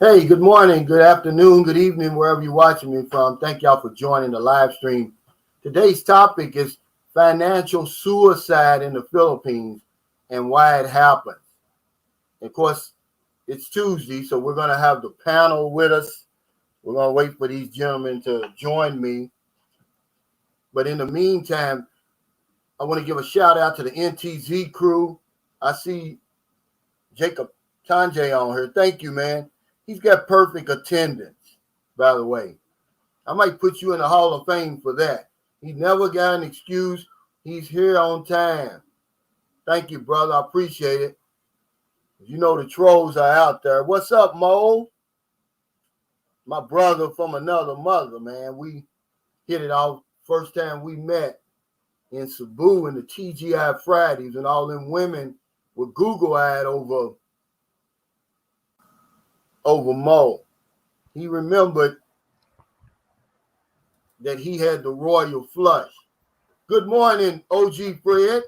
Hey, good morning, good afternoon, good evening, wherever you're watching me from. Thank y'all for joining the live stream. Today's topic is financial suicide in the Philippines and why it happens. Of course, it's Tuesday, so we're going to have the panel with us. We're going to wait for these gentlemen to join me. But in the meantime, I want to give a shout out to the NTZ crew. I see Jacob Tanjay on here. Thank you, man. He's got perfect attendance, by the way. I might put you in the Hall of Fame for that. He never got an excuse. He's here on time. Thank you, brother. I appreciate it. You know the trolls are out there. What's up, Mo? My brother from another mother, man. We hit it off first time we met in Cebu in the TGI Fridays, and all them women were Google-eyed over Mo. He remembered that he had the royal flush. Good morning, OG Fred.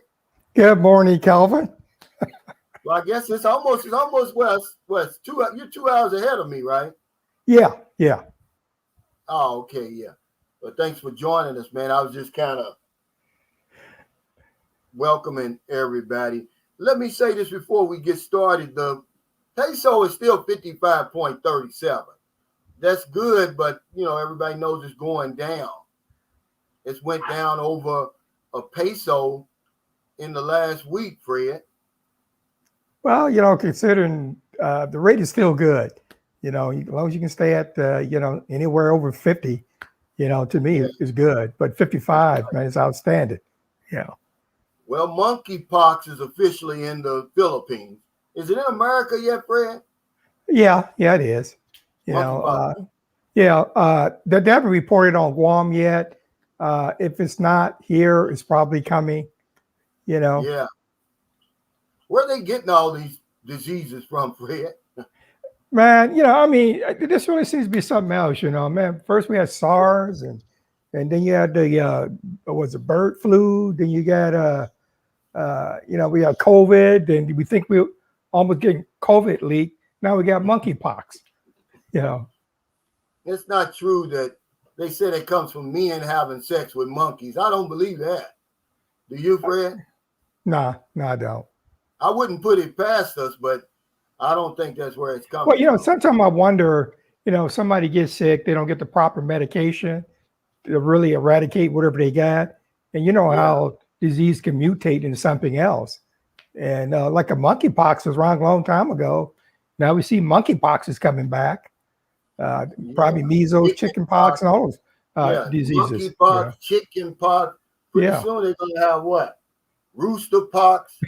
Good morning, Calvin. Well, I guess it's almost West. You're 2 hours ahead of me, right? Yeah. Oh, okay, yeah. But thanks for joining us, man. I was just kind of welcoming everybody. Let me say this before we get started. The peso is still 55.37. That's good, but everybody knows it's going down. It's went down over a peso in the last week, Fred. Well, considering the rate is still good, as long as you can stay at, anywhere over 50, to me is good. But 55, man, is outstanding. Yeah. Well, monkeypox is officially in the Philippines. Is it in America yet, Fred? Yeah, it is. They haven't reported on Guam yet. If it's not here, it's probably coming. Yeah. Where are they getting all these diseases from, Fred? Man, this really seems to be something else, man. First we had SARS and then you had the was it bird flu, then you got we had COVID, and we think we were almost getting COVID leak. Now we got monkeypox. It's not true that they said it comes from men having sex with monkeys. I don't believe that. Do you, Fred? Nah, I don't. I wouldn't put it past us, but I don't think that's where it's coming Well, from. sometimes I wonder, if somebody gets sick, they don't get the proper medication to really eradicate whatever they got. And how disease can mutate into something else. And like a monkeypox was around a long time ago. Now we see monkeypox is coming back. Probably measles, chickenpox, and all those diseases. Monkeypox, chickenpox. Pretty soon they're going to have what? Rooster pox.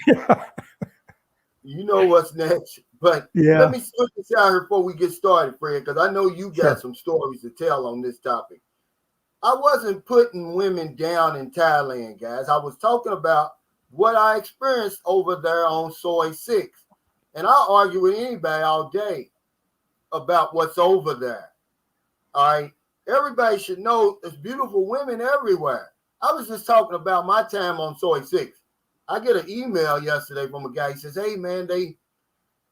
You know what's next. But let me switch this out here before we get started, Fred, because I know you got some stories to tell on this topic. I wasn't putting women down in Thailand, guys. I was talking about what I experienced over there on Soy 6. And I'll argue with anybody all day about what's over there. All right. Everybody should know there's beautiful women everywhere. I was just talking about my time on Soy 6. I get an email yesterday from a guy. He says, hey, man, they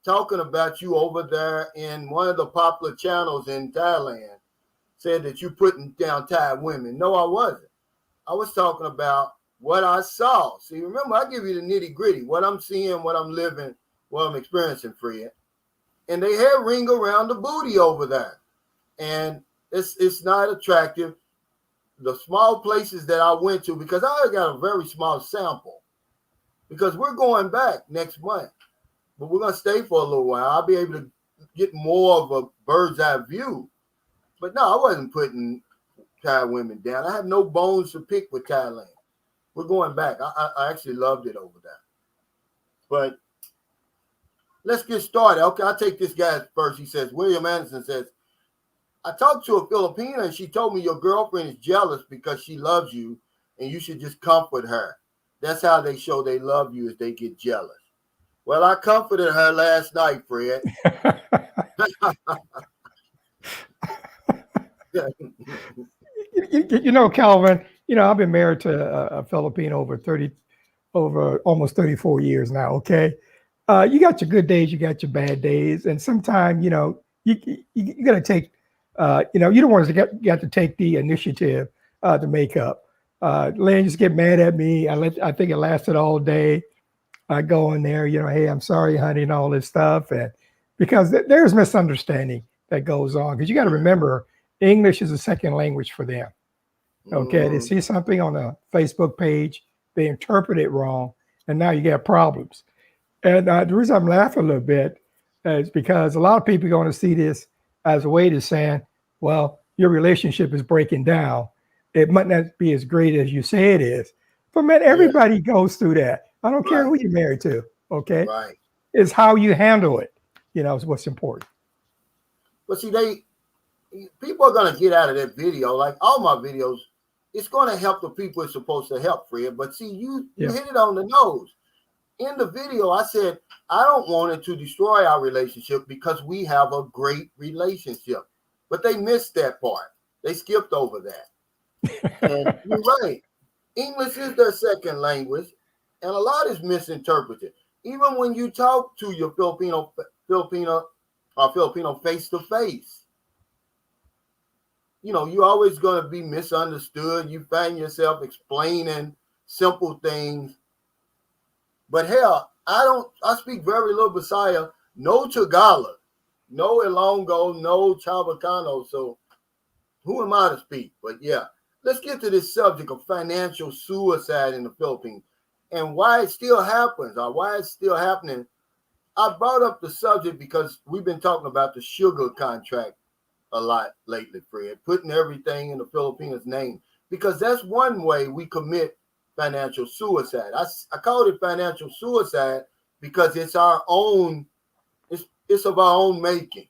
talking about you over there in one of the popular channels in Thailand. Said that you putting down Thai women. No, I wasn't. I was talking about what I saw. See, remember, I give you the nitty gritty, what I'm seeing, what I'm living, what I'm experiencing, Fred. And they had ring around the booty over there. And it's not attractive. The small places that I went to, because I got a very small sample, because we're going back next month, but we're going to stay for a little while. I'll be able to get more of a bird's eye view. But no, I wasn't putting Thai women down. I have no bones to pick with Thailand. We're going back. I actually loved it over there. But let's get started. Okay, I'll take this guy first. He says, William Anderson says, I talked to a Filipina and she told me your girlfriend is jealous because she loves you and you should just comfort her. That's how they show they love you, is they get jealous. Well, I comforted her last night, Fred. Calvin, I've been married to a Filipino over almost 34 years now. Okay. You got your good days, you got your bad days. And sometimes, you you got to take, you don't want to get to take the initiative to make up. Lynn just get mad at me. I think it lasted all day. I go in there, hey, I'm sorry, honey, and all this stuff. And because there's misunderstanding that goes on. Because you got to remember, English is a second language for them. Okay, they see something on a Facebook page, they interpret it wrong, and now you get problems. And the reason I'm laughing a little bit is because a lot of people are going to see this as a way to saying, well, your relationship is breaking down. It might not be as great as you say it is. But man, everybody goes through that. I don't care who you're married to, okay? Right. It's how you handle it, is what's important. But see, people are going to get out of that video, like all my videos, it's going to help the people it's supposed to help, Fred. But see, you hit it on the nose. In the video, I said, I don't want it to destroy our relationship because we have a great relationship. But they missed that part. They skipped over that. And you're right. English is their second language, and a lot is misinterpreted. Even when you talk to your Filipino face to face, you're always going to be misunderstood. You find yourself explaining simple things. But hell, I speak very little Bisaya, no Tagalog, no Ilonggo, no Chavacano. So who am I to speak? But yeah, let's get to this subject of financial suicide in the Philippines and why it still happens or why it's still happening. I brought up the subject because we've been talking about the sugar contract a lot lately, Fred, putting everything in the Philippines' name, because that's one way we commit financial suicide. I called it financial suicide because it's our own, it's of our own making.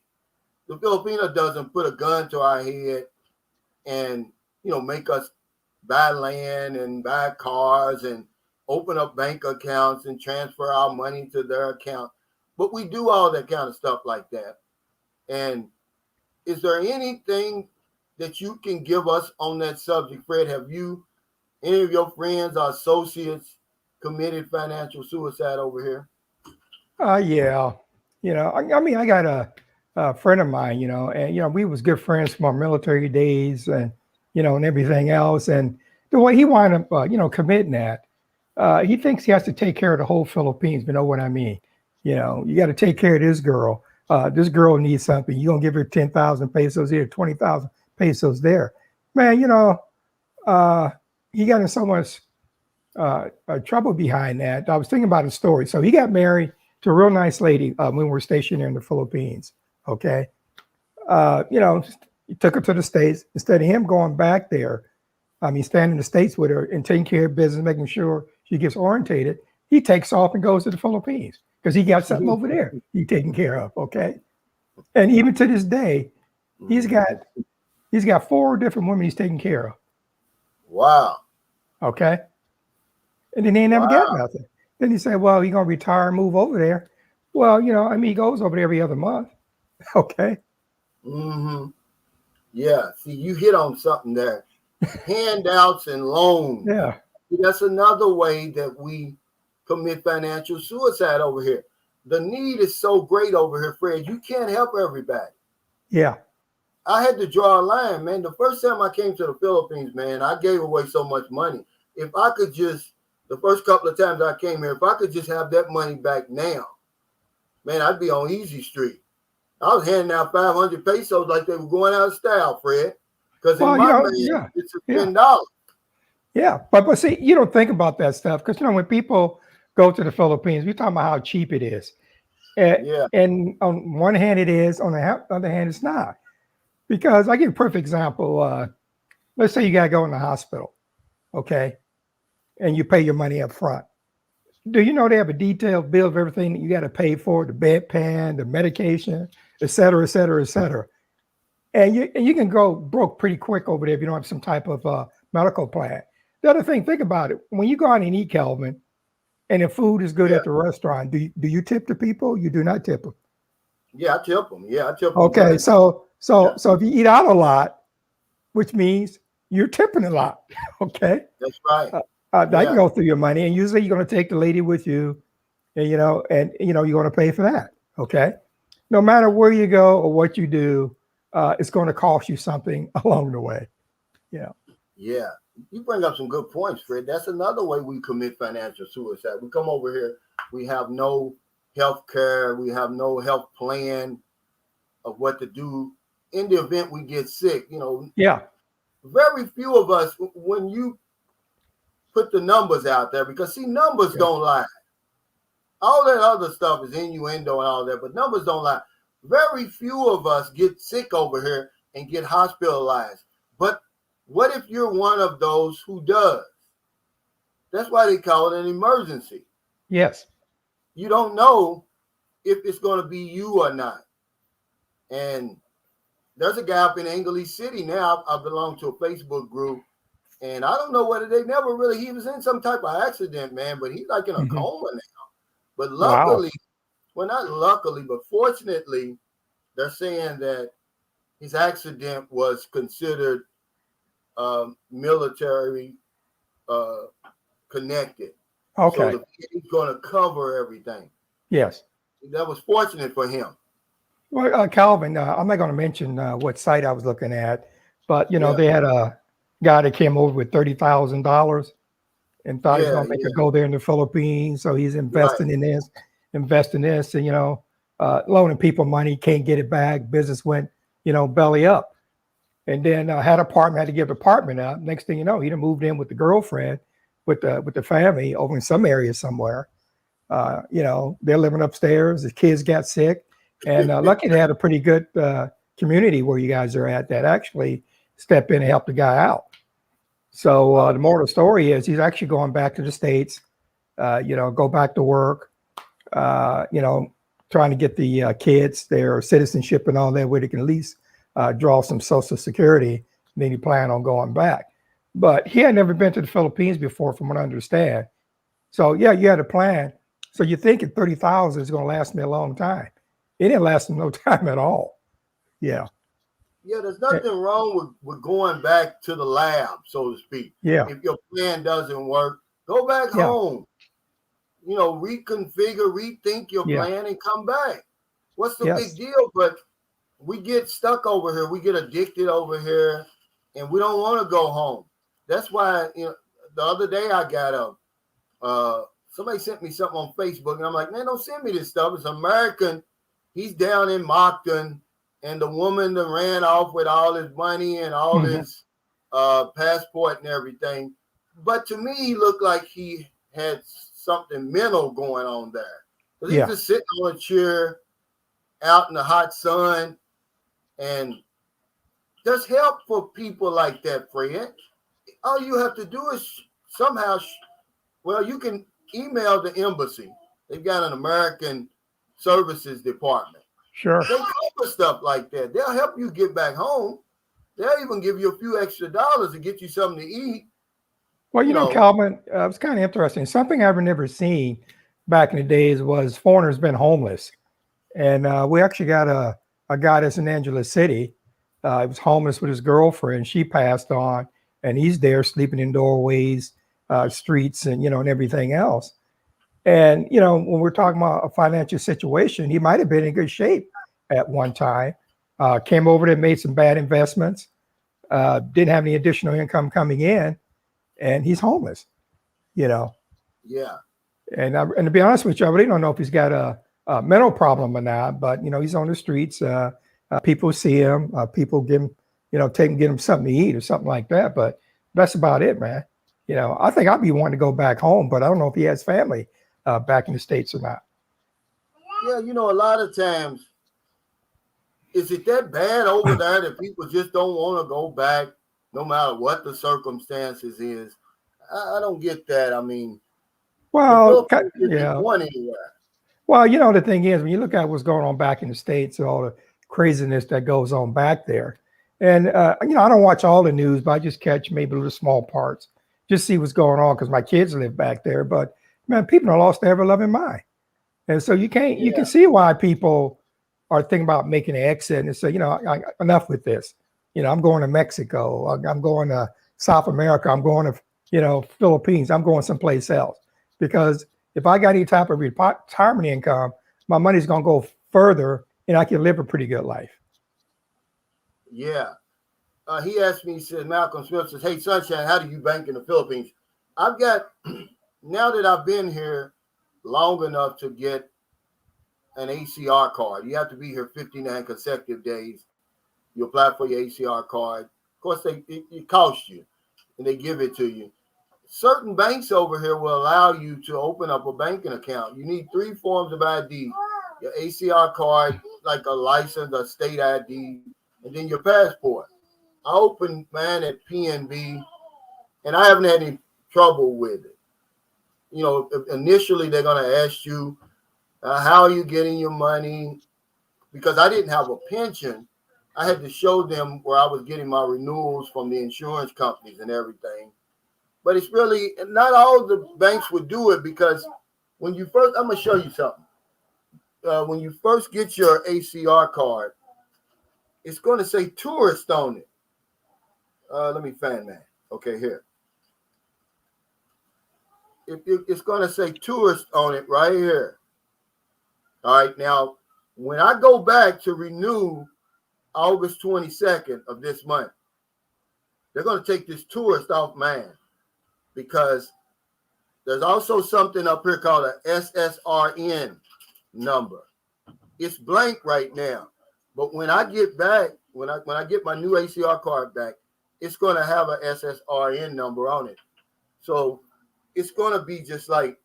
The Filipino doesn't put a gun to our head and, make us buy land and buy cars and open up bank accounts and transfer our money to their account. But we do all that kind of stuff like that. And is there anything that you can give us on that subject, Fred? Have any of your friends or associates committed financial suicide over here? Yeah. I got a friend of mine, and, we was good friends from our military days and, and everything else. And the way he wound up, committing that, he thinks he has to take care of the whole Philippines. You know what I mean? You got to take care of this girl. This girl needs something. You're going to give her 10,000 pesos here, 20,000 pesos there. Man, he got in so much trouble behind that. I was thinking about his story. So he got married to a real nice lady when we were stationed here in the Philippines. Okay. He took her to the States. Instead of him going back there, staying in the States with her and taking care of business, making sure she gets orientated, he takes off and goes to the Philippines because he got something over there he's taking care of. Okay. And even to this day, he's got 4 different women he's taking care of. Wow. Okay. And then he ain't never got nothing. Then he said, well, he's going to retire and move over there. Well, he goes over there every other month. Okay. Mm-hmm. Yeah. See, you hit on something there. Handouts and loans. Yeah. That's another way that we commit financial suicide over here. The need is so great over here, Fred. You can't help everybody. Yeah. I had to draw a line, man. The first time I came to the Philippines, man, I gave away so much money. If I could just, the first couple of times I came here, if I could just have that money back now, man, I'd be on Easy Street. I was handing out 500 pesos like they were going out of style, Fred. Because in my mind, it's $10. Yeah, but see, you don't think about that stuff because, when people go to the Philippines, we're talking about how cheap it is. And on one hand it is, on the other hand it's not. Because I give a perfect example. Let's say you got to go in the hospital, okay? And you pay your money up front. Do you know they have a detailed bill of everything that you got to pay for, the bedpan, the medication, et cetera, et cetera, et cetera. And you can go broke pretty quick over there if you don't have some type of medical plan. The other thing, think about it. When you go out and eat, Kelvin, and the food is good at the restaurant, do you tip the people? You do not tip them. Yeah, I tip them. I tip them. Okay, so if you eat out a lot, which means you're tipping a lot. Okay, that's right. That can go through your money, and usually you're going to take the lady with you, and you're going to pay for that. Okay, no matter where you go or what you do, it's going to cost you something along the way. Yeah. Yeah. You bring up some good points, Fred. That's another way we commit financial suicide. We come over here, we have no health care, we have no health plan of what to do in the event we get sick. Yeah. Very few of us, when you put the numbers out there, because see, numbers don't lie. All that other stuff is innuendo and all that, but numbers don't lie. Very few of us get sick over here and get hospitalized. But what if you're one of those who does? That's why they call it an emergency. Yes. You don't know if it's going to be you or not. And there's a guy up in Engley City now. I belong to a Facebook group, and I don't know whether he was in some type of accident, man, but he's like in a coma now. But luckily, well, not luckily, but fortunately, they're saying that his accident was considered military connected. Okay. So he's going to cover everything. Yes. That was fortunate for him. Well, Calvin, I'm not going to mention what site I was looking at, but they had a guy that came over with $30,000 and thought he's going to make a go there in the Philippines. So he's investing in this, and loaning people money, can't get it back. Business went, belly up, and then had to give the apartment up. Next thing you know, he done moved in with the girlfriend, with the family over in some area somewhere. They're living upstairs. The kids got sick. And lucky they had a pretty good community where you guys are at that actually step in and help the guy out. So the moral of the story is he's actually going back to the States, go back to work, trying to get the kids their citizenship and all that, where they can at least draw some Social Security. And then he planned on going back. But he had never been to the Philippines before, from what I understand. So, yeah, you had a plan. So you're thinking 30,000 is going to last me a long time. It didn't last him no time at all. Yeah. Yeah, there's nothing wrong with going back to the lab, so to speak. Yeah. If your plan doesn't work, go back home. Reconfigure, rethink your plan and come back. What's the big deal? But we get stuck over here. We get addicted over here, and we don't want to go home. That's why, the other day I got somebody sent me something on Facebook, and I'm like, man, don't send me this stuff. It's American. He's down in Moncton, and the woman that ran off with all his money and all his passport and everything. But to me, he looked like he had something mental going on there. Because he's just sitting on a chair out in the hot sun. And there's help for people like that, Fred. All you have to do is somehow, you can email the embassy. They've got an American Services Department. Sure. They cover stuff like that. They'll help you get back home. They'll even give you a few extra dollars to get you something to eat. Well, Calvin, it was kind of interesting. Something I've never seen back in the days was foreigners been homeless. And we actually got a guy that's in Angeles City. He was homeless with his girlfriend. She passed on, and he's there sleeping in doorways, streets, and everything else. And, when we're talking about a financial situation, he might have been in good shape at one time, came over there, made some bad investments, didn't have any additional income coming in, and he's homeless, Yeah. And to be honest with you, I really don't know if he's got a mental problem or not, but, he's on the streets. People see him, people give him, get him something to eat or something like that. But that's about it, man. I think I'd be wanting to go back home, but I don't know if he has family back in the States or not. Yeah, a lot of times, is it that bad over there that people just don't want to go back no matter what the circumstances is? I don't get that. I mean, well, going anywhere. Well, the thing is, when you look at what's going on back in the States, all the craziness that goes on back there, and I don't watch all the news, but I just catch maybe little small parts, just see what's going on because my kids live back there. But man, people are lost their ever-loving mind, and so you can see why people are thinking about making an exit and say, enough with this. I'm going to Mexico, I'm going to South America, I'm going to Philippines, I'm going someplace else, because if I got any type of retirement income, my money's going to go further and I can live a pretty good life. Yeah. He asked me, he said, Malcolm Smith says, hey, Sunshine, how do you bank in the Philippines? I've got, now that I've been here long enough to get an ACR card, you have to be here 59 consecutive days. You apply for your ACR card. Of course, it costs you, and they give it to you. Certain banks over here will allow you to open up a banking account. You need 3 forms of ID, your ACR card, like a license, a state ID, and then your passport. I opened mine at PNB, and I haven't had any trouble with it. You know, initially they're going to ask you, how are you getting your money? Because I didn't have a pension, I had to show them where I was getting my renewals from the insurance companies and everything. But it's really, not all the banks would do it, because when you first, I'm going to show you something. When you first get your ACR card, it's going to say tourist on it. Let me find that. Okay, here. It's going to say tourist on it right here. All right, now, when I go back to renew August 22nd of this month, they're going to take this tourist off mine, because there's also something up here called a SSRN number. It's blank right now, but when I get back, when I get my new ACR card back, it's going to have a SSRN number on it. So it's going to be just like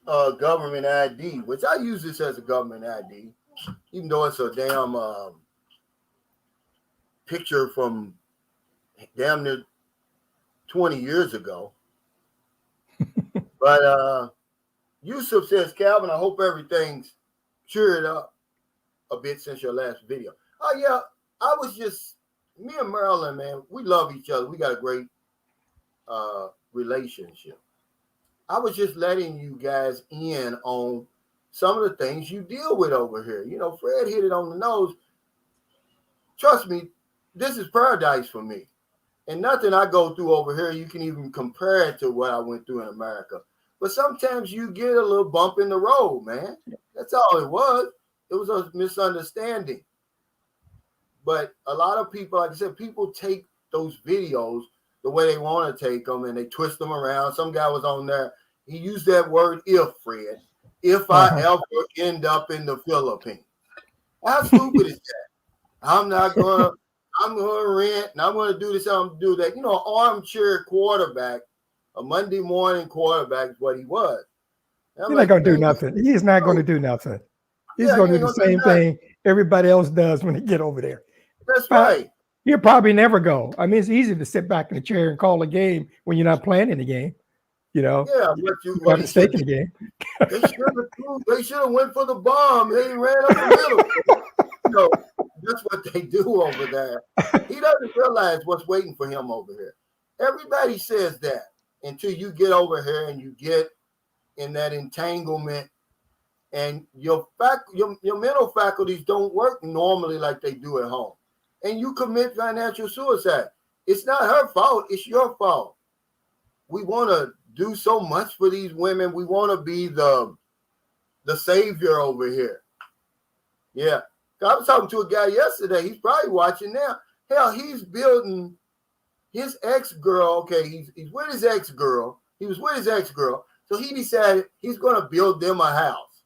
a government ID, which I use this as a government ID, even though it's a damn picture from damn near 20 years ago. But Yusuf says, Calvin, I hope everything's cheered up a bit since your last video. Oh, yeah, I was just, me and Marilyn, man, we love each other. We got a great relationship. I was just letting you guys in on some of the things you deal with over here. You know, Fred hit it on the nose. Trust me, this is paradise for me. And nothing I go through over here, you can even compare it to what I went through in America. But sometimes you get a little bump in the road, man. That's all it was. It was a misunderstanding. But a lot of people, like I said, people take those videos the way they want to take them, and they twist them around. Some guy was on there. He used that word, if, Fred. If I ever end up in the Philippines. How stupid is that? I'm going to rent, and I'm going to do this, I'm going to do that. You know, an armchair quarterback, a Monday morning quarterback is what he was. He's not going to do nothing. He's not going to do nothing. He's going to do the same thing everybody else does when they get over there. That's right. He'll probably never go. I mean, it's easy to sit back in the chair and call a game when you're not playing in the game. You know, yeah, but you got a stake in the game. They should have went for the bomb. They ran up the middle. You know, that's what they do over there. He doesn't realize what's waiting for him over here. Everybody says that until you get over here and you get in that entanglement, and your mental faculties don't work normally like they do at home, and you commit financial suicide. It's not her fault. It's your fault. We want to do so much for these women. We want to be the savior over here. Yeah. I was talking to a guy yesterday. He's probably watching now. Hell, he's building his ex-girl. Okay, he's with his ex-girl. He was with his ex-girl. So he decided he's going to build them a house.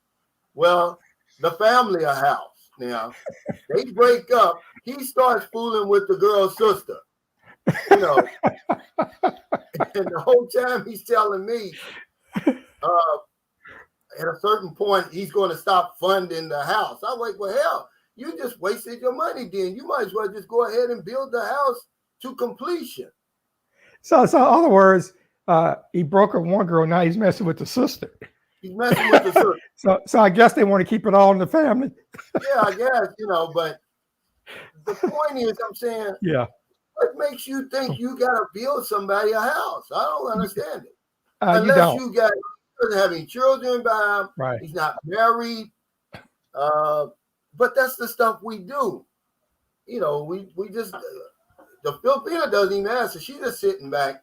Well, the family a house. Now, they break up. He starts fooling with the girl's sister. You know. And the whole time he's telling me, at a certain point, he's going to stop funding the house. I'm like, well, hell, you just wasted your money then. You might as well just go ahead and build the house to completion. So in other words, he broke up one girl. Now he's messing with the sister. He's messing with the sister. So I guess they want to keep it all in the family. Yeah, I guess, you know, but the point is, I'm saying, yeah. What makes you think you got to build somebody a house? I don't understand it. Unless you doesn't have any children by him. Right. He's not married. But that's the stuff we do. You know, we just, the Filipina doesn't even answer. She's just sitting back.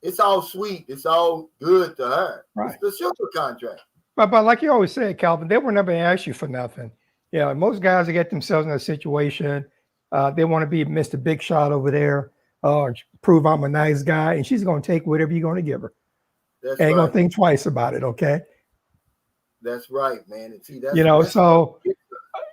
It's all sweet. It's all good to her. Right. It's the sugar contract. But like you always say, Calvin, they will never ask you for nothing. Most guys that get themselves in a situation, they want to be Mr. Big Shot over there, prove I'm a nice guy, and she's going to take whatever you're going to give her. That's Ain't right. going to think twice about it, okay? That's right, man. And see,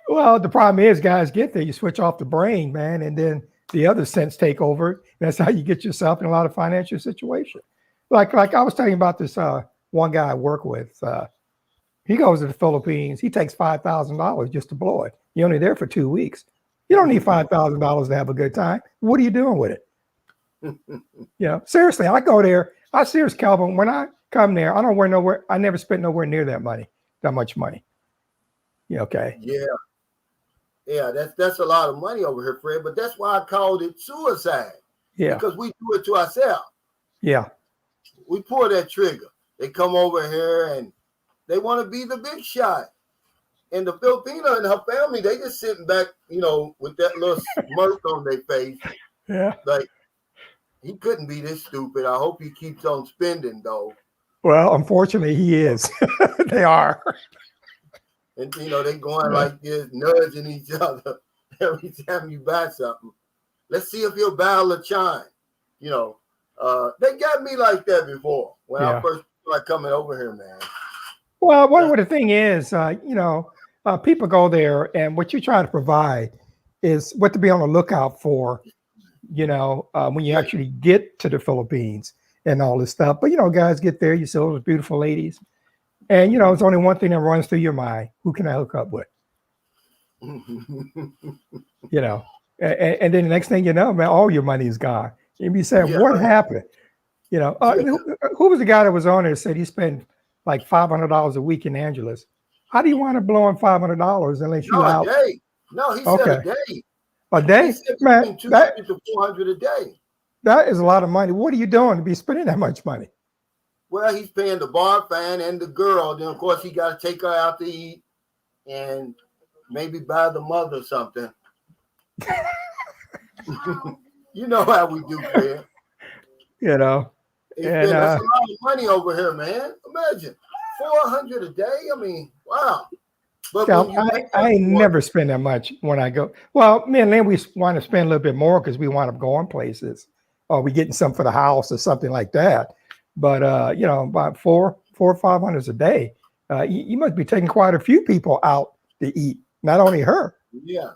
well, the problem is guys get there, you switch off the brain, man, and then the other sense take over. That's how you get yourself in a lot of financial situations. Like I was telling you about this one guy I work with. He goes to the Philippines. He takes $5,000 just to blow it. You're only there for 2 weeks. You don't need $5,000 to have a good time. What are you doing with it? Seriously, I go there. Seriously, Calvin, when I come there, I don't wear nowhere. I never spent nowhere near that much money. Okay. Yeah, that's a lot of money over here, Fred. But that's why I called it suicide. Yeah. Because we do it to ourselves. Yeah. We pull that trigger. They come over here and they want to be the big shot. And the Filipino and her family, they just sitting back, with that little smirk on their face. Yeah. Like, he couldn't be this stupid. I hope he keeps on spending, though. Well, unfortunately, he is. They are. And, they going like this, nudging each other every time you buy something. Let's see if he'll buy a chime. They got me like that before when I first started coming over here, man. Well, what the thing is, people go there, and what you're trying to provide is what to be on the lookout for, when you actually get to the Philippines and all this stuff. But, guys get there, you see those beautiful ladies. And, it's only one thing that runs through your mind. Who can I hook up with? And then the next thing you know, man, all your money is gone. You'd be saying, what happened? Who was the guy that was on there said he spent like $500 a week in Angeles? How do you want to blow in $500 unless you out? A day. No, he said a day. A day? He said man, 200 to 400 a day. That is a lot of money. What are you doing to be spending that much money? Well, he's paying the bar fan and the girl. Then, of course, he got to take her out to eat and maybe buy the mother something. You know how we do, Fred. And that's a lot of money over here, man. Imagine 400 a day. I mean, wow. But I ain't never spend that much when I go. Well, me and Lynn, we want to spend a little bit more because we wind up going places, or we getting something for the house or something like that. But about $400 or $500 a day. You must be taking quite a few people out to eat, not only her. Yeah.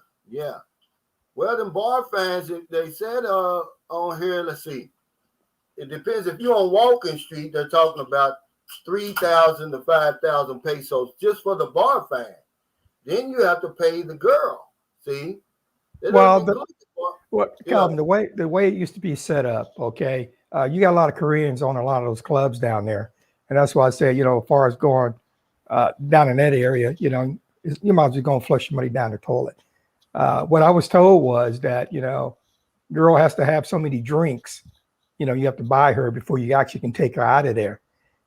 Well, them bar fans, they said on here, let's see. It depends. If you're on Walking Street, they're talking about 3,000 to 5,000 pesos just for the bar fan. Then you have to pay the girl. See? Calvin, the way it used to be set up, okay, you got a lot of Koreans on a lot of those clubs down there. And that's why I say, as far as going down in that area, you might as well go and flush your money down the toilet. What I was told was that, girl has to have so many drinks, you have to buy her before you actually can take her out of there.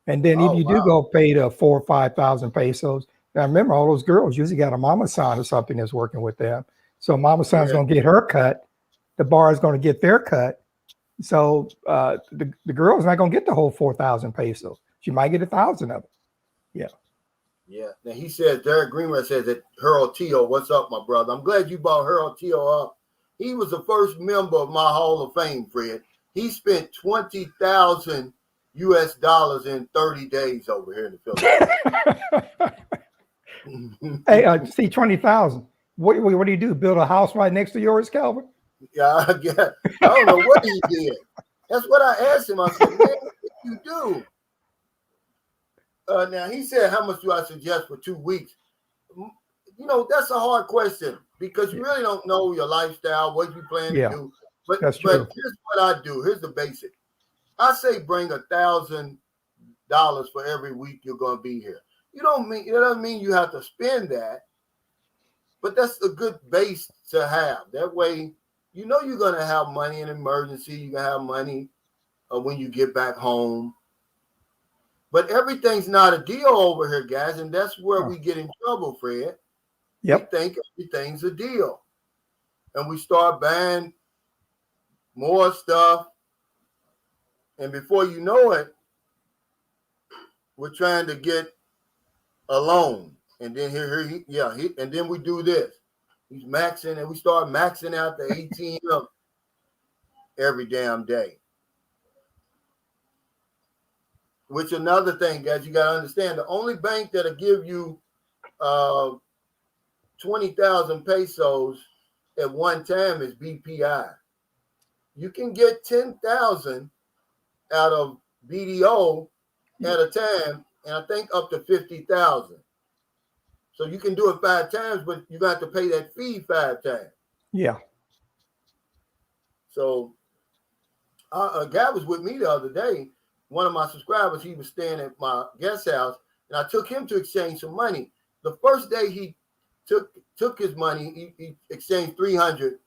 And then if you do go pay the 4,000 or 5,000 pesos, now remember, all those girls usually got a mama san or something that's working with them. So mama san's going to get her cut. The bar is going to get their cut. So the girl's not going to get the whole 4,000 pesos. She might get 1,000 of it. Yeah. Now he says, Derek Greenway says that Harold Tio, what's up, my brother? I'm glad you brought Harold Tio up. He was the first member of my Hall of Fame, Fred. He spent $20,000 in 30 days over here in the Philippines. Hey, see 20,000. What do you do? Build a house right next to yours, Calvin? Yeah, I don't know what he did. That's what I asked him. I said, man, what did you do? Now, he said, how much do I suggest for 2 weeks? That's a hard question because you really don't know your lifestyle, what you plan to do. But here's what I do. Here's the basic. I say bring $1,000 for every week you're going to be here. It doesn't mean you have to spend that, but that's a good base to have. That way, you're going to have money in an emergency. You're going to have money when you get back home. But everything's not a deal over here, guys, and that's where we get in trouble, Fred. Yep. We think everything's a deal. And we start buying more stuff. And before you know it, we're trying to get alone. And then and then we do this. He's maxing, and we start maxing out the ATM every damn day. Which another thing, guys, you gotta understand, the only bank that'll give you 20,000 pesos at one time is BPI. You can get 10,000 out of BDO at a time, and I think up to 50,000. So you can do it 5 times, but you got to pay that fee 5 times. Yeah. So a guy was with me the other day. One of my subscribers, he was staying at my guest house, and I took him to exchange some money. The first day he took his money, he exchanged 300.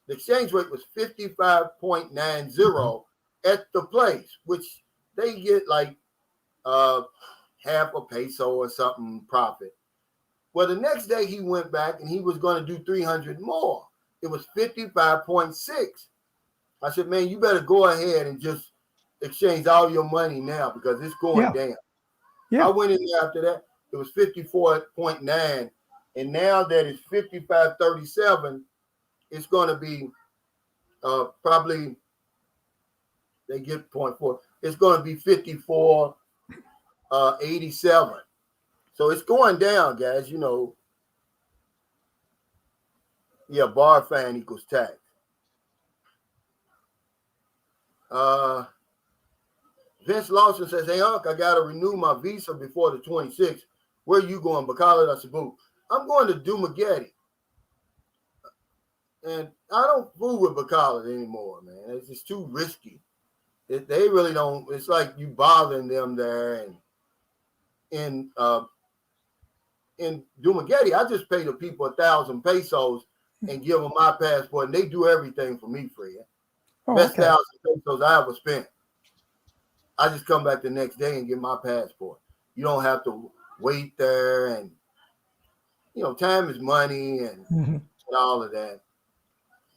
The exchange rate was 55.90 at the place, which they get like half a peso or something profit. Well, the next day he went back and he was going to do 300 more. It was 55.6. I said, man, you better go ahead and just exchange all your money now because it's going down. Yeah. I went in there after that. It was 54.9. And now that it's 55.37, it's going to be probably, they get 0.4. It's going to be 54.87. So it's going down, guys. You know, bar fan equals tax. Vince Lawson says, hey, Unc, I got to renew my visa before the 26th. Where are you going, Bacala or Cebu? I'm going to Dumaguete. And I don't fool with Bacala anymore, man. It's just too risky. They really don't. It's like you bothering them there. And in Dumaguete, I just pay the people 1,000 pesos and give them my passport, and they do everything for me free. Best 1,000 pesos I ever spent. I just come back the next day and get my passport. You don't have to wait there, and time is money and all of that.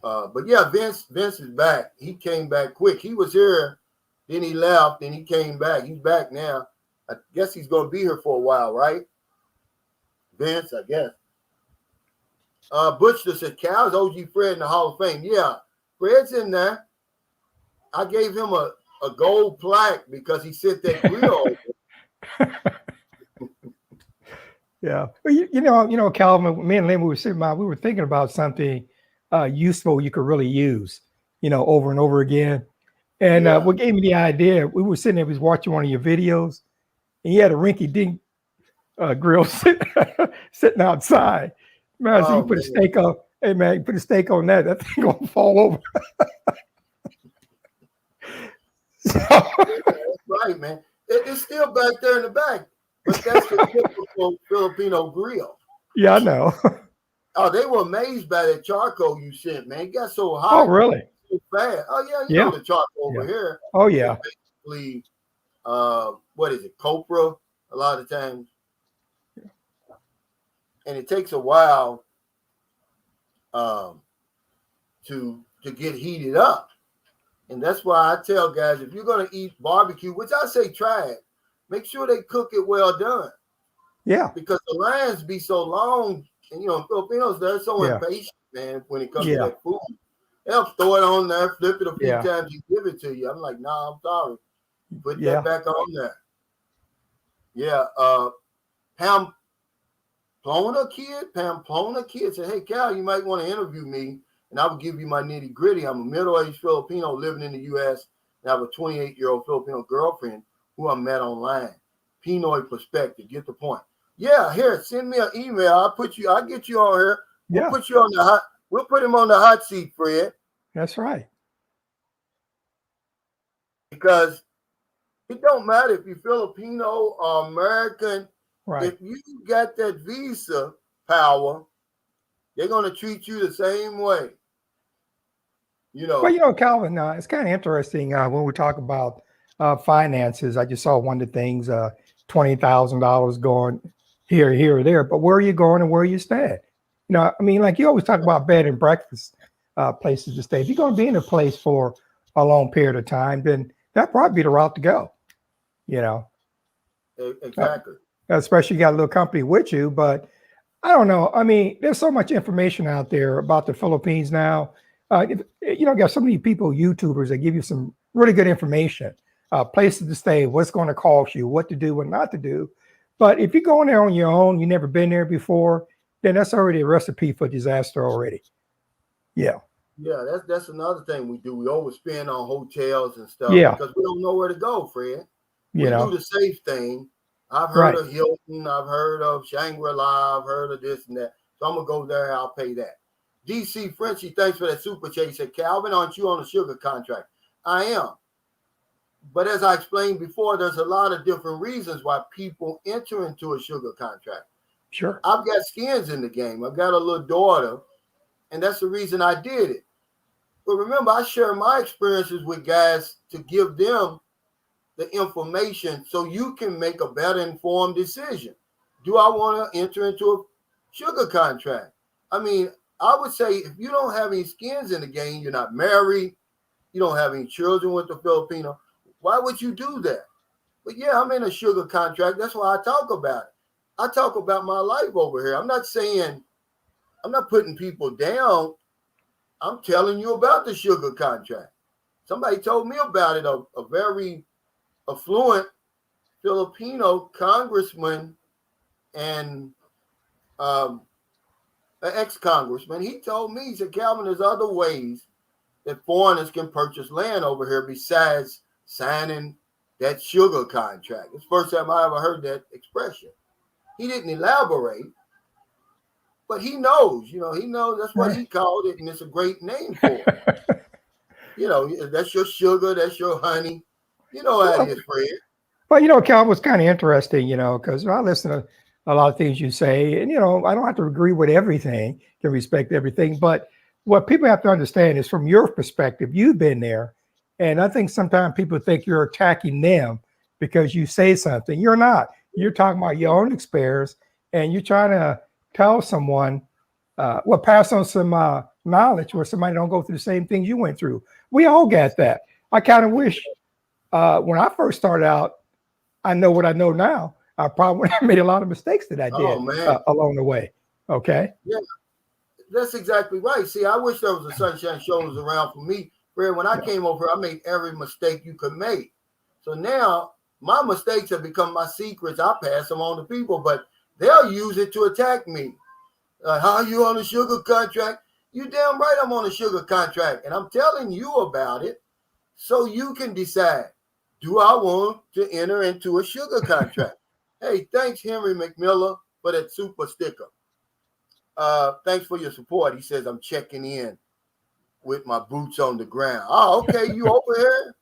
But yeah, Vince is back. He came back quick. He was here, then he left, then he came back. He's back now. I guess he's going to be here for a while, right? Vince, I guess. Butcher said, Cal's OG Fred in the Hall of Fame. Yeah, Fred's in there. I gave him a gold plaque because he set that grill over. Yeah. Well, Calvin, me and Lynn, we were sitting by, we were thinking about something useful you could really use, over and over again. And what gave me the idea, we were sitting there, we was watching one of your videos, and you had a rinky-dink grill sitting outside. Man, so you put a steak on, hey man, you put a steak on that thing gonna fall over. That's right, man. It's still back there in the back, but that's the typical Filipino grill. Yeah, I know. Oh, they were amazed by that charcoal you sent, man. It got so hot. Oh, really? So fast. Oh, yeah, you know the charcoal over here. Oh, yeah. Basically, what is it, copra a lot of times. And it takes a while to get heated up. And that's why I tell guys, if you're going to eat barbecue, which I say try it, make sure they cook it well done. Yeah. Because the lines be so long, and Filipinos, they're so impatient, man, when it comes to that food. They'll throw it on there, flip it a few times, and give it to you. I'm like, nah, I'm sorry. Put that back on there. Yeah. Pamplona kid said, hey, Cal, you might want to interview me, and I will give you my nitty gritty. I'm a middle-aged Filipino living in the U.S., and I have a 28-year-old Filipino girlfriend who I met online. Pinoy perspective. Get the point. Yeah, here, send me an email. I'll get you on here. We'll put you on the we'll put him on the hot seat, Fred. That's right. Because it don't matter if you're Filipino or American. Right. If you got that visa power, they're going to treat you the same way. Well, Calvin, it's kind of interesting when we talk about finances. I just saw one of the things, $20,000 going here, or there. But where are you going and where are you staying? I mean, like you always talk about bed and breakfast places to stay. If you're going to be in a place for a long period of time, then that'd probably be the route to go. Exactly. especially you got a little company with you. But I don't know. I mean, there's so much information out there about the Philippines now. Got so many people, YouTubers, that give you some really good information, places to stay, what's going to cost you, what to do, what not to do. But if you go in there on your own, you've never been there before, then that's already a recipe for disaster already. Yeah. Yeah, that's another thing we do. We overspend on hotels and stuff because we don't know where to go, Fred. We do the safe thing. I've heard of Hilton. I've heard of Shangri-La. I've heard of this and that. So I'm going to go there. I'll pay that. DC Frenchie, thanks for that super chat. He said, Calvin, aren't you on a sugar contract? I am. But as I explained before, there's a lot of different reasons why people enter into a sugar contract. Sure. I've got skins in the game. I've got a little daughter, and that's the reason I did it. But remember, I share my experiences with guys to give them the information so you can make a better informed decision. Do I want to enter into a sugar contract? I mean, I would say if you don't have any skins in the game, you're not married, you don't have any children with the Filipino, why would you do that? But yeah, I'm in a sugar contract. That's why I talk about it. I talk about my life over here. I'm not putting people down. I'm telling you about the sugar contract. Somebody told me about it, a very affluent Filipino congressman and an ex-congressman. He told me, he said, Calvin, there's other ways that foreigners can purchase land over here besides signing that sugar contract. It's the first time I ever heard that expression. He didn't elaborate, but he knows, that's what he called it, and it's a great name for it. That's your sugar, that's your honey. You know how it is, Fred. But, Cal, was kind of interesting, because I listen to a lot of things you say, and, I don't have to agree with everything, can respect everything. But what people have to understand is from your perspective, you've been there. And I think sometimes people think you're attacking them because you say something. You're not. You're talking about your own experience, and you're trying to tell someone, pass on some knowledge where somebody don't go through the same things you went through. We all got that. I kind of wish when I first started out, I know what I know now. I probably made a lot of mistakes that I did along the way. Okay. Yeah, that's exactly right. See, I wish there was a sunshine shoulders around for me. Fred, when I came over, I made every mistake you could make. So now my mistakes have become my secrets. I pass them on to people, but they'll use it to attack me. How you on a sugar contract? You damn right I'm on a sugar contract. And I'm telling you about it so you can decide, do I want to enter into a sugar contract? Hey, thanks, Henry McMillan, for that super sticker. Thanks for your support. He says, I'm checking in with my boots on the ground. Oh, okay, you over here?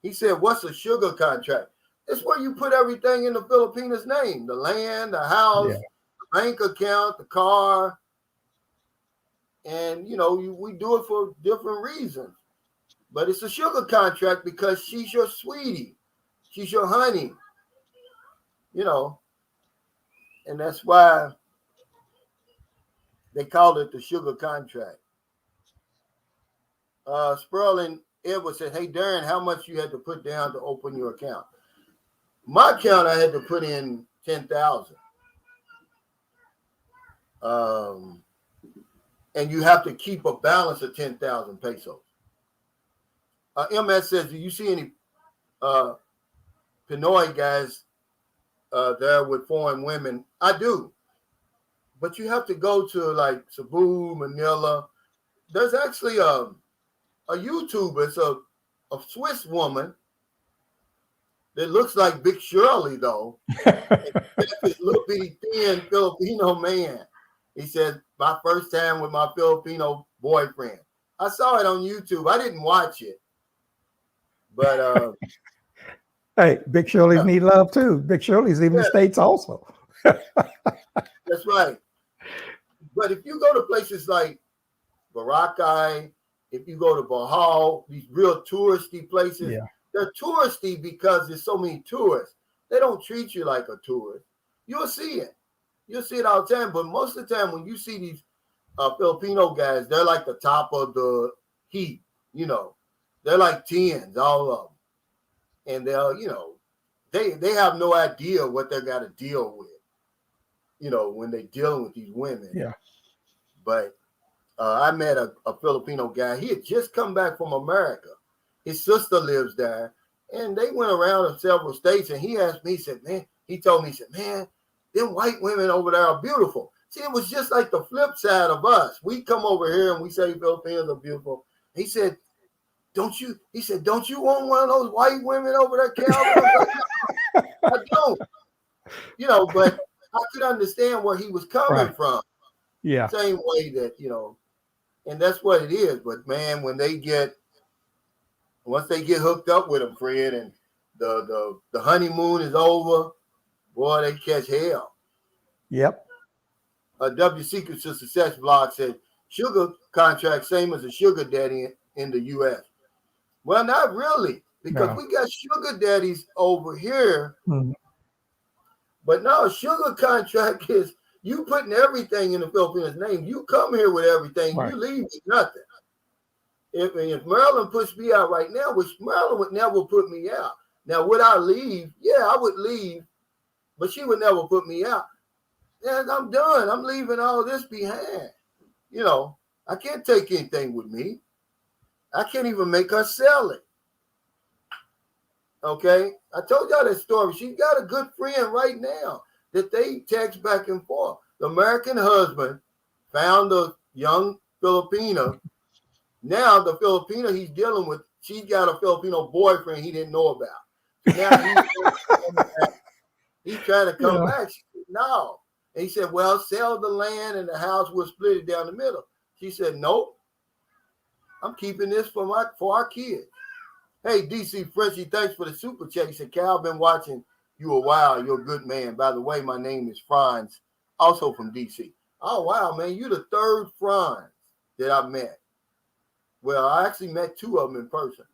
He said, what's a sugar contract? It's where you put everything in the Filipino's name, the land, the house, the bank account, the car. And, we do it for different reasons. But it's a sugar contract because she's your sweetie. She's your honey. And that's why they call it the sugar contract. Sperling Edward said, hey, Darren, how much you had to put down to open your account? My account, I had to put in 10,000. And you have to keep a balance of 10,000 pesos. MS says, do you see any Pinoy guys there with foreign women? I do. But you have to go to like Cebu, Manila. There's actually a YouTuber. It's a Swiss woman that looks like Big Shirley, though. This little bitty thin Filipino man. He said, my first time with my Filipino boyfriend. I saw it on YouTube. I didn't watch it. But hey, Big Shirley's need love too. Big Shirley's in the States also. That's right. But if you go to places like Boracay, if you go to Bohol, these real touristy places, they're touristy because there's so many tourists. They don't treat you like a tourist. You'll see it. You'll see it all the time. But most of the time when you see these Filipino guys, they're like the top of the heap, They're like 10s, all of them. And they'll, they have no idea what they got to deal with, when they're dealing with these women. Yeah. But I met a Filipino guy. He had just come back from America. His sister lives there. And they went around in several states. And he asked me, he told me, man, them white women over there are beautiful. See, it was just like the flip side of us. We come over here and we say Filipinos are beautiful. He said, don't you want one of those white women over there, Calvin? I was like, no, I don't. But I could understand where he was coming from. Yeah. Same way that, and that's what it is. But man, once they get hooked up with them, Fred, and the honeymoon is over, boy, they catch hell. Yep. W Secrets to Success blog said sugar contract same as a sugar daddy in the U.S. Well, not really, because we got sugar daddies over here. Mm-hmm. But no, sugar contract is you putting everything in the Philippines' name. You come here with everything, you leave with nothing. If Maryland puts me out right now, which Maryland would never put me out. Now, would I leave? Yeah, I would leave, but she would never put me out. And I'm done. I'm leaving all this behind. I can't take anything with me. I can't even make her sell it. Okay? I told y'all that story. She's got a good friend right now that they text back and forth. The American husband found a young Filipino. Now the Filipino he's dealing with, she's got a Filipino boyfriend he didn't know about. So now he's trying to come back. She said, no. And he said, well, sell the land and the house, we'll split it down the middle. She said, nope. I'm keeping this for our kids. Hey, DC Frenchie, thanks for the super chat. He said, Cal, been watching you a while. You're a good man. By the way, my name is Franz, also from DC. Oh, wow, man. You're the third Franz that I've met. Well, I actually met two of them in person.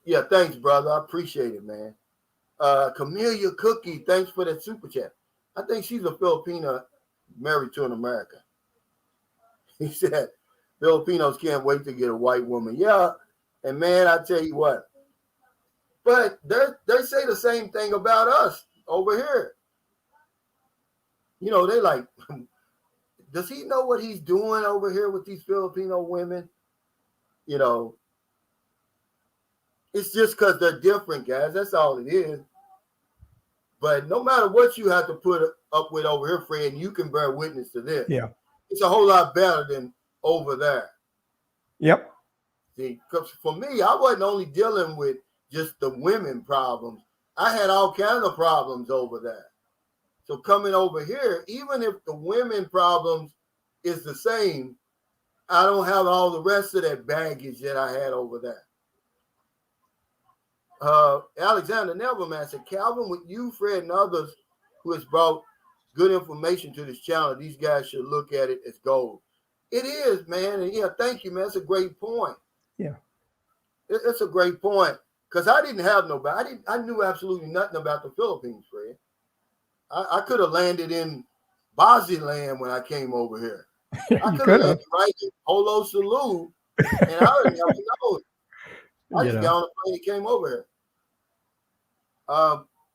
Yeah, thanks, brother. I appreciate it, man. Camellia Cookie, thanks for that super chat. I think she's a Filipina married to an American. He said, Filipinos can't wait to get a white woman. Yeah, and man, I tell you what. But they say the same thing about us over here. They like, does he know what he's doing over here with these Filipino women? It's just because they're different, guys. That's all it is. But no matter what you have to put up with over here, Fred, you can bear witness to this. Yeah. It's a whole lot better than over there. Yep. See, because for me, I wasn't only dealing with just the women problems. I had all kinds of problems over there. So coming over here, even if the women problems is the same, I don't have all the rest of that baggage that I had over there. Alexander Neverman said, Calvin, with you, Fred, and others who has brought good information to this channel, these guys should look at it as gold. It is, man. And yeah, thank you, man. That's a great point. Yeah. It's a great point. Because I didn't have nobody. I knew absolutely nothing about the Philippines, Fred. I could have landed in Baziland when I came over here. I could have landed right in Holo Salud, and I would never know it. I just got on the plane and came over here.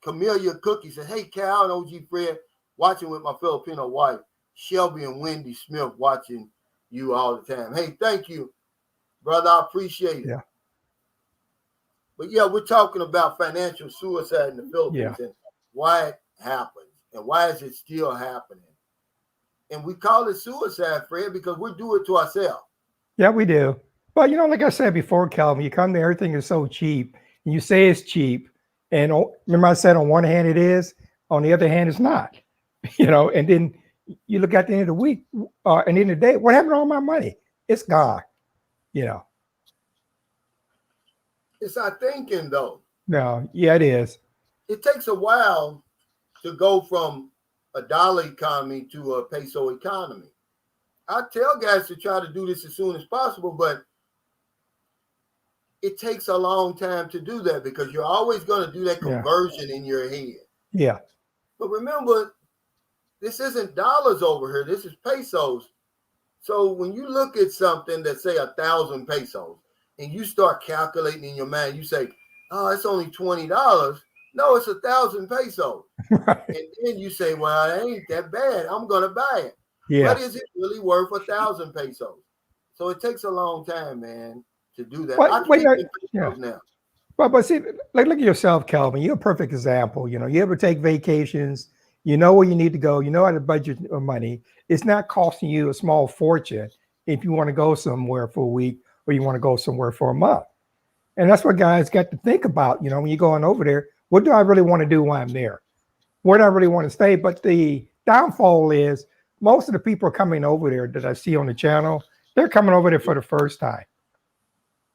Camellia Cookie said, hey, Cal and OG Fred, watching with my Filipino wife, Shelby and Wendy Smith, watching you all the time. Hey, thank you, brother. I appreciate it. Yeah. But yeah, we're talking about financial suicide in the Philippines and why it happens and why is it still happening. And we call it suicide, Fred, because we do it to ourselves. Yeah, we do. But, like I said before, Calvin, you come there, everything is so cheap. And you say it's cheap. And remember I said on one hand it is, on the other hand it's not. And then you look at the end of the week, and the end of the day, what happened to all my money? It's gone. It's our thinking, though. No, yeah, it is. It takes a while to go from a dollar economy to a peso economy. I tell guys to try to do this as soon as possible, but it takes a long time to do that because you're always going to do that conversion in your head. Yeah. But remember, this isn't dollars over here. This is pesos. So when you look at something that say 1,000 pesos and you start calculating in your mind, you say, oh, it's only $20. No, it's 1,000 pesos. Right. And then you say, well, it ain't that bad. I'm going to buy it. Yeah. But is it really worth 1,000 pesos? So it takes a long time, man, to do that. Well, I speak in yeah. pesos now. But see, like look at yourself, Kelvin. You're a perfect example. You know, you ever take vacations, you know where you need to go, you know how to budget your money. It's not costing you a small fortune if you want to go somewhere for a week or you want to go somewhere for a month. And that's what guys got to think about, you know, when you're going over there. What do I really want to do while I'm there? Where do I really want to stay? But the downfall is most of the people coming over there that I see on the channel, they're coming over there for the first time.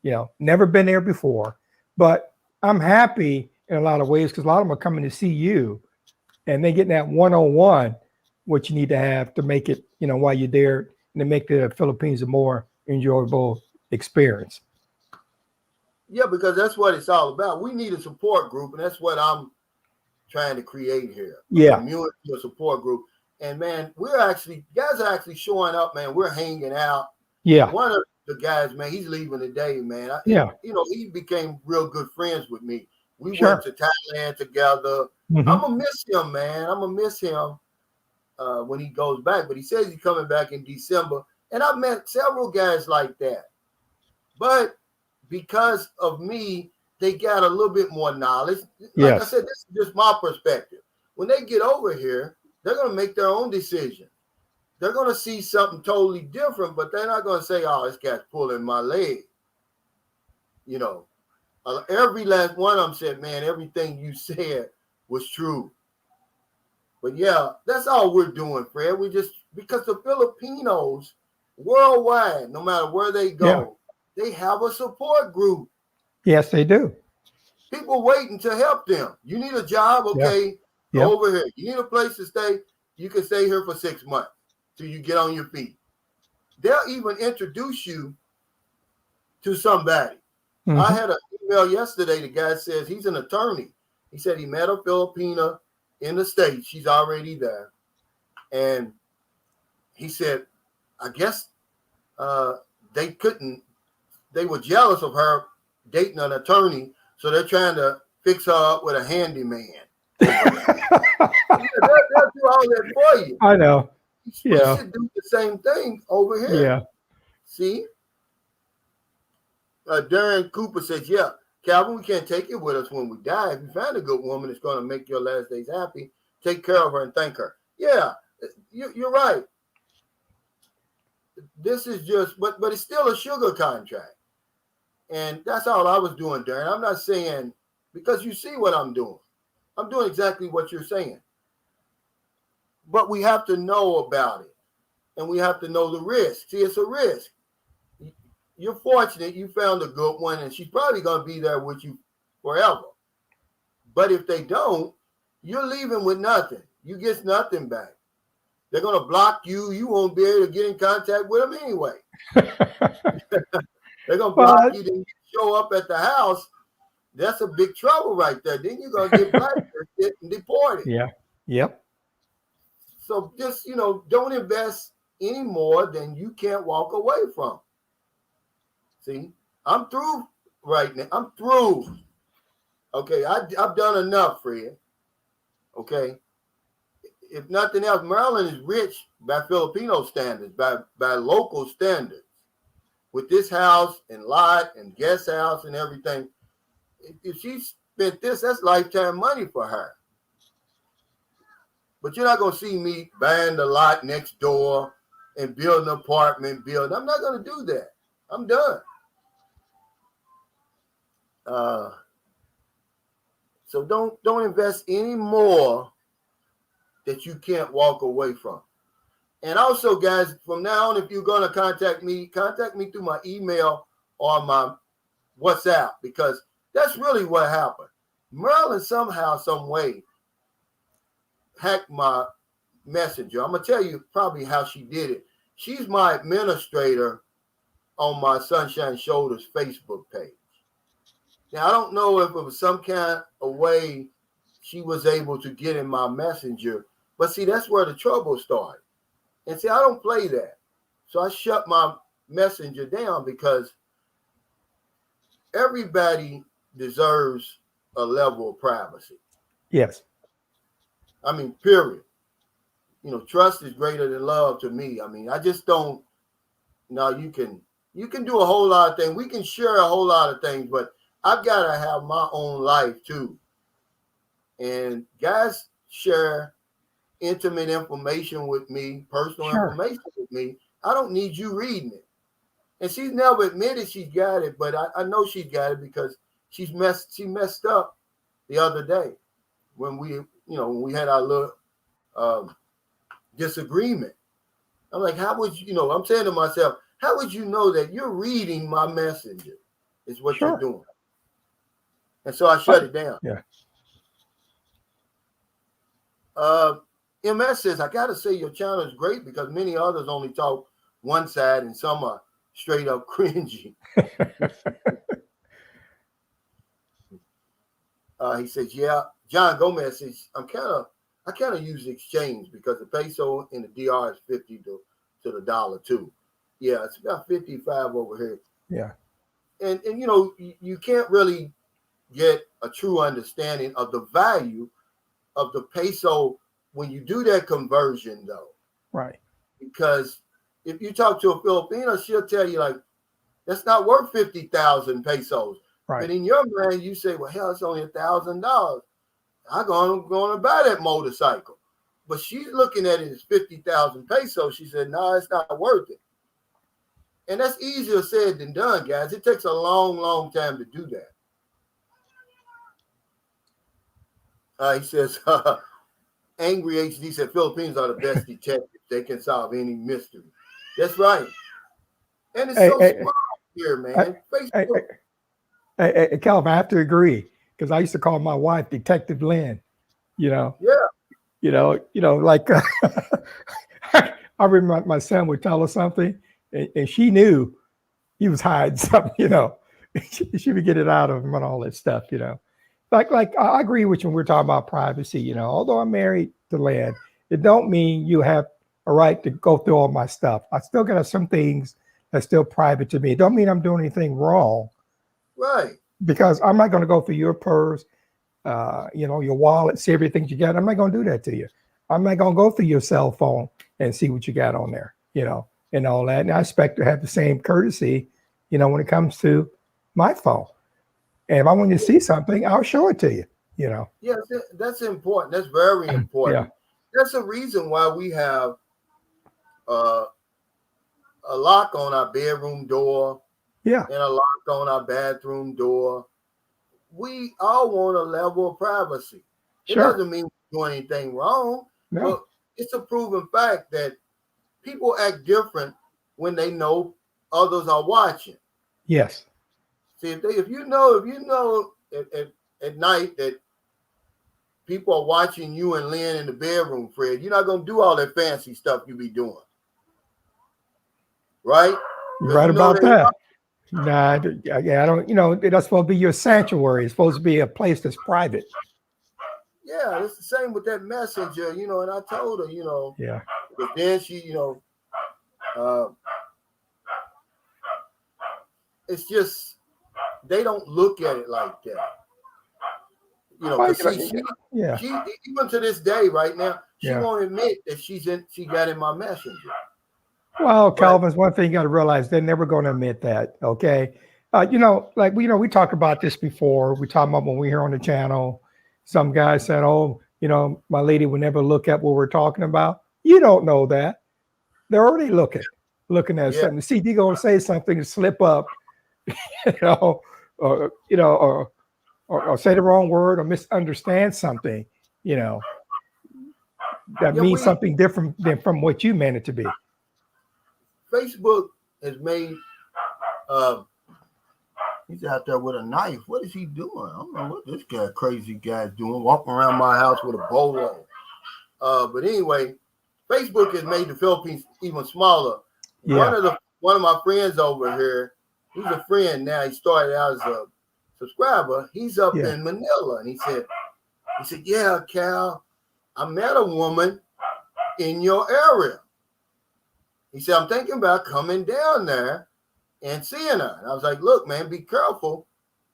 You know, never been there before. But I'm happy in a lot of ways because a lot of them are coming to see you and they're getting that 101, what you need to have to make it, you know, while you're there and to make the Philippines a more enjoyable experience. Yeah, because that's what it's all about. We need a support group, and that's what I'm trying to create here. A community, a support group. And man, guys are actually showing up, man. We're hanging out. Yeah. One of the guys, man, he's leaving today, man. You know, he became real good friends with me. We went to Thailand together. I'm gonna miss him, man. I'm gonna miss him when he goes back. But he says he's coming back in December. And I've met several guys like that. But because of me, they got a little bit more knowledge. Like I said, this is just my perspective. When they get over here, they're going to make their own decision. They're going to see something totally different, but they're not going to say, oh, this guy's pulling my leg. You know, every last one of them said, man, everything you said was true. But yeah, that's all we're doing, Fred. We just, because the Filipinos worldwide, no matter where they go, they have a support group. Yes, they do. People waiting to help them. You need a job, okay? Go over here. You need a place to stay. You can stay here for 6 months till you get on your feet. They'll even introduce you to somebody. I had an email yesterday. The guy says he's an attorney. He said he met a Filipina in the States. She's already there. And he said, I guess they were jealous of her dating an attorney, so they're trying to fix her up with a handyman. They'll do all that for you. I know. We should do the same thing over here. Yeah. See? Darren Cooper says, yeah, Calvin, we can't take it with us when we die. If you find a good woman that's going to make your last days happy, take care of her and thank her. Yeah, you're right. This is just, but it's still a sugar contract. And that's all I was doing, Darren. I'm not saying, because you see what I'm doing. I'm doing exactly what you're saying. But we have to know about it. And we have to know the risk. See, it's a risk. You're fortunate you found a good one, and she's probably going to be there with you forever. But if they don't, you're leaving with nothing. You get nothing back. They're going to block you. You won't be able to get in contact with them anyway. They're going to block you. Then you show up at the house. That's a big trouble right there. Then you're going to get blacklisted and deported. Yeah. Yep. So just, don't invest any more than you can't walk away from. See, I'm through right now. I'm through. Okay, I've done enough, Fred. Okay. If nothing else, Maryland is rich by Filipino standards, by local standards. With this house and lot and guest house and everything, if she spent this, that's lifetime money for her. But you're not going to see me buying the lot next door and build an apartment building. I'm not going to do that. I'm done. So don't invest any more that you can't walk away from. And also, guys, from now on, if you're going to contact me through my email or my WhatsApp, because that's really what happened. Maryland somehow, some way, hacked my messenger. I'm going to tell you probably how she did it. She's my administrator on my Sunshine Shoulders Facebook page. Now, I don't know if it was some kind of way she was able to get in my messenger, but see, that's where the trouble started. And see, I don't play that. So I shut my messenger down because everybody deserves a level of privacy. Yes. I mean, period. You know, trust is greater than love to me. I mean, I just don't. No, you can do a whole lot of things. We can share a whole lot of things, but I've got to have my own life too. And guys share intimate information with me, personal information with me. I don't need you reading it. And she's never admitted she's got it, but I know she's got it because she messed up the other day when we had our little disagreement. I'm like, how would you I'm saying to myself, how would you know that you're reading my messenger is what you're doing? And so I shut it down. Yeah. MS says, I got to say your channel is great because many others only talk one side and some are straight up cringy. He says, yeah. John Gomez says, I kind of use exchange because the peso in the DR is 50 to the dollar too. Yeah, it's about 55 over here. Yeah. And you can't really get a true understanding of the value of the peso when you do that conversion, though. Right. Because if you talk to a Filipino, she'll tell you, like, that's not worth 50,000 pesos. Right. But in your mind, you say, well, hell, it's only $1,000. I'm going to buy that motorcycle. But she's looking at it as 50,000 pesos. She said, no, it's not worth it. And that's easier said than done, guys. It takes a long, long time to do that. He says, Angry HD said, Philippines are the best detectives. They can solve any mystery. That's right. And it's smart here, man. Calvin, I have to agree because I used to call my wife Detective Lynn. Yeah. Like I remember my son would tell her something, and she knew he was hiding something. She would get it out of him and all that stuff. Like I agree with you when we're talking about privacy. Although I'm married to Lynn, it don't mean you have a right to go through all my stuff. I still got some things that's still private to me. It don't mean I'm doing anything wrong. Right. Because I'm not going to go through your purse, your wallet, see everything you got. I'm not going to do that to you. I'm not going to go through your cell phone and see what you got on there, and all that. And I expect to have the same courtesy, when it comes to my phone. And if I want you to see something, I'll show it to you, Yeah, that's important. That's very important. Yeah. That's a reason why we have a lock on our bedroom door. Yeah. And a lock on our bathroom door. We all want a level of privacy. It doesn't mean we're doing anything wrong. No. But it's a proven fact that people act different when they know others are watching. Yes. See, if you know at night that people are watching you and Lynn in the bedroom, Fred, you're not going to do all that fancy stuff you be doing. Right? You're right about that. Nah, I don't, that's supposed to be your sanctuary. It's supposed to be a place that's private. Yeah, it's the same with that messenger, and I told her, Yeah. But then she, it's just, they don't look at it like that. She even to this day right now, she won't admit that she got in my messenger. Well, Calvin's one thing you got to realize, they're never going to admit that. Okay. We talked about this before. We talked about when we were here on the channel, some guy said, oh, my lady would never look at what we're talking about. You don't know that. They're already looking at something. See, you're going to say something and slip up, or say the wrong word or misunderstand something, that means something different than from what you meant it to be. Facebook has made he's out there with a knife. What is he doing? I don't know what this crazy guy's doing, walking around my house with a bolo. But anyway, Facebook has made the Philippines even smaller. Yeah. One of my friends over here, he's a friend now. He started out as a subscriber. He's up in Manila, and he said, yeah, Cal, I met a woman in your area. He said, I'm thinking about coming down there and seeing her. And I was like, look, man, be careful.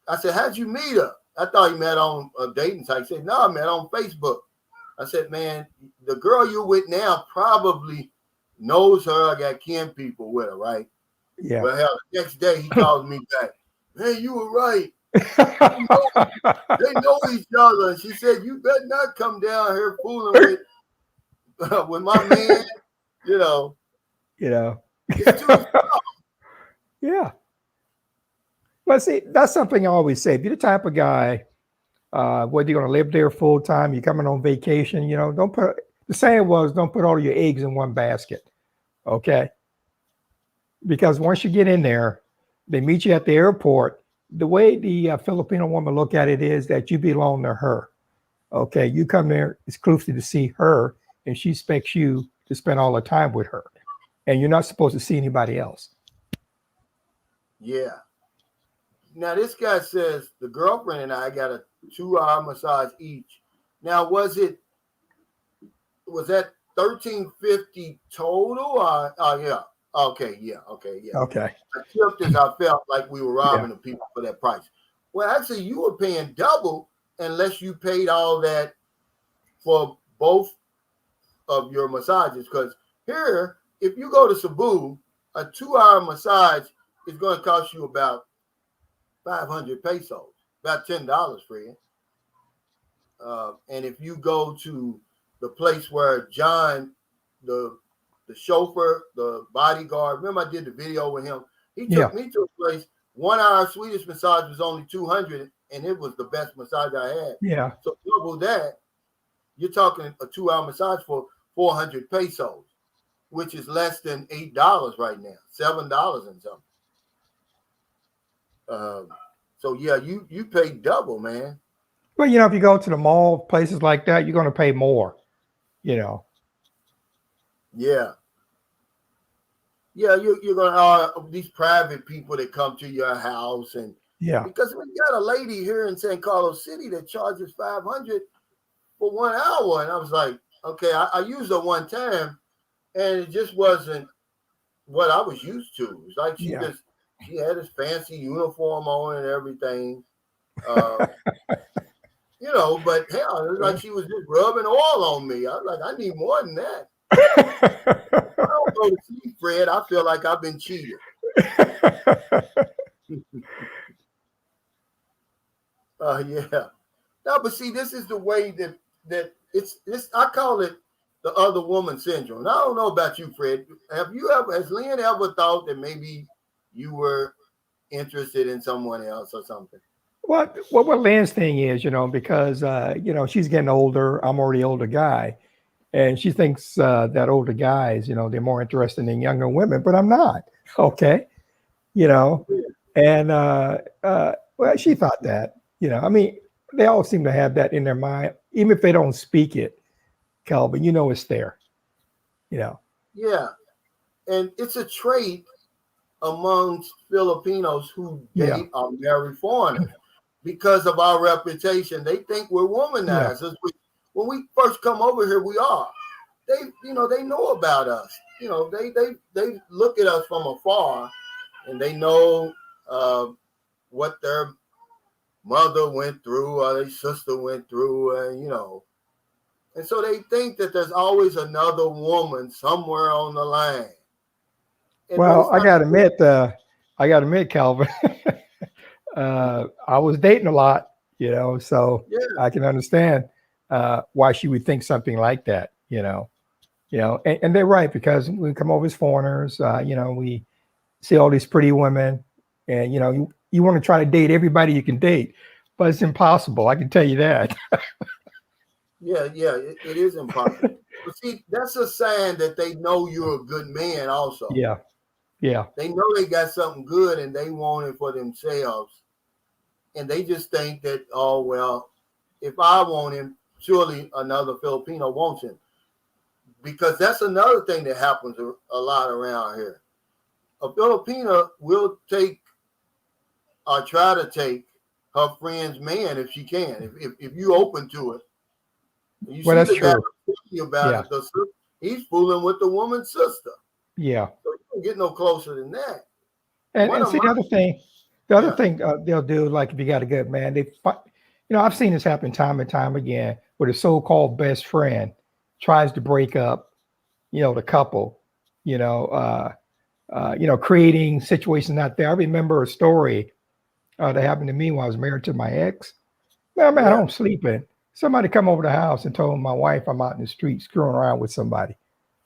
I said, how'd you meet her? I thought he met on a dating site. He said, no, I met on Facebook. I said, man, the girl you're with now probably knows her. I got kin people with her, right? Yeah. Well, hell, the next day he calls me back. Man, you were right. They know each other. And she said, you better not come down here fooling with my man. You know. It's too strong. Yeah. Well, see, that's something I always say. If you're the type of guy, whether you're going to live there full time, you're coming on vacation, don't put, the saying was, don't put all your eggs in one basket. Okay. Because once you get in there, they meet you at the airport. The way the Filipino woman look at it is that you belong to her. Okay. You come there exclusively to see her, and she expects you to spend all the time with her. And you're not supposed to see anybody else. Yeah. Now, this guy says the girlfriend and I got a 2-hour massage each. Now, was that $1,350 total? Yeah. Okay. Yeah. Okay. I tipped as I felt like we were robbing the people for that price. Well, actually, you were paying double unless you paid all that for both of your massages. Because here, if you go to Cebu, a 2-hour massage is going to cost you about 500 pesos, about $10, Fred. And if you go to the place where John, the chauffeur, the bodyguard, remember I did the video with him? He took me to a place, 1 hour Swedish massage was only 200, and it was the best massage I had. Yeah. So double that, you're talking a 2-hour massage for 400 pesos, which is less than $8 right now, $7 and something. So yeah, you pay double, man. Well, if you go to the mall, places like that, you're going to pay more, Yeah. Yeah, you're going to these private people that come to your house, and because we got a lady here in San Carlos City that charges $500 for 1 hour, and I was like, okay, I used her one time, and it just wasn't what I was used to. It's like she had this fancy uniform on and everything. But hell, it was like she was just rubbing oil on me. I was like, I need more than that. I don't go to see Fred. I feel like I've been cheated. Yeah. No, but see, this is the way that it's this. I call it the other woman syndrome. And I don't know about you, Fred. Has Lynn ever thought that maybe you were interested in someone else or something? What Lynn's thing is, because she's getting older. I'm already an older guy, and she thinks that older guys, they're more interested in younger women, but I'm not. Okay, and well, she thought that. I mean, they all seem to have that in their mind, even if they don't speak it. Calvin, it's there. Yeah, and it's a trait amongst Filipinos who date or marry foreigners. Because of our reputation, they think we're womanizers. When we first come over here, we are. They know about us. They look at us from afar, and they know what their mother went through or their sister went through, and so they think that there's always another woman somewhere on the line. And well, I gotta admit, Calvin. I was dating a lot, so I can understand why she would think something like that, and they're right, because we come over as foreigners, we see all these pretty women, and, you want to try to date everybody you can date, but it's impossible. I can tell you that. It is impossible. But see, that's a sign that they know you're a good man also. Yeah. They know they got something good and they want it for themselves. And they just think that, oh, well, if I want him, surely another Filipino wants him. Because that's another thing that happens a lot around here. A Filipina will take or try to take her friend's man if she can, if you're open to it. You see that's the guy true. About it, he's fooling with the woman's sister. Yeah. So you don't get no closer than that. And see, the other thing they'll do, like if you got a good man, I've seen this happen time and time again, where the so-called best friend tries to break up, the couple, creating situations out there. I remember a story that happened to me when I was married to my ex. Man, I'm at home sleeping. Somebody come over the house and told my wife I'm out in the street screwing around with somebody.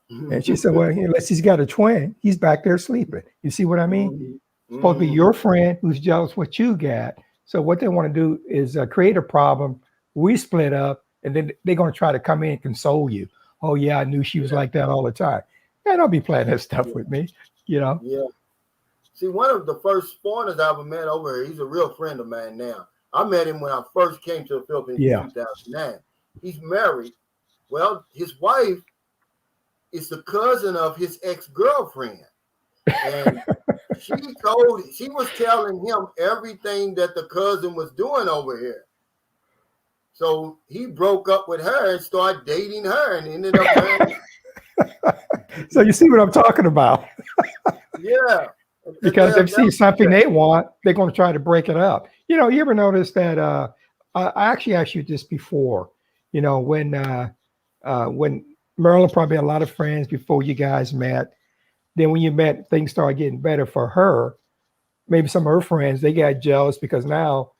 And she said, well, unless he's got a twin, he's back there sleeping. You see what I mean? Supposed to be your friend who's jealous what you got. So what they want to do is create a problem. We split up, and then they're going to try to come in and console you. Oh, yeah, I knew she was like that all the time. Man, don't be playing that stuff with me, Yeah. See, one of the first foreigners I ever met over here, he's a real friend of mine now. I met him when I first came to the Philippines in 2009. He's married. Well, his wife is the cousin of his ex-girlfriend. And she was telling him everything that the cousin was doing over here. So he broke up with her and started dating her and ended up marrying. So you see what I'm talking about? Yeah. Because they see something they want, they're going to try to break it up. You ever notice that I actually asked you this before, when Marilyn probably had a lot of friends before you guys met. Then when you met, things started getting better for her. Maybe some of her friends, they got jealous because now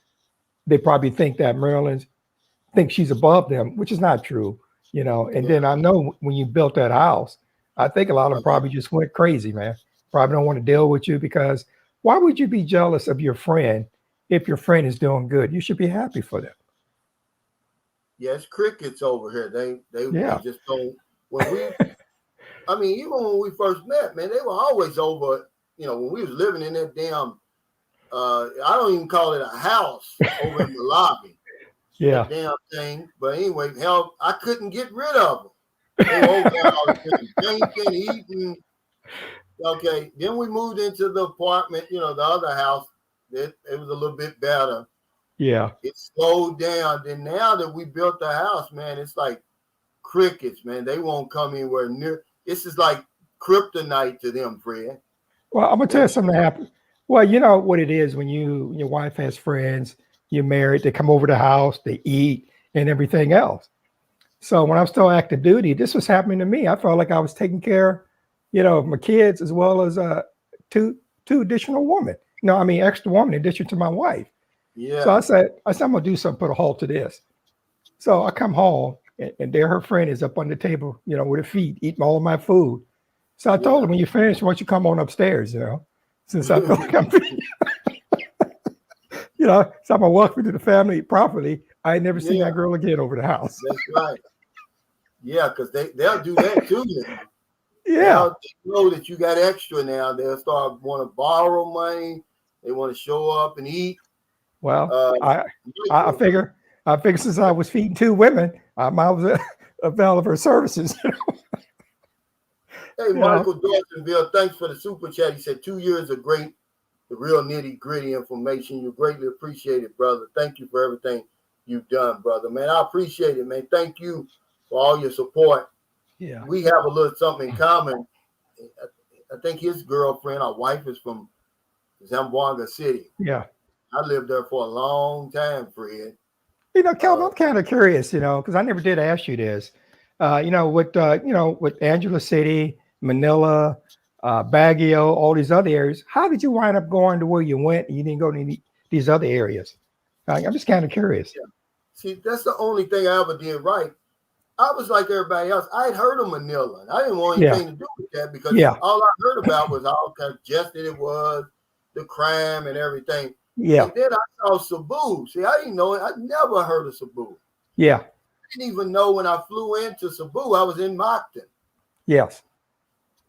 they probably think that Marilyn thinks she's above them, which is not true, And then I know when you built that house, I think a lot of them probably just went crazy, man. Probably don't want to deal with you because why would you be jealous of your friend if your friend is doing good? You should be happy for them. Yeah, it's crickets over here. They just don't. Even when we first met, man, they were always over. When we was living in that damn, I don't even call it a house over in the lobby. Yeah, that damn thing. But anyway, hell, I couldn't get rid of them. They were over there all the time, drinking, eating. Okay, then we moved into the apartment, the other house. It was a little bit better. Yeah. It slowed down. Then now that we built the house, man, it's like crickets, man. They won't come anywhere near. This is like kryptonite to them, Fred. Well, I'm going to tell you something that happened. Well, you know what it is when your wife has friends, you're married, they come over the house, they eat and everything else. So when I'm still active duty, this was happening to me. I felt like I was taking care of my kids as well as two additional women. Extra woman in addition to my wife. Yeah. So I said I'm gonna do something, put a halt to this. So I come home and there her friend is up on the table, with her feet, eating all of my food. So I told her, when you finish, why don't you come on upstairs, since I feel like I'm so I'm gonna welcome you to the family properly. I ain't never seen that girl again over the house. That's right. Yeah, because they'll do that too. Yeah. They know that you got extra now. They'll start want to borrow money. They want to show up and eat. Well, I figure since I was feeding two women, I was avail of her services. Hey, Michael Dawsonville, thanks for the super chat. He said 2 years of great, the real nitty gritty information. You greatly appreciate it, brother. Thank you for everything you've done, brother. Man, I appreciate it, man. Thank you for all your support. Yeah, we have a little something in common. I think his girlfriend, our wife, is from Zamboanga City. Yeah. I lived there for a long time, Fred. Kelvin, I'm kind of curious, because I never did ask you this. With Angela City, Manila, Baguio, all these other areas, how did you wind up going to where you went and you didn't go to these other areas? I'm just kind of curious. Yeah. See, that's the only thing I ever did right. I was like everybody else. I had heard of Manila, and I didn't want anything to do with that because all I heard about was how congested it was, the crime and everything. Yeah. And then I saw Cebu. See, I didn't know it. I'd never heard of Cebu. Yeah. I didn't even know when I flew into Cebu, I was in Moncton. Yes.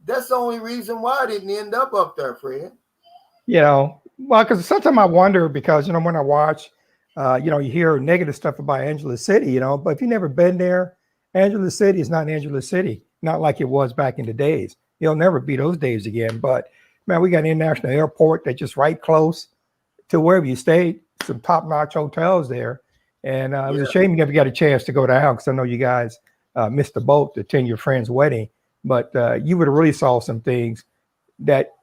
That's the only reason why I didn't end up there, Fred. Well, because sometimes I wonder because, when I watch, you hear negative stuff about Angela City, but if you've never been there, Angela City is not Angela City, not like it was back in the days. You'll never be those days again. But, man, we got an international airport that's just right close to wherever you stay, some top-notch hotels there. And it was a shame you never got a chance to go down because I know you guys missed the boat to attend your friend's wedding. But you would have really saw some things that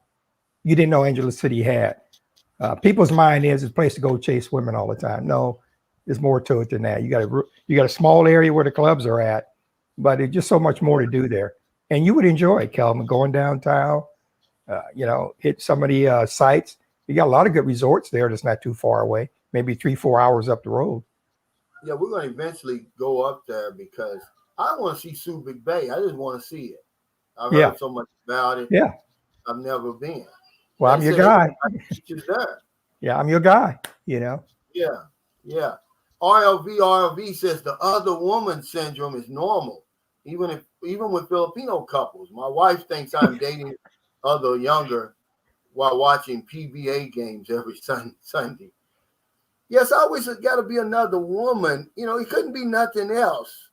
you didn't know Angela City had. People's mind is a place to go chase women all the time. No, there's more to it than that. You got a small area where the clubs are at, but it's just so much more to do there. And you would enjoy it, Kelvin, going downtown, hit some of the sites. You got a lot of good resorts there that's not too far away, maybe 3-4 hours up the road. Yeah, we're going to eventually go up there because I want to see Subic Bay. I just want to see it. I've heard so much about it. Yeah. I've never been. Well, I'm your guy. There. Yeah, I'm your guy, Yeah. RLV says the other woman syndrome is normal, even with Filipino couples. My wife thinks I'm dating other younger while watching PBA games every Sunday. Yes, always got to be another woman. It couldn't be nothing else.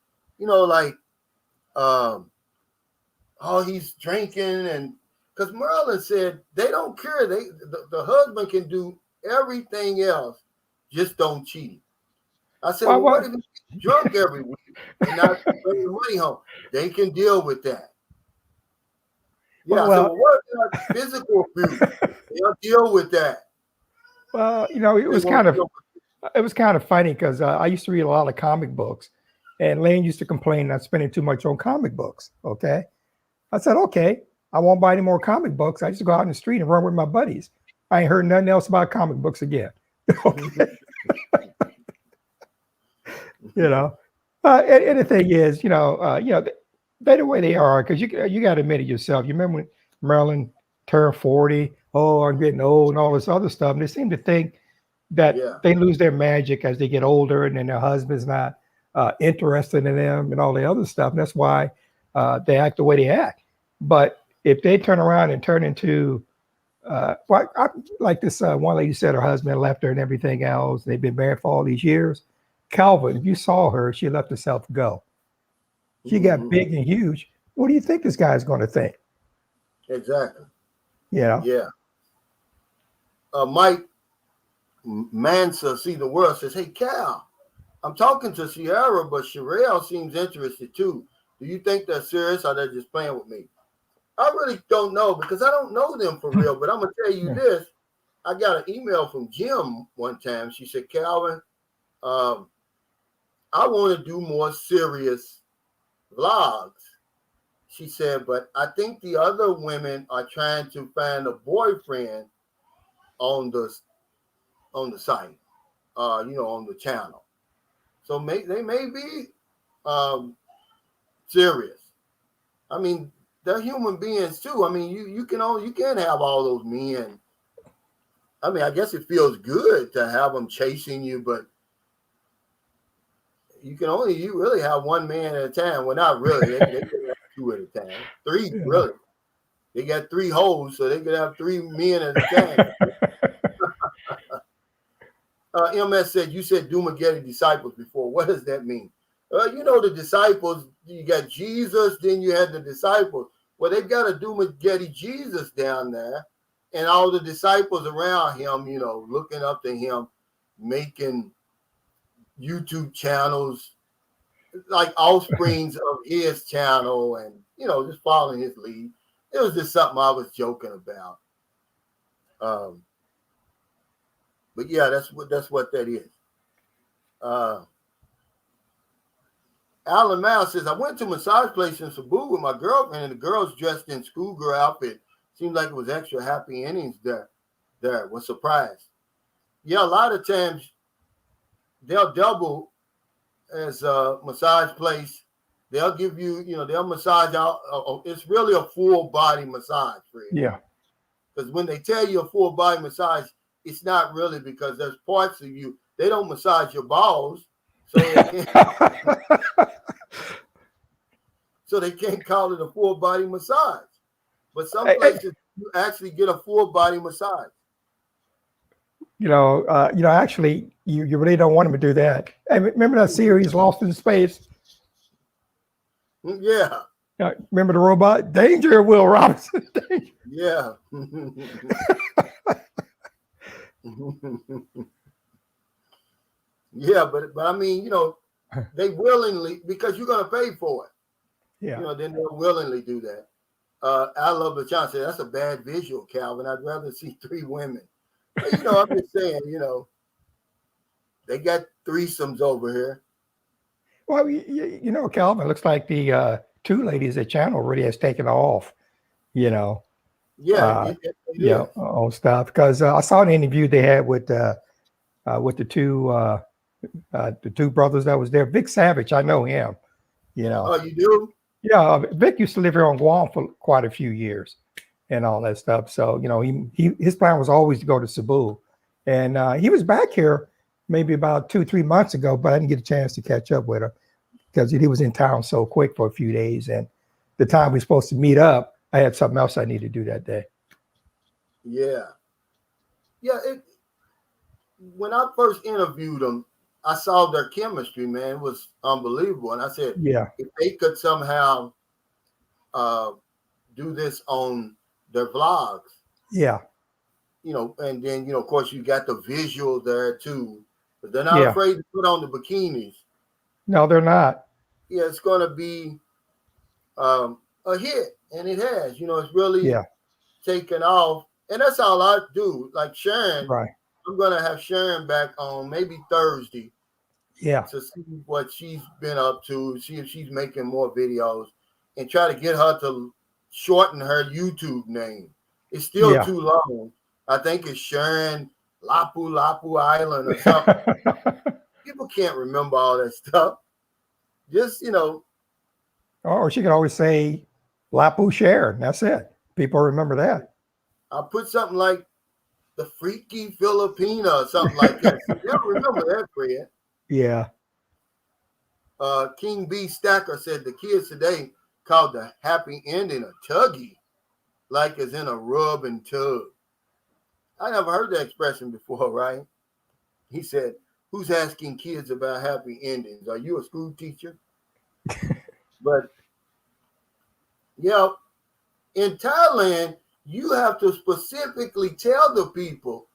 He's drinking, and because Merlin said they don't care. The husband can do everything else, just don't cheat. I said, what if he's drunk every week and not bringing money home? They can deal with that. Yeah, what about physical abuse? They'll deal with that. Well, it was kind of funny because I used to read a lot of comic books, and Lane used to complain not spending too much on comic books. Okay, I said, okay, I won't buy any more comic books. I used to go out in the street and run with my buddies. I ain't heard nothing else about comic books again. Okay. And the thing is, they're the way they are, because you got to admit it yourself. You remember when Marilyn turned 40? Oh, I'm getting old and all this other stuff. And they seem to think that they lose their magic as they get older, and then their husband's not interested in them and all the other stuff. And that's why they act the way they act. But if they turn around and turn into, like this one lady said, her husband left her and everything else. They've been married for all these years. Calvin, if you saw her, she let herself go. She got big and huge. What do you think this guy's going to think? Exactly. Yeah. Mike Mansa, See the World, says, hey, Cal, I'm talking to Sierra, but Sherelle seems interested too. Do you think they're serious or they're just playing with me? I really don't know because I don't know them for real, but I'm going to tell you this. I got an email from Jim one time. She said, Calvin, I want to do more serious vlogs. She said, but I think the other women are trying to find a boyfriend on the site, on the channel. So they may be serious. I mean, they're human beings too. I mean, you can't have all those men. I mean, I guess it feels good to have them chasing you, but you really have one man at a time. Well, not really. They can have two at a time. Three, really. They got 3 holes, so they could have 3 men at a time. MS said, you said Dumageddon disciples before. What does that mean? The disciples, you got Jesus, then you had the disciples. Well, they've got a Dumageddon Jesus down there, and all the disciples around him, looking up to him, making YouTube channels like offsprings of his channel, and just following his lead. It was just something I was joking about. But yeah, that's what that is. Alan Mouse says, I went to a massage place in Cebu with my girlfriend, and the girls dressed in schoolgirl outfit. Seemed like it was extra happy endings there. Was surprised. Yeah, a lot of times they'll double as a massage place. They'll give you, they'll massage out. It's really a full body massage, Fred. Yeah. Because when they tell you a full body massage, it's not really, because there's parts of you. They don't massage your balls, so they can't call it a full body massage. But some places you actually get a full body massage. Actually, you really don't want them to do that. Hey, remember that series, Lost in Space? Yeah. Remember the robot? Danger, Will Robinson. Danger. Yeah. Yeah, but I mean, they willingly, because you're going to pay for it. Yeah. Then they'll willingly do that. I love the chance. That's a bad visual, Calvin. I'd rather see 3 women. But, I'm just saying, They got threesomes over here. Well, you know, Calvin, looks like the two ladies at Channel really has taken off, you know. Yeah, it is. On stuff. Because I saw an interview they had with the two brothers that was there. Vic Savage, I know him, you know. Oh, you do? Yeah, Vic used to live here on Guam for quite a few years and all that stuff. So, you know, his plan was always to go to Cebu. And he was back here maybe about 2-3 months ago, but I didn't get a chance to catch up with him because he was in town so quick for a few days. And the time we were supposed to meet up, I had something else I needed to do that day. Yeah. Yeah. When I first interviewed them, I saw their chemistry, man. It was unbelievable. And I said, yeah, if they could somehow do this on their vlogs. Yeah. You know, and then, you know, of course, you got the visuals there too. But they're not afraid to put on the bikinis. No, they're not. Yeah, it's going to be a hit. And it has. You know, it's really taken off. And that's all I do. Like Sharon. Right. I'm going to have Sharon back on maybe Thursday. Yeah. To see what she's been up to, see if she's making more videos, and try to get her to shorten her YouTube name. It's still too long. I think it's Sharon Lapu Island or something. People can't remember all that stuff. Just, you know. Or she could always say Lapu Sharon. That's it. People remember that. I'll put something like the Freaky Filipina or something like that. They'll remember that, Fred. Yeah. King B Stacker said the kids today called the happy ending a tuggy, like it's in a rub and tug. I never heard that expression before, right? He said, who's asking kids about happy endings? Are you a school teacher? But, yeah, in Thailand, you have to specifically tell the people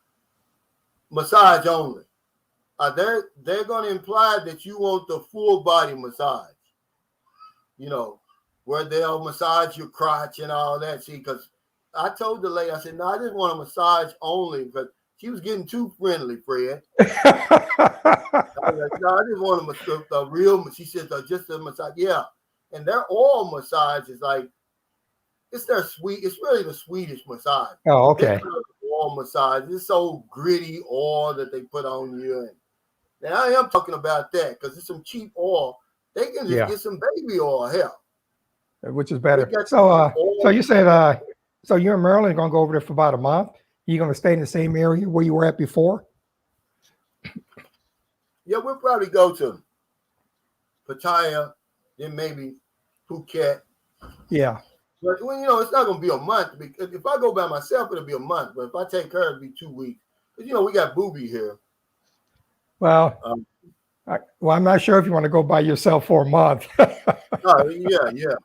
massage only. They're going to imply that you want the full body massage, you know, where they'll massage your crotch and all that. See, because I told the lady, I said, no, I just want a massage only, because she was getting too friendly, Fred. I was like, no, I just want a real, she said, just a massage. Yeah. And their oil massage is like, it's really the Swedish massage. Oh, okay. Oil massage. It's so gritty oil that they put on you. And I am talking about that because it's some cheap oil. They can just get some baby oil, hell. Which is better. So you said, so you and Marilyn are going to go over there for about a month. You're going to stay in the same area where you were at before? Yeah, we'll probably go to Pattaya, then maybe Phuket. Yeah. But, you know, it's not going to be a month. If I go by myself, it'll be a month. But if I take her, it'll be 2 weeks. Because, you know, we got Booby here. Well, I'm not sure if you want to go by yourself for a month. Yeah.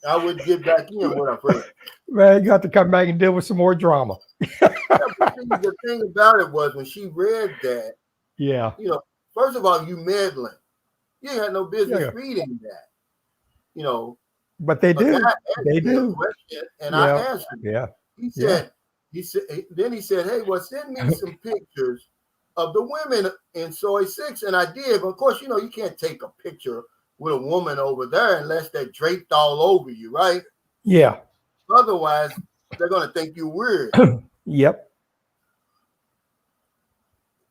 I would get back in with her friend. Man, you got to come back and deal with some more drama. The thing about it was when she read that, you know, first of all, you meddling. You ain't had no business reading that, you know. But they do. They do. And I asked him. He said, then he said, hey, well, send me some pictures of the women in Soy 6. And I did. But of course, you know, you can't take a picture with a woman over there unless they're draped all over you, right? Yeah. Otherwise, they're going to think you're weird. Yep.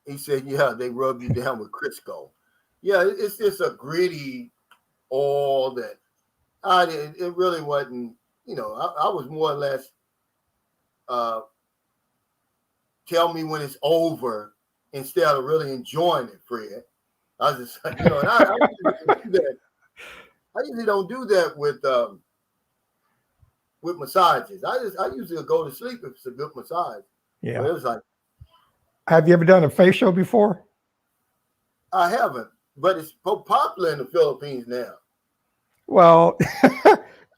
He said, yeah, they rub you down with Crisco. Yeah, it's just a gritty oil that it really wasn't, you know, I was more or less tell me when it's over instead of really enjoying it, Fred. I was just like, you know, and I usually don't do that with massages. I usually go to sleep if it's a good massage. Yeah. But it was like, have you ever done a facial before? I haven't, but it's popular in the Philippines now. Well,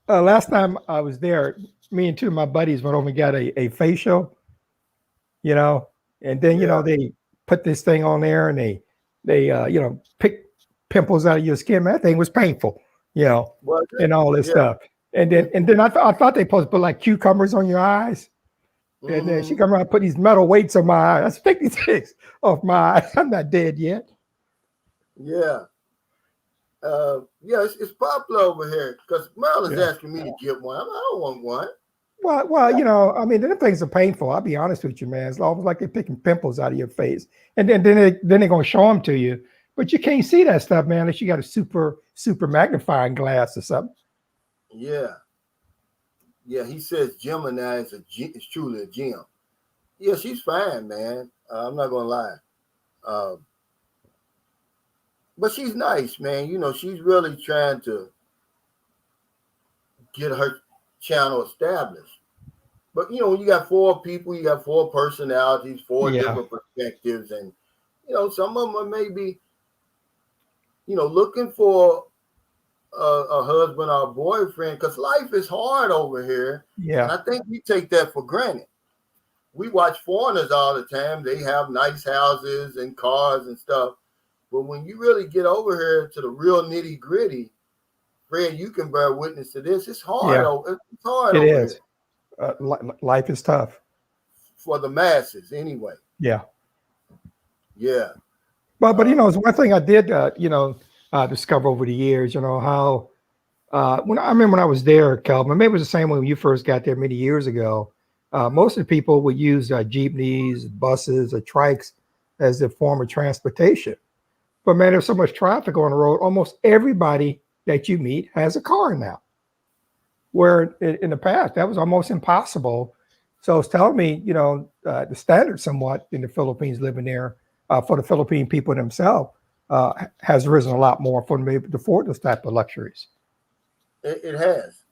last time I was there, me and two of my buddies went over and got a facial, you know, and then, you know, they put this thing on there and they you know, pick pimples out of your skin. Man, that thing was painful, you know, and all this stuff. And then I thought they supposed to put like cucumbers on your eyes. And then she come around and put these metal weights on my eyes. I said, take these things off my eyes. I'm not dead yet. Yeah. Yeah, it's popular over here because Maryland's asking me to get one. I don't want one. Well, I mean, them things are painful. I'll be honest with you, man. It's almost like they're picking pimples out of your face, and then they're gonna show them to you, but you can't see that stuff, man, unless you got a super magnifying glass or something. Yeah, yeah. He says Gemini is truly a gem. Yeah, she's fine, man. I'm not gonna lie, but she's nice, man. She's really trying to get her channel established. But when you got four people, you got four personalities, four different perspectives, and some of them are maybe looking for a husband or a boyfriend because life is hard over here. Yeah, and I think we take that for granted. We watch foreigners all the time; they have nice houses and cars and stuff. But when you really get over here to the real nitty gritty, Fred, you can bear witness to this. It's hard. It's hard over here. Life is tough for the masses, anyway. Yeah. But it's one thing I did discover over the years. How when I was there, Calvin, maybe it was the same way when you first got there many years ago. Most of the people would use jeepneys, buses, or trikes as their form of transportation. But man, there's so much traffic on the road. Almost everybody that you meet has a car now. Where in the past that was almost impossible. So it's telling me, the standard somewhat in the Philippines living there for the Philippine people themselves has risen a lot more for them to be able to afford those type of luxuries. It has.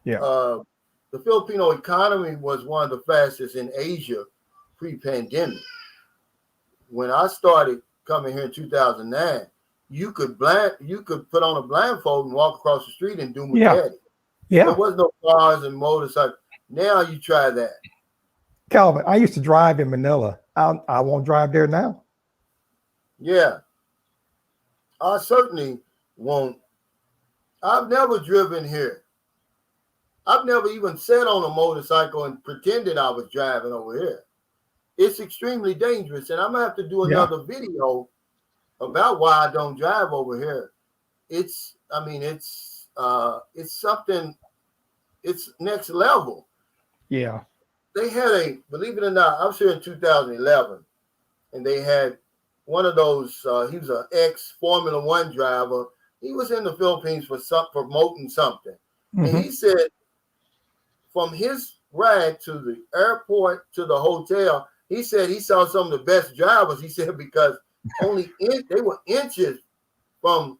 Yeah. The Filipino economy was one of the fastest in Asia pre-pandemic. When I started coming here in 2009, you could put on a blindfold and walk across the street and do daddy. Yeah. There was no cars and motorcycles. Now you try that. Calvin, I used to drive in Manila. I won't drive there now. Yeah. I certainly won't. I've never driven here. I've never even sat on a motorcycle and pretended I was driving over here. It's extremely dangerous. And I'm going to have to do another video about why I don't drive over here. It's something, it's next level. Yeah. They had believe it or not, I was here in 2011, and they had one of those, he was an ex-Formula One driver. He was in the Philippines for promoting something. Mm-hmm. And he said from his ride to the airport to the hotel, he said he saw some of the best drivers. He said because they were inches from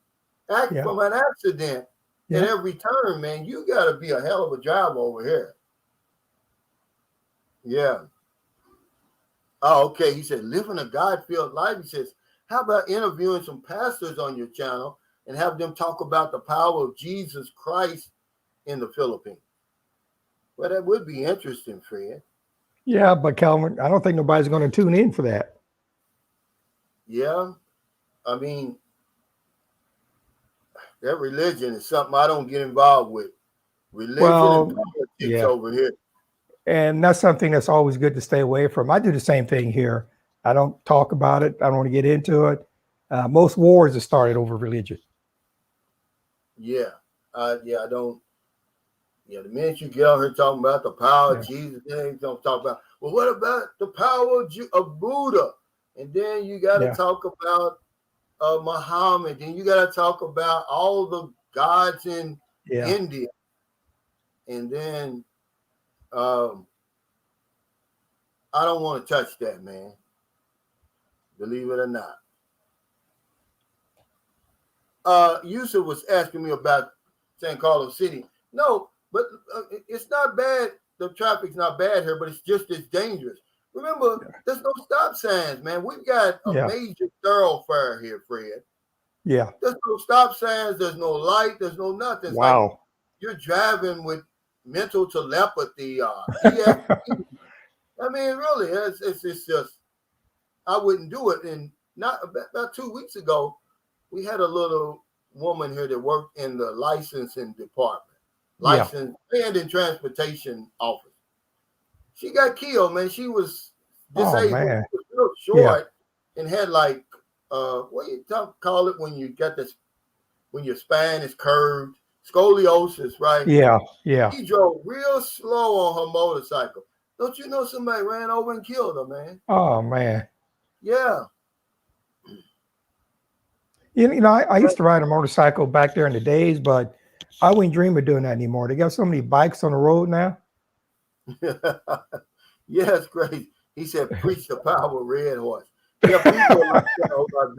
an accident. At every turn, man, you got to be a hell of a driver over here. Yeah. Oh, okay. He said, living a God-filled life. He says, how about interviewing some pastors on your channel and have them talk about the power of Jesus Christ in the Philippines? Well, that would be interesting, Fred. Yeah, but Calvin, I don't think nobody's going to tune in for that. Yeah. I mean, that religion is something I don't get involved with. Religion and politics over here. And that's something that's always good to stay away from. I do the same thing here. I don't talk about it. I don't want to get into it. Most wars are started over religion. Yeah. I don't. Yeah, the minute you get out here talking about the power of Jesus, then don't talk about, well, what about the power of Buddha? And then you got to talk about Muhammad, and you got to talk about all the gods in India, and then I don't want to touch that, man. Believe it or not. Yusuf was asking me about San Carlos City. No, but it's not bad. The traffic's not bad here, but it's just as dangerous. Remember, there's no stop signs, man. We've got a major thoroughfare here, Fred. Yeah. There's no stop signs. There's no light. There's no nothing. It's wow. Like you're driving with mental telepathy. I mean, really, it's just, I wouldn't do it. And not about 2 weeks ago, we had a little woman here that worked in the licensing department, and in transportation office. She got killed, man. She was disabled. She was real short and had like what you call it when you get this, when your spine is curved, scoliosis, right? Yeah, yeah. He drove real slow on her motorcycle. Don't you know somebody ran over and killed her, man? Oh man. Yeah. I used to ride a motorcycle back there in the days, but I wouldn't dream of doing that anymore. They got so many bikes on the road now. Yeah, it's great. He said, preach the power of Red Horse. Yeah, people like that a whole lot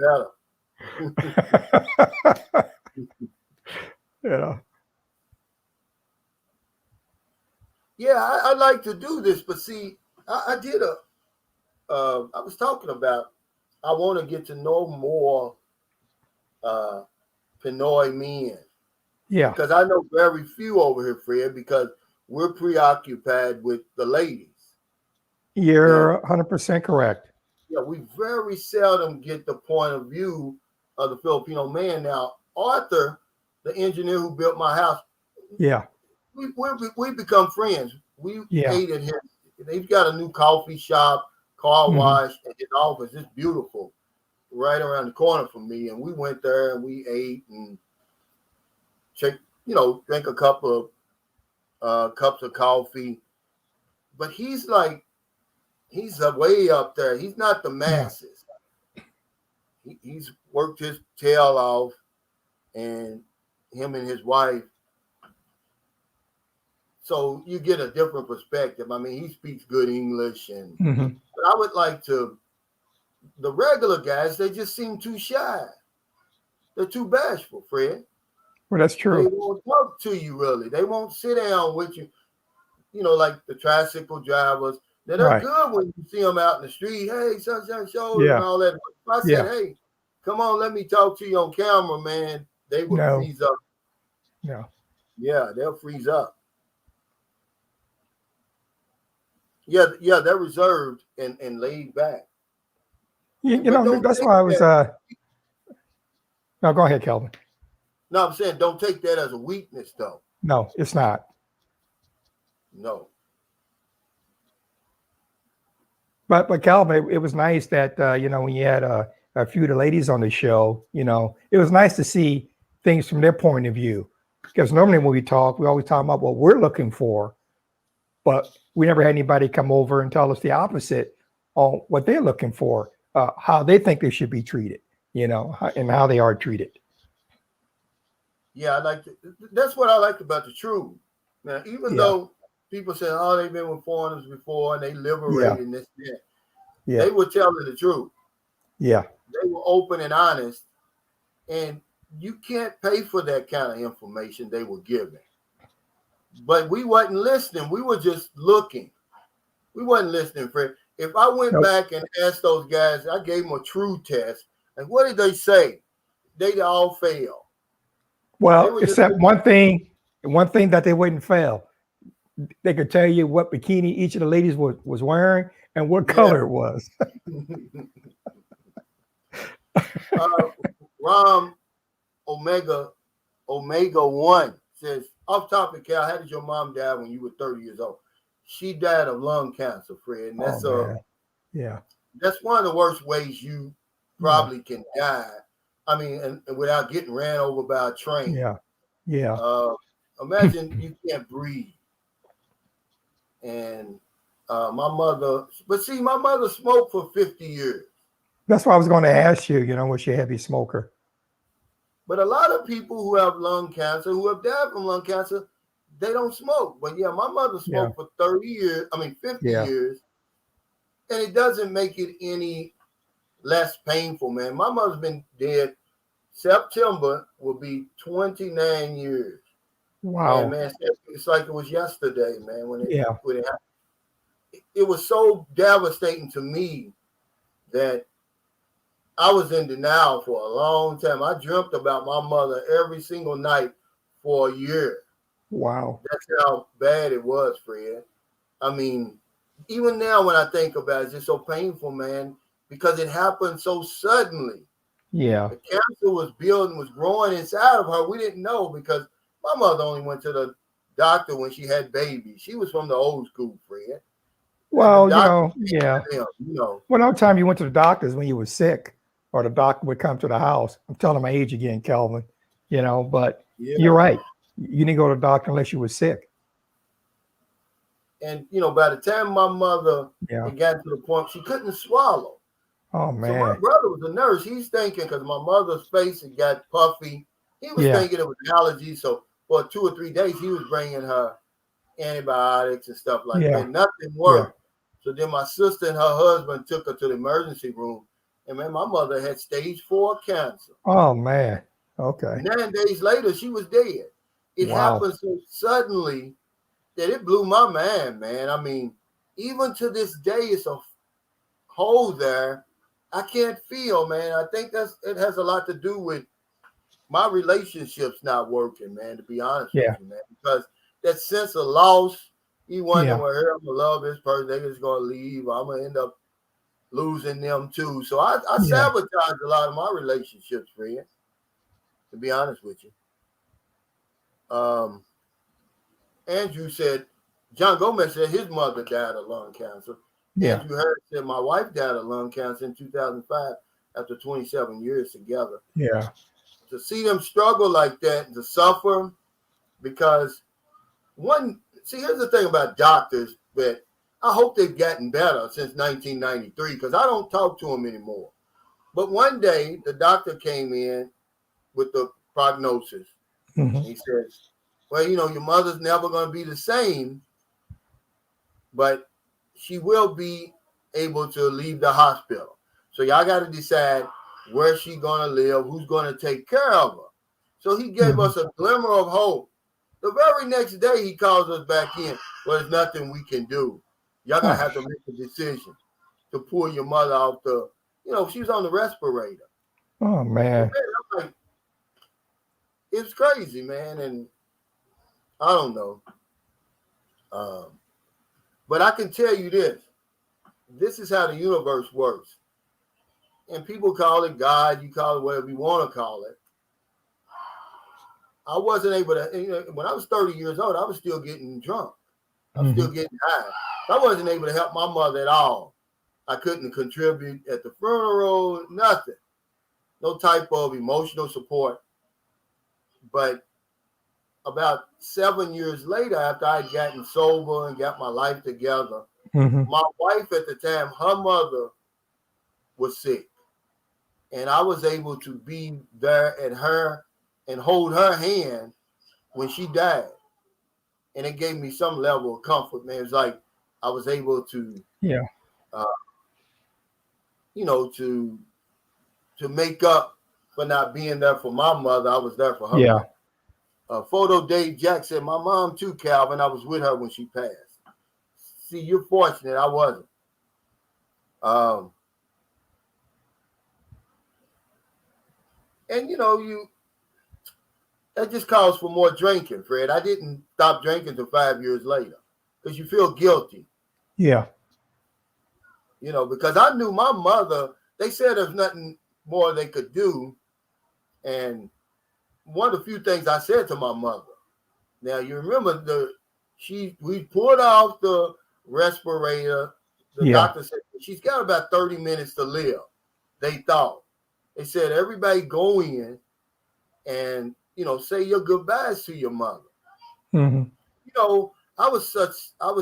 better. Yeah. Yeah, I like to do this, but see, I did I was talking about, I want to get to know more Pinoy men. Yeah. Because I know very few over here, Fred, because we're preoccupied with the ladies. You're 100% correct. Yeah, we very seldom get the point of view of the Filipino man. Now, Arthur, the engineer who built my house, yeah, we become friends. We yeah. ate at him. They've got a new coffee shop, car wash, and his office. It's beautiful, right around the corner from me. And we went there and we ate and drank a couple of cups of coffee. But he's way up there. He's not the masses. He's worked his tail off, and him and his wife. So you get a different perspective. I mean, he speaks good English, and but I would like to. The regular guys, they just seem too shy. They're too bashful, Fred. Well, that's true. They won't talk to you really. They won't sit down with you. Like the tricycle drivers. Now, they're good when you see them out in the street. Hey, sunshine shoulder and all that. But if I said, hey, come on, let me talk to you on camera, man, they would freeze up. No. Yeah, they'll freeze up. Yeah, they're reserved and laid back. That's why I was No, go ahead, Kelvin. No, I'm saying don't take that as a weakness, though. No, it's not. No. But Calvin, it was nice that when you had a few of the ladies on the show, it was nice to see things from their point of view. Because normally when we talk, we always talk about what we're looking for, but we never had anybody come over and tell us the opposite on what they're looking for, how they think they should be treated, and how they are treated. Yeah, that's what I liked about the truth. Now, even though people say, oh, they've been with foreigners before and they liberated this and that. Yeah. They were telling the truth. Yeah. They were open and honest. And you can't pay for that kind of information they were giving. But we wasn't listening. We were just looking. We wasn't listening, Fred. If I went back and asked those guys, I gave them a true test. And what did they say? They all failed. Well, except one thing that they wouldn't fail. They could tell you what bikini each of the ladies was wearing and what color it was. Rom Omega 1 says, off topic, Cal, how did your mom die when you were 30 years old? She died of lung cancer, Fred. And that's that's one of the worst ways you probably can die. I mean, and without getting ran over by a train. Yeah. Imagine you can't breathe. And my mother smoked for 50 years. That's why I was going to ask you, was she a heavy smoker? But a lot of people who have lung cancer, who have died from lung cancer, they don't smoke. But yeah, my mother smoked for 50 years. And it doesn't make it any less painful, man. My mother's been dead. September will be 29 years. Wow. And man, it's like it was yesterday, man, when it happened. It was so devastating to me that I was in denial for a long time. I dreamt about my mother every single night for a year. Wow. That's how bad it was, Fred. I mean, even now when I think about it, it's just so painful, man, because it happened so suddenly. Yeah. The cancer was growing inside of her. We didn't know because my mother only went to the doctor when she had babies. She was from the old school, Fred. Well, Well, no time you went to the doctors when you were sick or the doctor would come to the house. I'm telling my age again, Kelvin, but you're right. You didn't go to the doctor unless you were sick. And, by the time my mother it got to the point she couldn't swallow. Oh, man. So my brother was a nurse. He's thinking, because my mother's face had got puffy, he was thinking it was allergies. So for 2 or 3 days, he was bringing her antibiotics and stuff like that. Nothing worked. So then my sister and her husband took her to the emergency room. And, man, my mother had stage 4 cancer. Oh, man. Okay. 9 days later, she was dead. It happened so suddenly that it blew my mind, man. I mean, even to this day, it's a hole there. I can't feel, man. I think it has a lot to do with my relationships not working, man, to be honest with you, man. Because that sense of loss, you wonder, well, here I'm going to love this person. They're just going to leave. I'm going to end up losing them too. So I sabotaged a lot of my relationships, friend, to be honest with you. Andrew said, John Gomez said his mother died of lung cancer. Andrew Harris said my wife died of lung cancer in 2005 after 27 years together. Yeah. To see them struggle like that, to suffer, because here's the thing about doctors, that I hope they've gotten better since 1993, because I don't talk to them anymore. But one day the doctor came in with the prognosis. Mm-hmm. He says, well, your mother's never going to be the same, but she will be able to leave the hospital. So y'all got to decide where she's going to live, who's going to take care of her. So he gave us a glimmer of hope. The very next day, he calls us back in. Well, there's nothing we can do. Y'all going to have to make a decision to pull your mother off she was on the respirator. Oh, man. I'm like, it's crazy, man. And I don't know. But I can tell you this. This is how the universe works. And people call it God. You call it whatever you want to call it. I wasn't able to, when I was 30 years old, I was still getting drunk. I was still getting high. I wasn't able to help my mother at all. I couldn't contribute at the funeral, nothing. No type of emotional support. But about 7 years later, after I'd gotten sober and got my life together, my wife at the time, her mother was sick. And I was able to be there at her and hold her hand when she died. And it gave me some level of comfort, man. It's like I was able to, to make up for not being there for my mother. I was there for her. Yeah. Photo Dave Jack said, my mom too, Calvin. I was with her when she passed. See, you're fortunate. I wasn't. And that just calls for more drinking, Fred. I didn't stop drinking until 5 years later because you feel guilty. Yeah. Because I knew my mother, they said there's nothing more they could do. And one of the few things I said to my mother, now you remember we pulled off the respirator. The doctor said she's got about 30 minutes to live. They thought. They said, everybody go in and, say your goodbyes to your mother. Mm-hmm. I was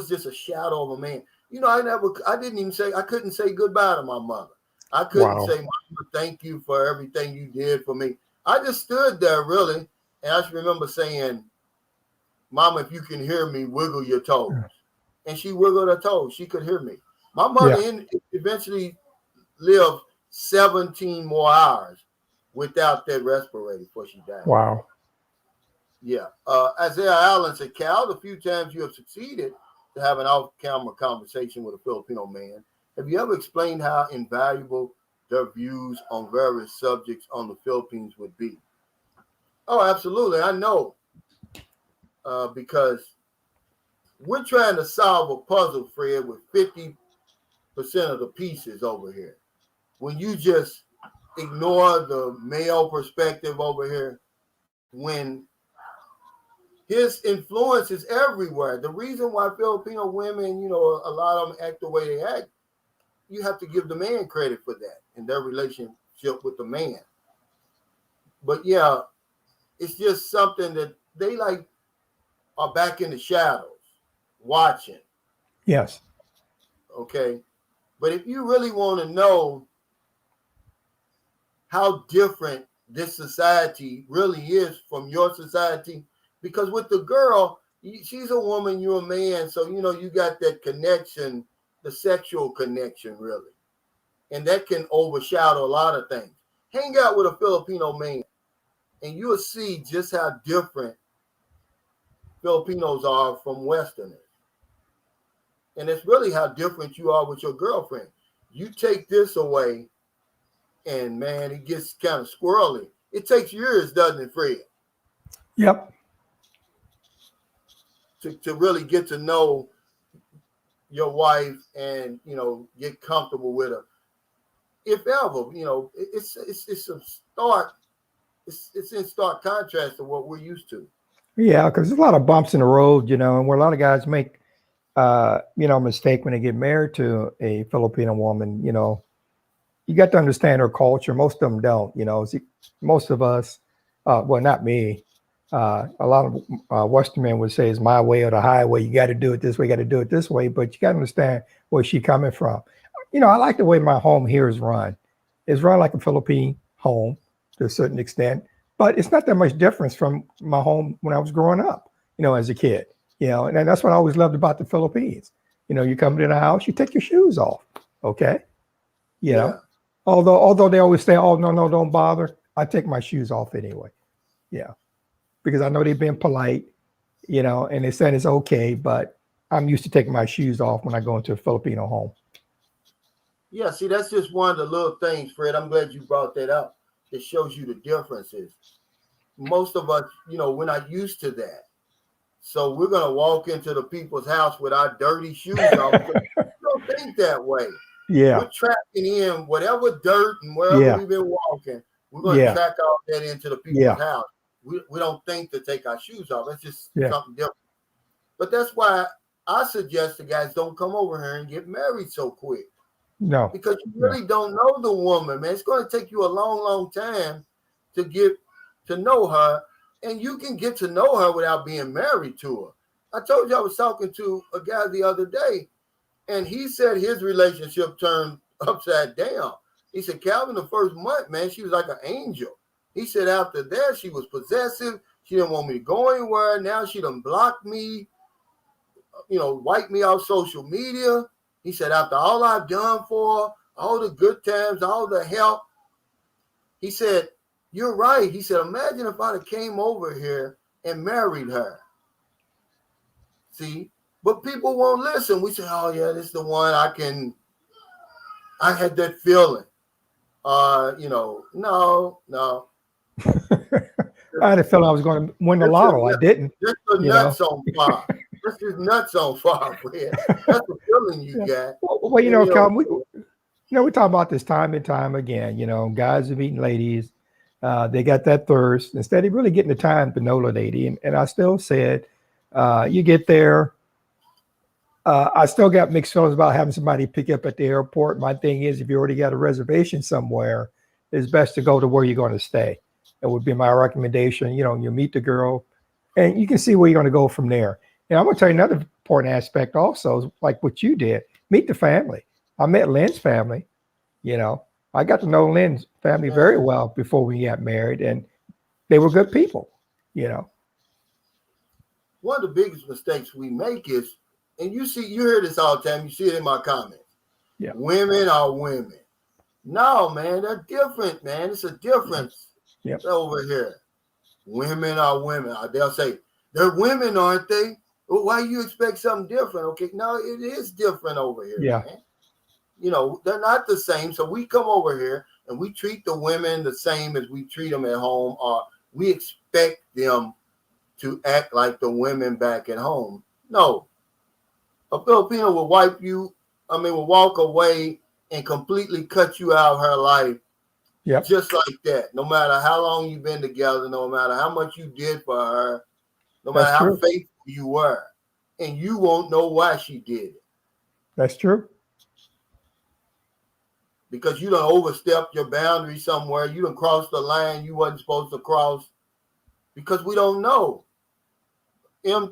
just a shadow of a man. I couldn't say goodbye to my mother. I couldn't say, Mama, thank you for everything you did for me. I just stood there really. And I just remember saying, Mama, if you can hear me, wiggle your toes. And she wiggled her toes. She could hear me. My mother eventually lived 17 more hours without that respirator before she died. Wow. Yeah. Isaiah Allen said, Cal, the few times you have succeeded to have an off-camera conversation with a Filipino man, have you ever explained how invaluable their views on various subjects on the Philippines would be? Oh, absolutely. I know. Because we're trying to solve a puzzle, Fred, with 50% of the pieces over here. When you just ignore the male perspective over here, when his influence is everywhere. The reason why Filipino women, a lot of them act the way they act, you have to give the man credit for that in their relationship relationship with the man. But yeah, it's just something that they like are back in the shadows watching. Yes. Okay. But if you really want to know how different this society really is from your society, because with the girl, she's a woman, you're a man, so you got that connection, the sexual connection, really, and that can overshadow a lot of things. Hang out with a Filipino man, and you'll see just how different Filipinos are from Westerners, and it's really how different you are with your girlfriend. You take this away, and man, it gets kind of squirrely. It takes years, doesn't it, Fred? Yep. To really get to know your wife and get comfortable with her. If ever, it's a stark, it's in stark contrast to what we're used to. Yeah, because there's a lot of bumps in the road, and where a lot of guys make mistake when they get married to a Filipino woman. You got to understand her culture. Most of them don't. Most of us, well, not me. A lot of Western men would say it's my way or the highway. You got to do it this way. You got to do it this way. But you got to understand where she's coming from. I like the way my home here is run. It's run like a Philippine home to a certain extent, but it's not that much difference from my home when I was growing up, as a kid, and that's what I always loved about the Philippines. You come to the house, you take your shoes off. Okay. Yeah. Although they always say, oh, no, don't bother. I take my shoes off anyway. Yeah. Because I know they've been polite, and they said it's okay, but I'm used to taking my shoes off when I go into a Filipino home. Yeah, see, that's just one of the little things, Fred. I'm glad you brought that up. It shows you the differences. Most of us, we're not used to that. So we're going to walk into the people's house with our dirty shoes on. We don't think that way. Yeah. We're tracking in whatever dirt and wherever we've been walking. We're going to track all that into the people's house. We don't think to take our shoes off. It's just something different. But that's why I suggest the guys don't come over here and get married so quick. No. Because you really don't know the woman, man. It's going to take you a long, long time to get to know her. And you can get to know her without being married to her. I told you I was talking to a guy the other day, and he said his relationship turned upside down. He said, Calvin, the first month, man, she was like an angel. He said after that, she was possessive. She didn't want me to go anywhere. Now she done blocked me, wiped me off social media. He said, after all I've done for her, all the good times, all the help, he said, you're right. He said, imagine if I'd have came over here and married her. See? But people won't listen. We say, oh, yeah, this is the one I had that feeling. No. I had a feeling I was going to win the lotto. I didn't. Just the nuts on fire. Just his nuts on fire, Fred. That's the feeling you got. Well, Calvin, we talk about this time and time again. Guys are meeting ladies. They got that thirst instead of really getting the time to know the lady. And I still said, you get there. I still got mixed feelings about having somebody pick you up at the airport. My thing is, if you already got a reservation somewhere, it's best to go to where you're going to stay. That would be my recommendation. You meet the girl, and you can see where you're going to go from there. And I'm going to tell you another important aspect also, is like what you did. Meet the family. I met Lynn's family. I got to know Lynn's family very well before we got married, and they were good people. One of the biggest mistakes we make is, and you hear this all the time. You see it in my comments. Yeah. Women are women. No, man, they're different, man. It's a difference over here. Women are women. They'll say, they're women, aren't they? Well, why you expect something different? Okay, no, it is different over here, man. They're not the same. So we come over here and we treat the women the same as we treat them at home, or we expect them to act like the women back at home. No. A Filipino will will walk away and completely cut you out of her life. Yep. Just like that. No matter how long you've been together, no matter how much you did for her, no matter how faithful you were. And you won't know why she did it. That's true. because you done overstepped your boundary somewhere. You done crossed the line you wasn't supposed to cross, because we don't know. Men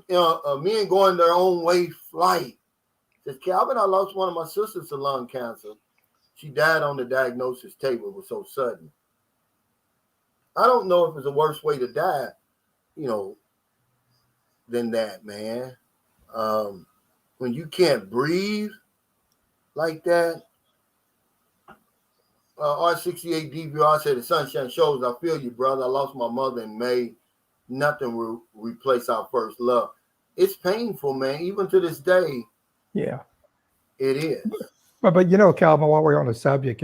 going their own way flight. Says, Calvin, I lost one of my sisters to lung cancer. She died on the diagnosis table. It was so sudden. I don't know if it's a worse way to die, than that, man. When you can't breathe like that. R68 DVR said, the sunshine shows. I feel you, brother. I lost my mother in May. Nothing will replace our first love. It's painful, man. Even to this day. Yeah. It is. But Calvin, while we're on the subject,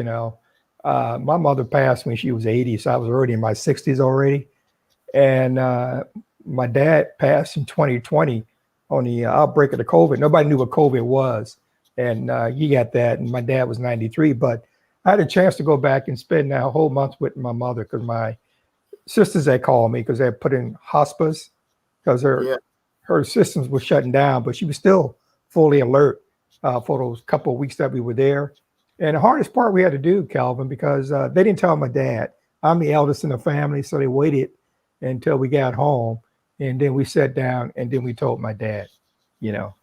my mother passed when she was 80, so I was already in my 60s already. And my dad passed in 2020 on the outbreak of the COVID. Nobody knew what COVID was. And you got that. And my dad was 93. But I had a chance to go back and spend a whole month with my mother, because my sisters had called me because they had put in hospice because her systems were shutting down, but she was still fully alert for those couple of weeks that we were there. And the hardest part we had to do, Calvin, because they didn't tell my dad. I'm the eldest in the family, so they waited until we got home, and then we sat down, and then we told my dad,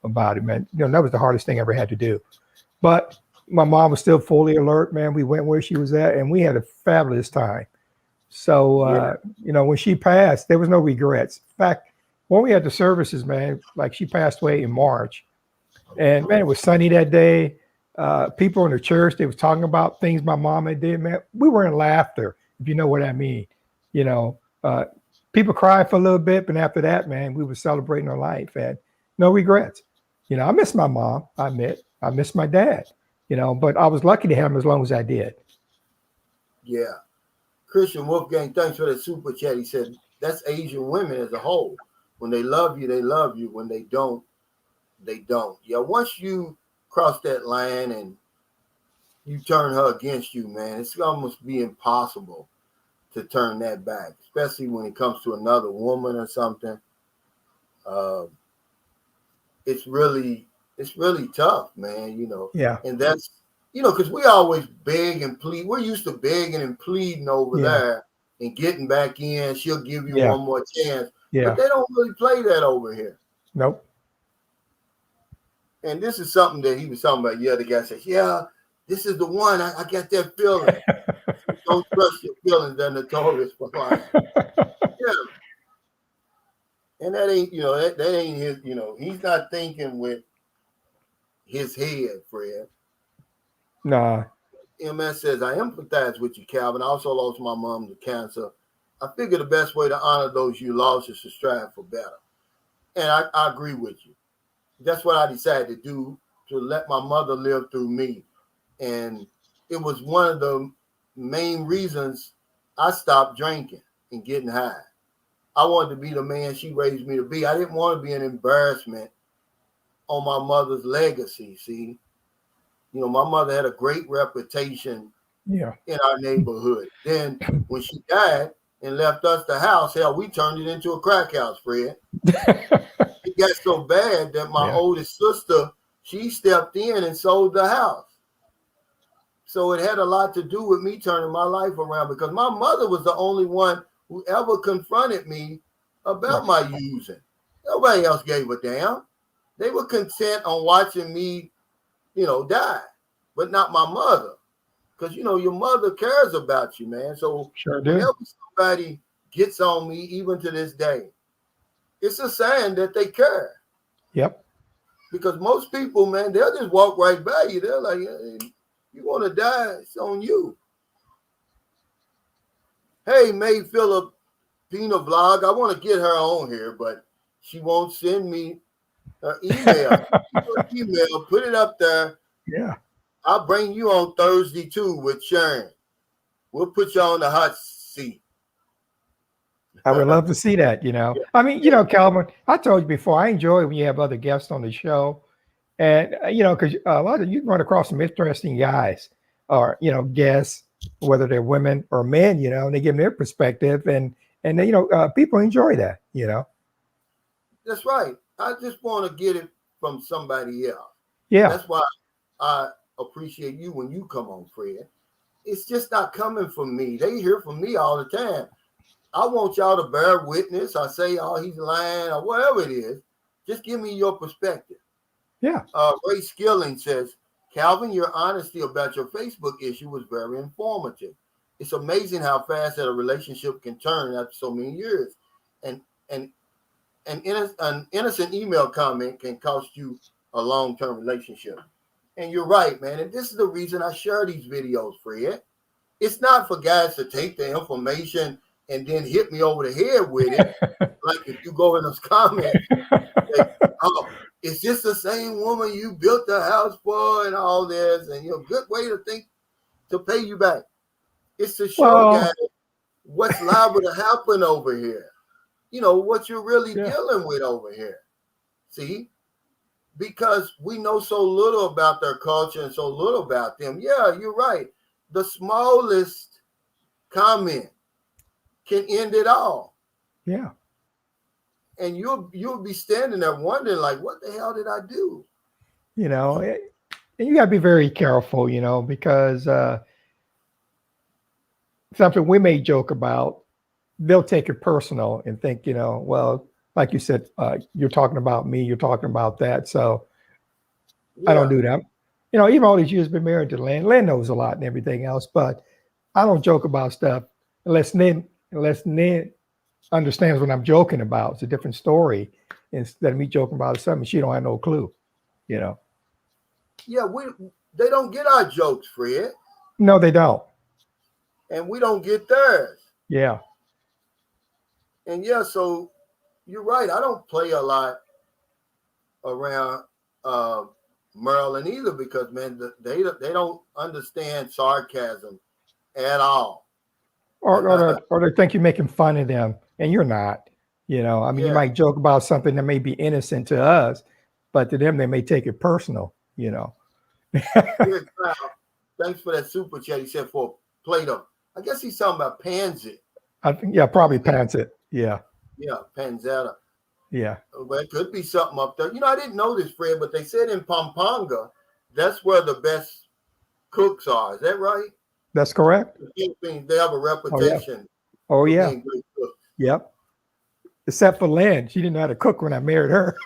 about it, man. That was the hardest thing I ever had to do. But my mom was still fully alert, man. We went where she was at, and we had a fabulous time. So, when she passed, there was no regrets. In fact, when we had the services, man, like she passed away in March, and man, it was sunny that day. People in the church, they was talking about things my mom had did, man. We were in laughter, if you know what I mean. People cried for a little bit, but after that, man, we were celebrating her life, and no regrets. I miss my mom, I admit. I miss my dad, but I was lucky to have him as long as I did. Yeah. Christian Wolfgang, thanks for the super chat. He said, that's Asian women as a whole. When they love you, they love you. When they don't, they don't. Yeah, once you cross that line and you turn her against you, man, it's almost be impossible to turn that back, especially when it comes to another woman or something. It's really tough, man, Yeah. And that's, because we always beg and plead. We're used to begging and pleading over there and getting back in. She'll give you one more chance. Yeah. But they don't really play that over here. Nope. And this is something that he was talking about. Yeah, the guy said, yeah, this is the one. I got that feeling. Don't trust your feelings. They're notorious for lying. Yeah. And that ain't, that ain't his, he's not thinking with his head, Fred. Nah. MS says, I empathize with you, Calvin. I also lost my mom to cancer. I figure the best way to honor those you lost is to strive for better. And I agree with you. That's what I decided to do, to let my mother live through me. And it was one of the main reasons I stopped drinking and getting high. I wanted to be the man she raised me to be. I didn't want to be an embarrassment on my mother's legacy, see? My mother had a great reputation in our neighborhood. Then when she died and left us the house, hell, we turned it into a crack house, Fred. It got so bad that my oldest sister, she stepped in and sold the house. So it had a lot to do with me turning my life around, because my mother was the only one who ever confronted me about my using. Nobody else gave a damn. They were content on watching me, die, but not my mother. Because, your mother cares about you, man. So whenever somebody gets on me, even to this day, it's a sign that they care. Yep. Because most people, man, they'll just walk right by you. They're like, hey, you want to die, it's on you. Hey, May Filipina Vlog, I want to get her on here, but she won't send me her email. Put it up there. Yeah. I'll bring you on Thursday too with Sharon. We'll put you on the hot seat. I would love to see that, I mean, Calvin, I told you before, I enjoy when you have other guests on the show. And, because a lot of you run across some interesting guys or, guests, whether they're women or men, and they give them their perspective. And people enjoy that, That's right. I just want to get it from somebody else. Yeah. That's why I appreciate you when you come on, Fred. it's just not coming from me. They hear from me all the time. I want y'all to bear witness. I say, oh, he's lying or whatever it is. Just give me your perspective. Yeah. Ray Skilling says, Calvin, your honesty about your Facebook issue was very informative. It's amazing how fast that a relationship can turn after so many years. And an innocent email comment can cost you a long-term relationship. And you're right, man. And this is the reason I share these videos, Fred. It's not for guys to take the information and then hit me over the head with it. Like if you go in those comments, say, oh, is this the same woman you built the house for and all this? And good way to think to pay you back. It's to show guys what's liable to happen over here. What you're really dealing with over here. See? Because we know so little about their culture and so little about them. Yeah, you're right. The smallest comment can end it all. Yeah. And you'll be standing there wondering, like, what the hell did I do? And you got to be very careful, because something we may joke about, they'll take it personal and think, well, like you said, you're talking about me, you're talking about that. So I don't do that. Even all these years been married to Lynn. Lynn knows a lot and everything else, but I don't joke about stuff unless Lynn understands what I'm joking about. It's a different story instead of me joking about something she don't have no clue, Yeah, they don't get our jokes, Fred. No, they don't. And we don't get theirs. Yeah. And so you're right. I don't play a lot around Maryland either because, man, they don't understand sarcasm at all. Or they think you're making fun of them, and you're not. You might joke about something that may be innocent to us, but to them, they may take it personal, Thanks for that super chat. He said for Plato. I guess he's talking about Pansy. I think, probably Pansy. Yeah. Yeah, Panzetta. Yeah. But it could be something up there. I didn't know this, Fred, but they said in Pampanga, that's where the best cooks are. Is that right? That's correct. They have a reputation. Oh, yeah. Being great cooks. Yep. Except for Lynn. She didn't know how to cook when I married her.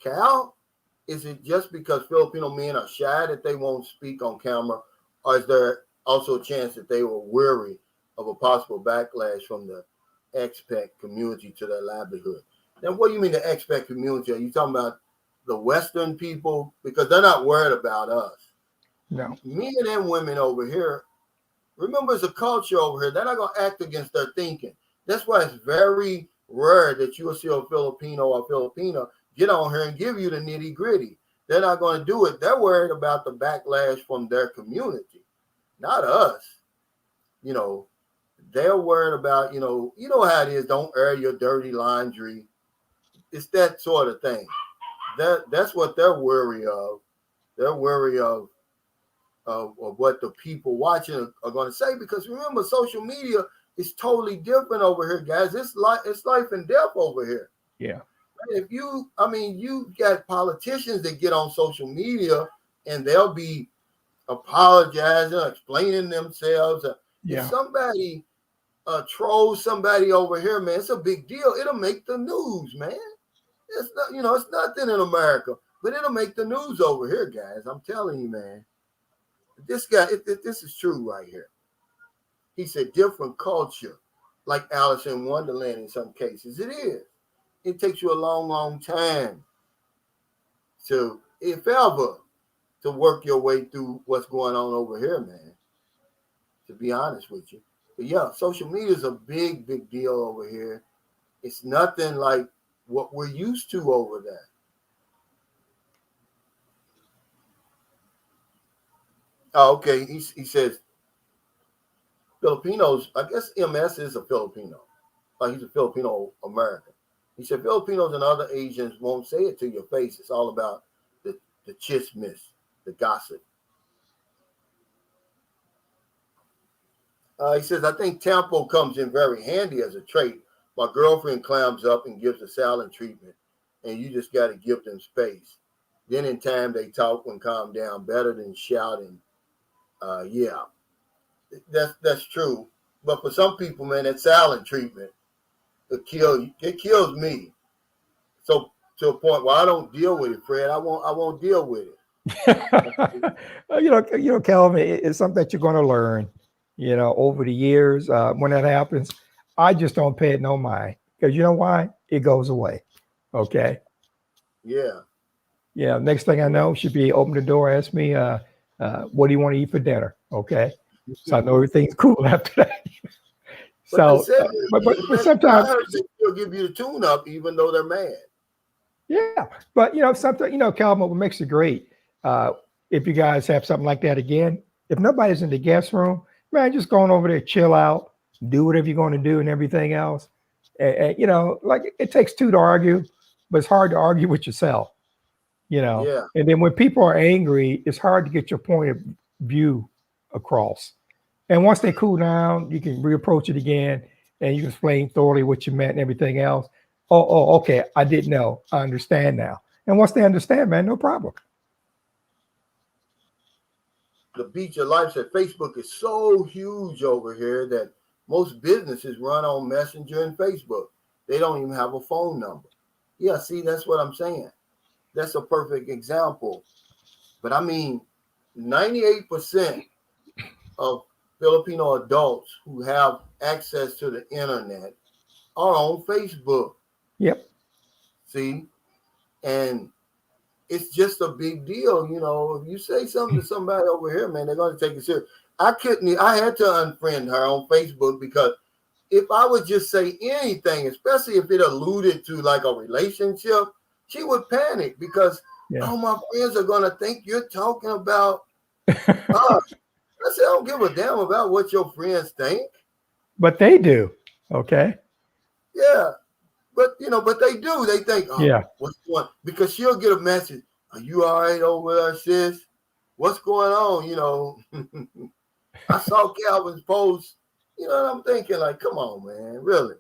Cal, is it just because Filipino men are shy that they won't speak on camera, or is there also a chance that they were weary of a possible backlash from the expat community to their livelihood? Now, what do you mean the expat community? Are you talking about the Western people? Because they're not worried about us. No. Men and women over here, remember, it's a culture over here. They're not going to act against their thinking. That's why it's very rare that you will see a Filipino or Filipina get on here and give you the nitty gritty. They're not going to do it. They're worried about the backlash from their community, not us. They're worried about, how it is. Don't air your dirty laundry. It's that sort of thing. That's what they're worried of. They're worried of what the people watching are going to say. Because remember, social media is totally different over here, guys. It's life and death over here. Yeah. If you got politicians that get on social media and they'll be apologizing, explaining themselves. If somebody trolls somebody over here, man, it's a big deal. It'll make the news, man. It's not, it's nothing in America, but it'll make the news over here, guys. I'm telling you, man. This guy, this is true right here. He said different culture, like Alice in Wonderland in some cases. It is. It takes you a long, long time to, if ever, to work your way through what's going on over here, man. To be honest with you. But yeah, social media is a big, big deal over here. It's nothing like what we're used to over there. Oh, okay. He says Filipinos, I guess MS is a Filipino. He's a Filipino American. He said Filipinos and other Asians won't say it to your face. It's all about the chismis, the gossip. He says, I think tempo comes in very handy as a trait. My girlfriend clams up and gives a silent treatment and you just got to give them space. Then in time they talk and calm down better than shouting. Yeah, that's true. But for some people, man, that silent treatment it kills me. So to a point where I don't deal with it, Fred. I won't deal with it. Calvin, it's something that you're going to learn, over the years. When that happens, I just don't pay it no mind, because you know why? It goes away. Okay. Yeah. Yeah. Next thing I know, she'll be open the door, ask me, what do you want to eat for dinner? Okay. So I know everything's cool after that. But but sometimes they still give you the tune up, even though they're mad. Yeah, but something, Calvin, what makes it great, if you guys have something like that again, if nobody's in the guest room, man, just going over there, chill out, do whatever you're going to do and everything else. And like it takes two to argue, but it's hard to argue with yourself, Yeah. And then when people are angry, it's hard to get your point of view across. And once they cool down, you can reapproach it again and you can explain thoroughly what you meant and everything else. Oh, okay. I didn't know. I understand now. And once they understand, man, no problem. The Beach of Life said Facebook is so huge over here that most businesses run on Messenger and Facebook. They don't even have a phone number. Yeah, see, that's what I'm saying. That's a perfect example. But I mean, 98% of Filipino adults who have access to the internet are on Facebook. Yep. See, and it's just a big deal. If you say something to somebody over here, man, they're going to take it serious. I had to unfriend her on Facebook because if I would just say anything, especially if it alluded to like a relationship, she would panic because, oh, my friends are going to think you're talking about us. I said, I don't give a damn about what your friends think. But they do. Okay. Yeah. But they do. They think, what's going on? Because she'll get a message. Are you all right over there, sis? What's going on? I saw Calvin's post. And I'm thinking, like, come on, man, really?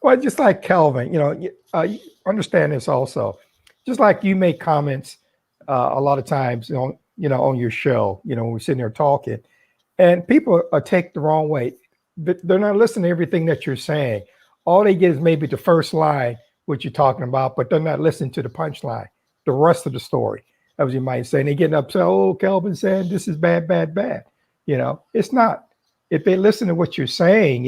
Well, just like Calvin, you understand this also. Just like you make comments a lot of times on your show, when we're sitting there talking, and people take the wrong way. They're not listening to everything that you're saying. All they get is maybe the first line, what you're talking about, but they're not listening to the punchline, the rest of the story, as you might say. And they get upset, oh, Kelvin said this is bad, bad, bad. It's not. If they listen to what you're saying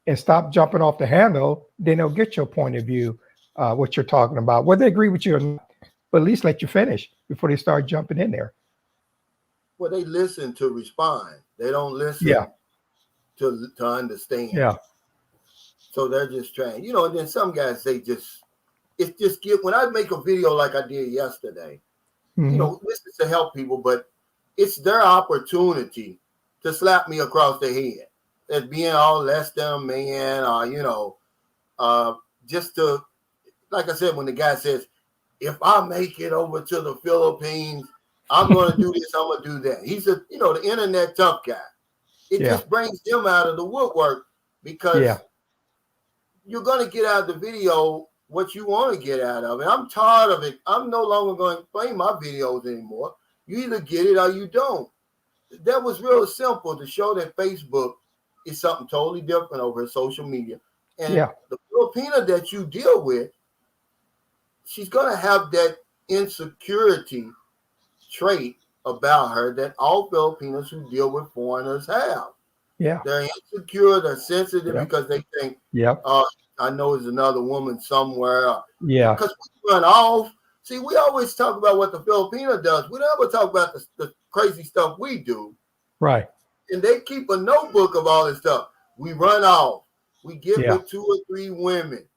and stop jumping off the handle, then they'll get your point of view, what you're talking about, whether they agree with you or not, but at least let you finish before they start jumping in there. Well, they listen to respond. They don't listen to understand. Yeah. So they're just trying, and then some guys, when I make a video like I did yesterday, this is to help people, but it's their opportunity to slap me across the head as being all less than a man, or, just to, like I said, when the guy says, if I make it over to the Philippines, I'm going to do this, I'm going to do that. He's the internet tough guy. It just brings him out of the woodwork because you're going to get out of the video what you want to get out of it. I'm tired of it. I'm no longer going to play my videos anymore. You either get it or you don't. That was real simple to show that Facebook is something totally different over social media. And the Filipina that you deal with, she's going to have that insecurity trait about her that all Filipinos who deal with foreigners have. Yeah. They're insecure, they're sensitive because they think, I know there's another woman somewhere. Because we run off. See, we always talk about what the Filipino does. We never talk about the crazy stuff we do. Right. And they keep a notebook of all this stuff. We run off. We get with 2 or 3 women.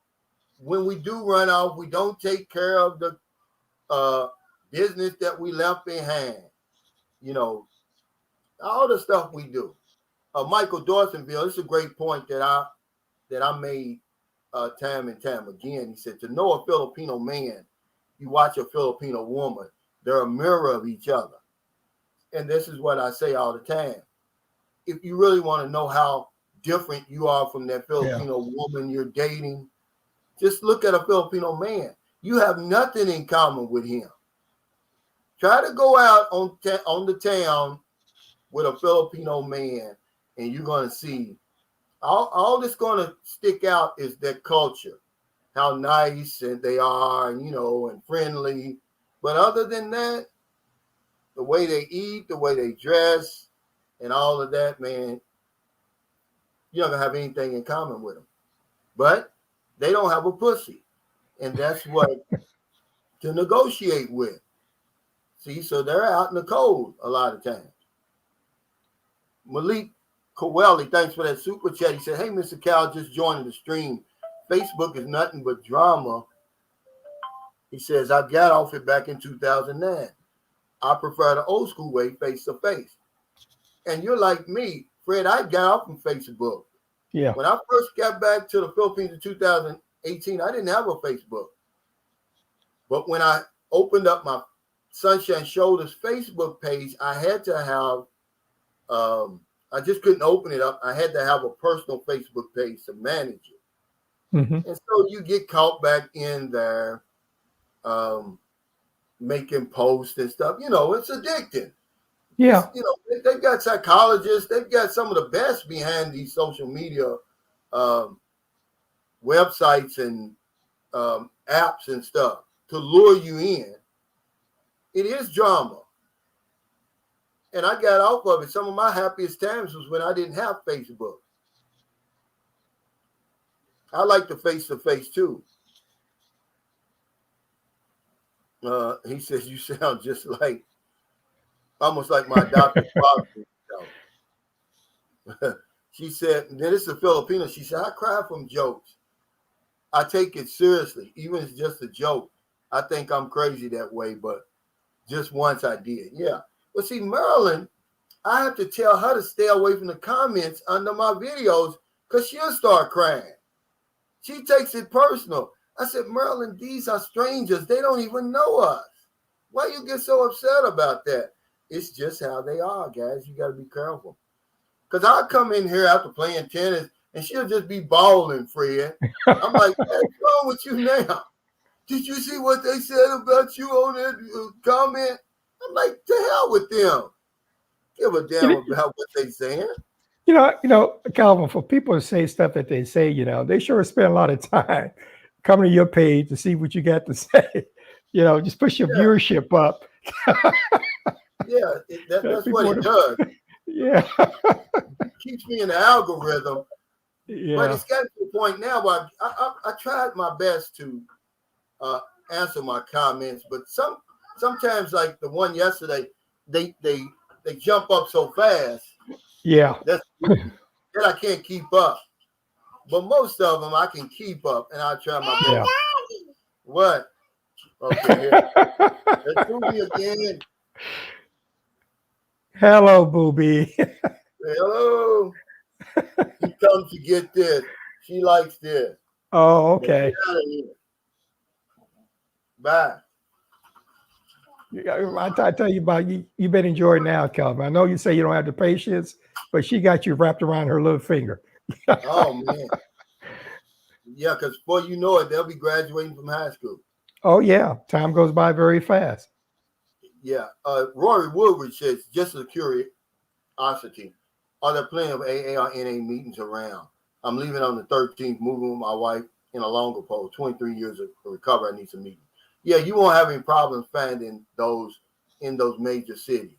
When we do run off, we don't take care of the business that we left behind. All the stuff we do. Michael Dawsonville, it's a great point that I made time and time again. He said, to know a Filipino man, you watch a Filipino woman. They're a mirror of each other. And this is what I say all the time. If you really want to know how different you are from that Filipino woman you're dating. Just look at a Filipino man. You have nothing in common with him. Try to go out on the town with a Filipino man, and you're going to see all that's going to stick out is their culture, how nice and they are, and and friendly. But other than that, the way they eat, the way they dress, and all of that, man, you're not going to have anything in common with them. But they don't have a pussy. And that's what to negotiate with. See, so they're out in the cold a lot of times. Malik Kowelli, thanks for that super chat. He said, hey, Mr. Cal, just joining the stream. Facebook is nothing but drama. He says, I got off it back in 2009. I prefer the old school way, face-to-face. And you're like me, Fred, I got off from Facebook. Yeah. When I first got back to the Philippines in 2018, I didn't have a Facebook. But when I opened up my Sunshine Shoulders Facebook page, I had to have, I just couldn't open it up. I had to have a personal Facebook page to manage it. Mm-hmm. And so you get caught back in there, making posts and stuff. It's addicting. Yeah. They've got psychologists. They've got some of the best behind these social media websites and apps and stuff to lure you in. It is drama. And I got off of it. Some of my happiest times was when I didn't have Facebook. I like the face-to-face too. He says, you sound just like, almost like my adopted father. She said, then this is a Filipino. She said, I cry from jokes. I take it seriously, even if it's just a joke. I think I'm crazy that way, but just once I did. Yeah. But see, Marilyn, I have to tell her to stay away from the comments under my videos because she'll start crying. She takes it personal. I said, Marilyn, these are strangers. They don't even know us. Why you get so upset about that? It's just how they are, guys. You got to be careful. Because I'll come in here after playing tennis and she'll just be bawling, Fred. I'm like, what's wrong with you now? Did you see what they said about you on that comment? I'm like, to hell with them. Give a damn about what they saying. Calvin, for people to say stuff that they say, they sure spend a lot of time coming to your page to see what you got to say. Just push your viewership up. Yeah, that's what it does. Yeah. It keeps me in the algorithm. Yeah. But it's gotten to the point now where I tried my best to answer my comments, but sometimes, like the one yesterday, they jump up so fast. Yeah. That I can't keep up. But most of them I can keep up, and I try my best. Yeah. What? Okay. That's Booby again. Hello, Booby. Hello. He comes to get this. She likes this. Oh, okay. Get out of here. Bye. I tell you about you've been enjoying now, Calvin. I know you say you don't have the patience, but she got you wrapped around her little finger. Oh man. Yeah, because before you know it, they'll be graduating from high school. Oh yeah. Time goes by very fast. Yeah. Rory Woodward says, just a curiosity. Are there plenty of AA or NA meetings around? I'm leaving on the 13th, moving with my wife in a longer pole. 23 years of recovery. I need some meetings. Yeah, you won't have any problems finding those in those major cities.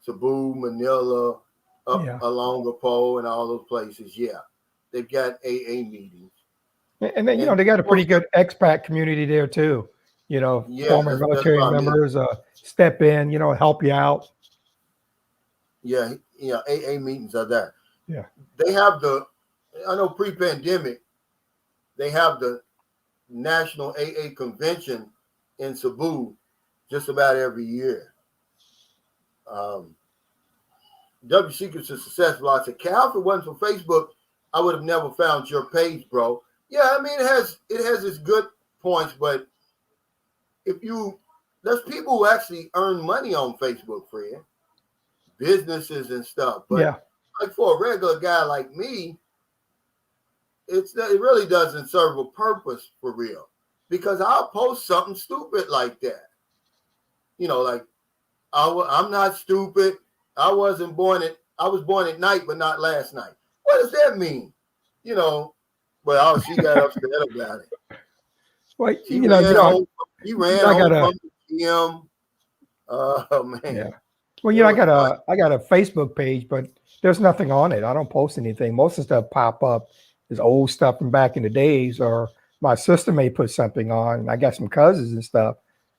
Cebu, Manila, along the pole, and all those places. Yeah, they've got AA meetings. And then, they got a pretty good expat community there too. Former military members step in, help you out. Yeah, AA meetings are there. Yeah. They have I know pre-pandemic, they have the National AA Convention in Cebu just about every year. W Secrets of Successful. I said, Cal, if it wasn't for Facebook, I would have never found your page, bro. Yeah, I mean, it has its good points, but there's people who actually earn money on Facebook, Fred, businesses and stuff. But like for a regular guy like me, it really doesn't serve a purpose for real, because I'll post something stupid like that. Like I'm not stupid. I was born at night, but not last night. What does that mean? But she got upset about it. Well, She ran home from the gym. Oh man. Yeah. Well, I got a Facebook page, but there's nothing on it. I don't post anything. Most of the stuff pop up is old stuff from back in the days, or my sister may put something on. I got some cousins and stuff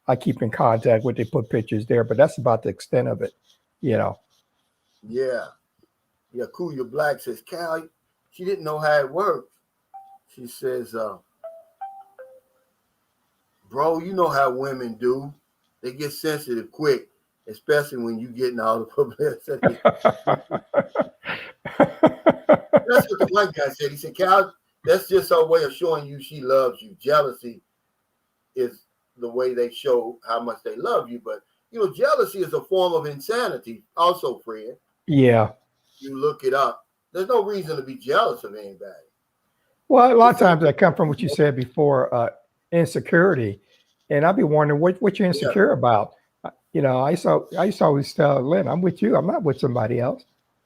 I keep in contact with. They put pictures there, but that's about the extent of it, Yeah. Yeah, Kuya Black says, Cal, she didn't know how it worked. She says, bro, you know how women do. They get sensitive quick, especially when you're getting all the publicity. That's what the one guy said. He said, Cal, that's just her way of showing you she loves you. Jealousy is the way they show how much they love you. But, jealousy is a form of insanity also, Fred. Yeah. You look it up. There's no reason to be jealous of anybody. Well, a lot of times that come from what you said before, insecurity. And I'd be wondering what you're insecure about. I used to always tell Lynn, I'm with you. I'm not with somebody else.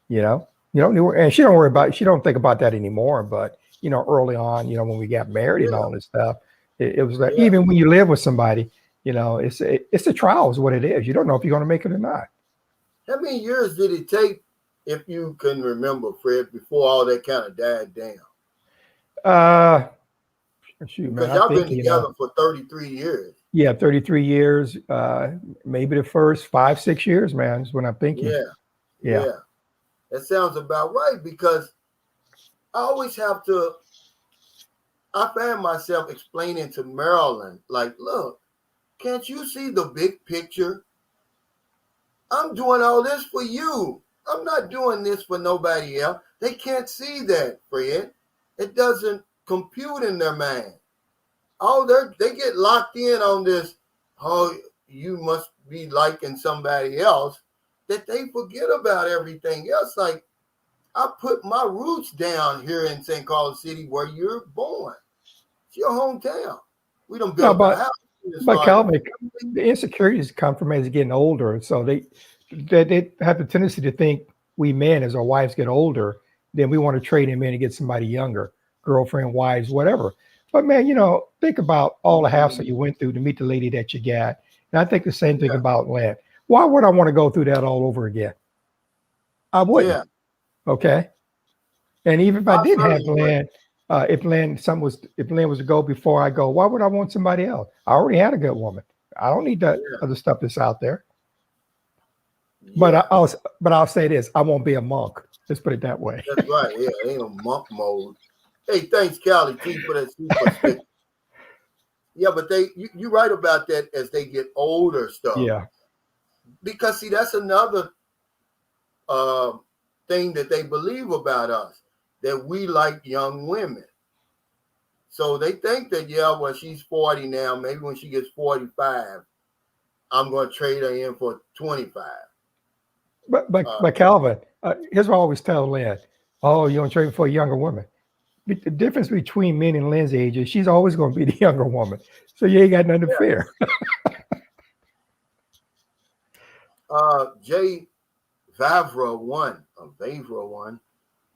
You don't know, and she don't think about that anymore. But early on, when we got married and all this stuff, it was like, even when you live with somebody, it's a trial is what it is. You don't know if you're going to make it or not. How many years did it take, if you can remember, Fred, before all that kind of died down? Shoot, because man, y'all been together for 33 years. Yeah, 33 years. Maybe the first 5-6 years, man, is what I'm thinking. Yeah. That sounds about right, because I find myself explaining to Marilyn, like, look, can't you see the big picture? I'm doing all this for you. I'm not doing this for nobody else. They can't see that, Fred. It doesn't compute in their mind. They get locked in on this, you must be liking somebody else, that they forget about everything else. Like, I put my roots down here in St. Carlos City, where you're born. It's your hometown. We don't build a house. But Calvin, the insecurities come from as getting older. So they have the tendency to think we men, as our wives get older, then we want to trade them in and get somebody younger, girlfriend, wives, whatever. But man, think about all the hassle you went through to meet the lady that you got. And I think the same thing about Lynn. Why would I want to go through that all over again? I wouldn't. Yeah. Okay. And even if I did have Lynn, if Lynn was to go before I go, why would I want somebody else? I already had a good woman. I don't need that other stuff that's out there. Yeah. But I'll say this: I won't be a monk. Let's put it that way. That's right. Yeah, ain't no monk mode. Hey, thanks, Callie T, for that super stick. Yeah, but you right about that as they get older stuff. Yeah. Because see, that's another thing that they believe about us, that we like young women. So they think that, well, she's 40 now. Maybe when she gets 45, I'm going to trade her in for 25. But Calvin, here's what I always tell Lynn. Oh, you want to trade for a younger woman? The difference between men and Lynn's age is she's always going to be the younger woman. So you ain't got nothing to fear. Jay Vavra one,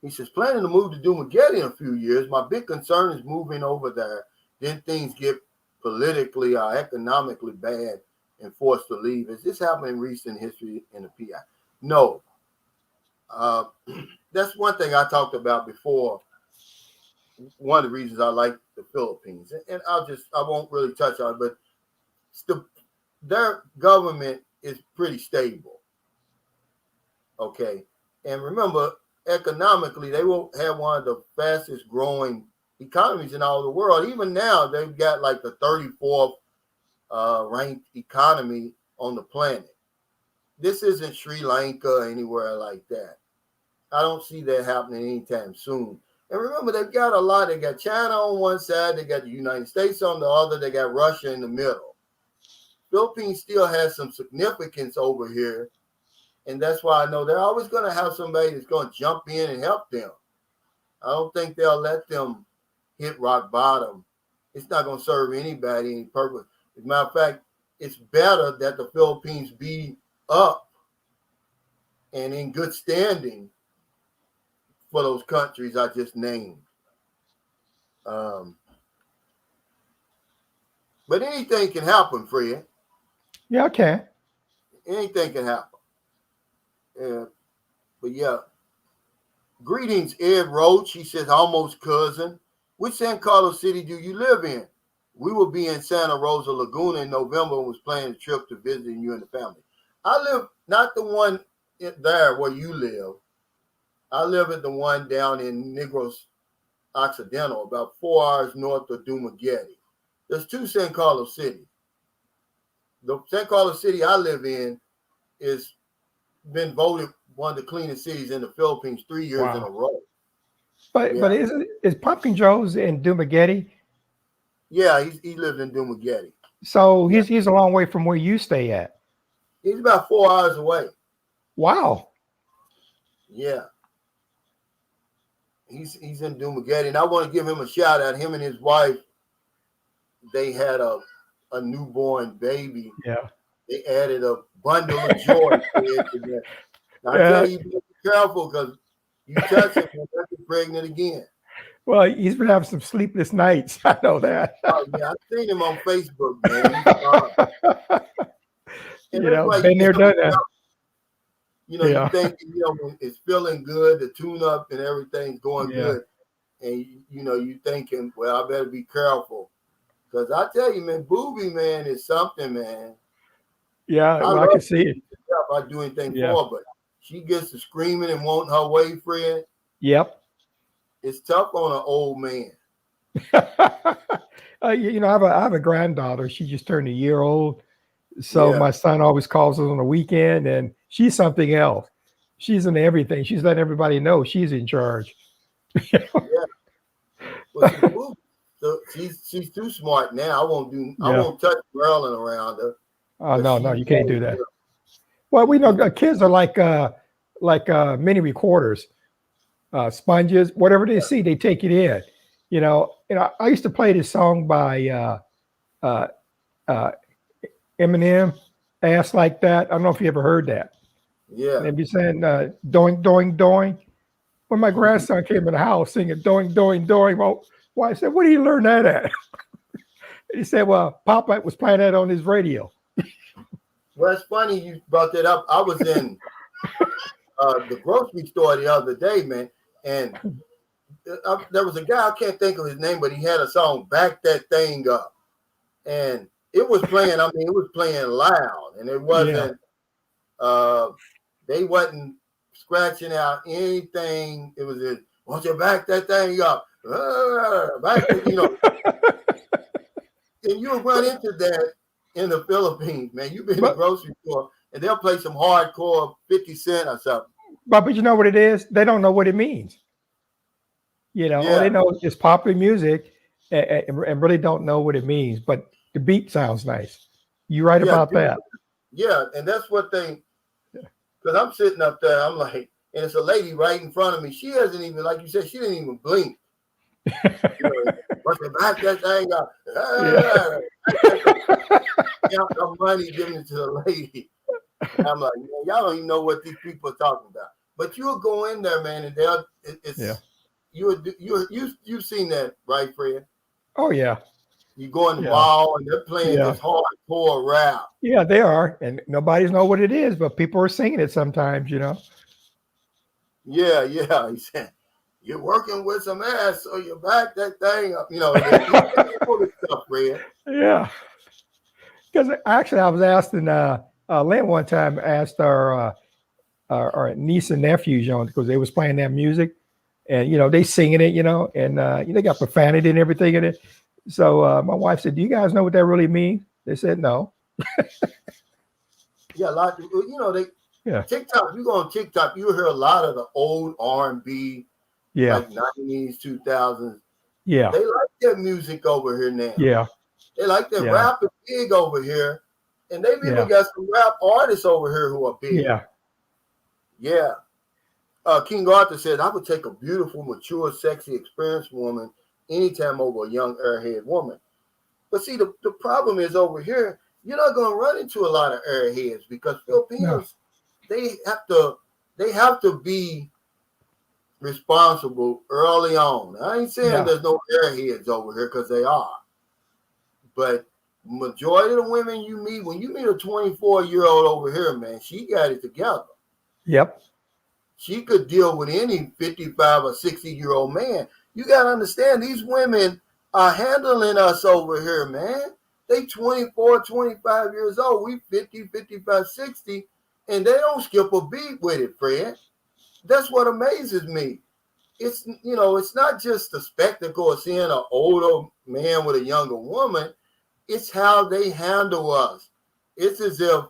he says, planning to move to Dumaguete in a few years. My big concern is moving over there. Then things get politically or economically bad and forced to leave. Has this happened in recent history in the PI? No. That's one thing I talked about before. One of the reasons I like the Philippines. And I won't really touch on it, but their government is pretty stable. Okay. And remember, economically, they will have one of the fastest growing economies in all the world. Even now, they've got like the 34th ranked economy on the planet. This isn't Sri Lanka or anywhere like that. I don't see that happening anytime soon. And remember, they've got a lot. They got China on one side. They got the United States on the other. They got Russia in the middle. Philippines still has some significance over here. And that's why I know they're always going to have somebody that's going to jump in and help them. I don't think they'll let them hit rock bottom. It's not going to serve anybody any purpose. As a matter of fact, it's better that the Philippines be up and in good standing for those countries I just named. But anything can happen, Fred. Yeah, okay. Anything can happen. But yeah. Greetings, Ed Roach. He says, almost cousin. Which San Carlos city do you live in? We will be in Santa Rosa Laguna in November and was planning a trip to visiting you and the family. I live not the one there where you live. I live at the one down in Negros Occidental, about 4 hours north of Dumaguete. There's 2 San Carlos cities. The San Carlos city I live in is been voted one of the cleanest cities in the Philippines 3 years in a row. But is Pumpkin Joe's in Dumaguete? Yeah, he lives in Dumaguete. So he's a long way from where you stay at. He's about 4 hours away. Wow. Yeah. He's in Dumaguete, and I want to give him a shout out. Him and his wife, they had a newborn baby. Yeah. They added a bundle of joy to that. I tell you, be careful because you touch it and you're pregnant again. Well, he's been having some sleepless nights. I know that. Oh, yeah, I've seen him on Facebook, man. Been there, done that. You think, when it's feeling good, the tune-up and everything's going good. And, you thinking, well, I better be careful. Because I tell you, man, Booby, man, is something, man. Yeah, I can see it. I do anything for her, but she gets to screaming and wanting her way, Fred. Yep. It's tough on an old man. I have a granddaughter. She just turned a year old. So my son always calls us on the weekend, and she's something else. She's in everything. She's letting everybody know she's in charge. Yeah. Well, she's too smart now. I won't touch Marilyn around her. Oh no, you can't do that. Well, we know kids are like mini recorders, sponges. Whatever they see, they take it in. I used to play this song by Eminem, "Ass Like That." I don't know if you ever heard that. Yeah. They'd be saying "doing, doing, doing." When my grandson came in the house singing "doing, doing, doing," well, I said, "Where did he learn that at?" He said, "Well, Papa was playing that on his radio." Well, it's funny you brought that up. I was in the grocery store the other day, man, and there was a guy, I can't think of his name, but he had a song, "Back That Thing Up." And it was playing, it was playing loud, and it wasn't, they wasn't scratching out anything. It was just, "Won't you back that thing up?" And you'll run into that in the Philippines, man. You've been in the grocery store, and they'll play some hardcore 50 Cent or something. But you know what it is? They don't know what it means. All they know is popular music and really don't know what it means. But the beat sounds nice. You're right about that. Yeah, and that's what because I'm sitting up there, I'm like, and it's a lady right in front of me. She hasn't even, like you said, she didn't even blink. But back that thing up. I'm money giving it to the lady. And I'm like, man, y'all don't even know what these people are talking about. But you'll go in there, man, and you've seen that, right, Fred? Oh yeah. You go in the mall and they're playing this hardcore rap. Yeah, they are, and nobody's know what it is, but people are singing it sometimes, Yeah. He said, "You're working with some ass, so you back that thing up." All this stuff, Fred. Yeah. Because actually, I was asking Lynn one time, asked our niece and nephews, because they was playing that music, and they singing it, and they got profanity and everything in it. So my wife said, "Do you guys know what that really means?" They said, "No." Yeah, a lot. TikTok. You go on TikTok, you hear a lot of the old R&B, like 90s, 2000s. Yeah, they like that music over here now. Yeah, they like that rap is big over here, and they've even got some rap artists over here who are big. Yeah, Yeah. King Arthur said, I would take a beautiful, mature, sexy, experienced woman anytime over a young airhead woman. But see, the problem is over here, you're not going to run into a lot of airheads because Filipinos, they have to be responsible early on. I ain't saying there's no airheads over here because they are. But majority of the women you meet, when you meet a 24-year-old over here, man, she got it together. Yep. She could deal with any 55 or 60-year-old man. You got to understand, these women are handling us over here, man. They 24, 25 years old. We 50, 55, 60, and they don't skip a beat with it, Fred. That's what amazes me. It's not just the spectacle of seeing an older man with a younger woman. It's how they handle us. It's as if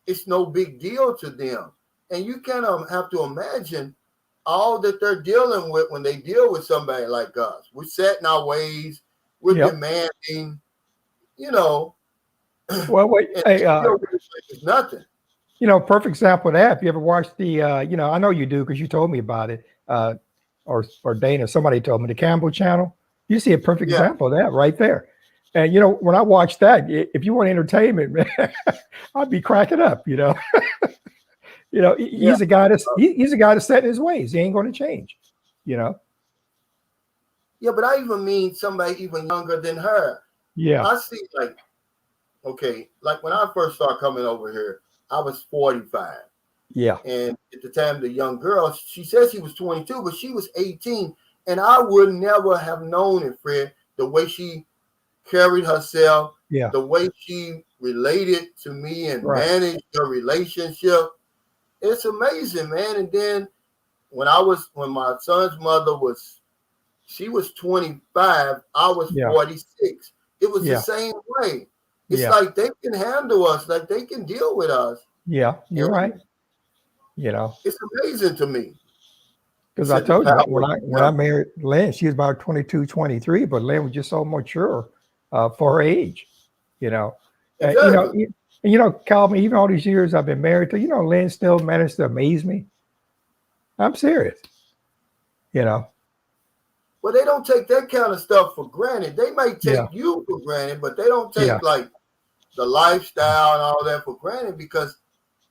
it's no big deal to them. And you kind of have to imagine all that they're dealing with when they deal with somebody like us. We're set in our ways. We're demanding, Well, wait, hey, it's nothing. Perfect example of that. If you ever watched the, I know you do because you told me about it, or Dana, somebody told me, the Campbell channel. You see a perfect example of that right there. And, when I watched that, if you want entertainment, man, I'd be cracking up, he's a guy that's set in his ways. He ain't going to change, Yeah, but I even mean somebody even younger than her. Yeah. I see like when I first started coming over here, I was 45. Yeah. And at the time, the young girl, she said she was 22, but she was 18. And I would never have known it, Fred, the way she carried herself, the way she related to me and managed her relationship. It's amazing, man. And then when my son's mother she was 25, I was 46. It was the same way. It's like they can handle us, like they can deal with us. Yeah, you're right. It's amazing to me. Because I told you when I married Lynn, she was about 22, 23, but Lynn was just so mature for her age, Exactly. Calvin, even all these years I've been married to, Lynn still managed to amaze me. I'm serious, Well, they don't take that kind of stuff for granted. They might take you for granted, but they don't take like the lifestyle and all that for granted, because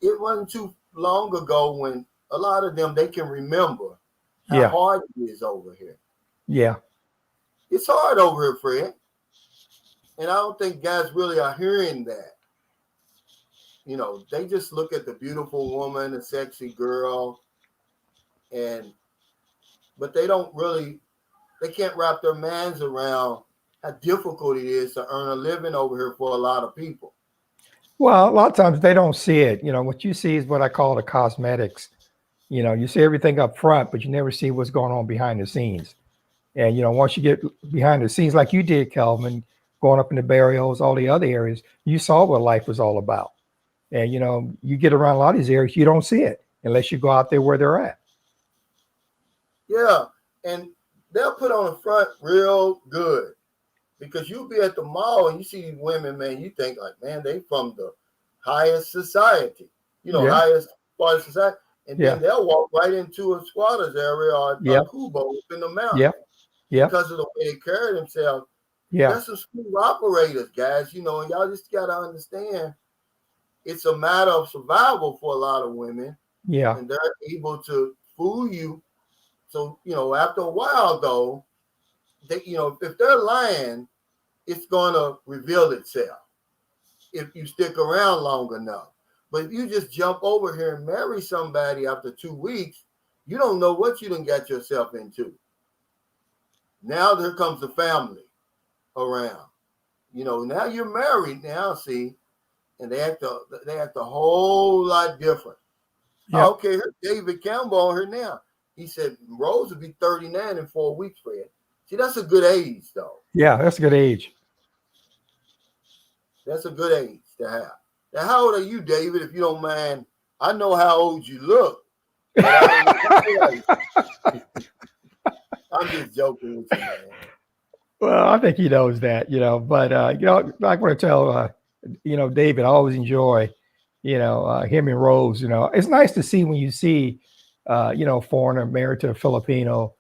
it wasn't too long ago when a lot of them, they can remember how hard it is over here. Yeah. It's hard over here, Fred. And I don't think guys really are hearing that. They just look at the beautiful woman, the sexy girl, but they can't wrap their minds around how difficult it is to earn a living over here for a lot of people. Well, a lot of times they don't see it. What you see is what I call the cosmetics. You see everything up front, but you never see what's going on behind the scenes. And, once you get behind the scenes, like you did, Kelvin, going up in the barrios, all the other areas, you saw what life was all about. And, you get around a lot of these areas, you don't see it unless you go out there where they're at. Yeah. And they'll put on the front real good, because you'll be at the mall and you see these women, man, you think like, man, they from the highest society, highest part of society. And then they'll walk right into a squatter's area or a kubo up in the mountain. Because of the way they carry themselves. That's some smooth operators, guys, and y'all just got to understand it's a matter of survival for a lot of women. Yeah. And they're able to fool you. So, after a while, though, they, if they're lying, it's going to reveal itself if you stick around long enough. But if you just jump over here and marry somebody after 2 weeks, you don't know what you done got yourself into. Now there comes the family around. Now you're married now, see, and they act a whole lot different. Yep. Okay, here's David Campbell on here now. He said Rose will be 39 in 4 weeks, Fred. See, that's a good age, though. Yeah, that's a good age. That's a good age to have. Now, how old are you, David, if you don't mind? I know how old you look. But I don't know. I'm just joking with you, man. Well, I think he knows that, but, I want to tell, David, I always enjoy, him and Rose. It's nice to see when you see, foreigner married to a Filipino,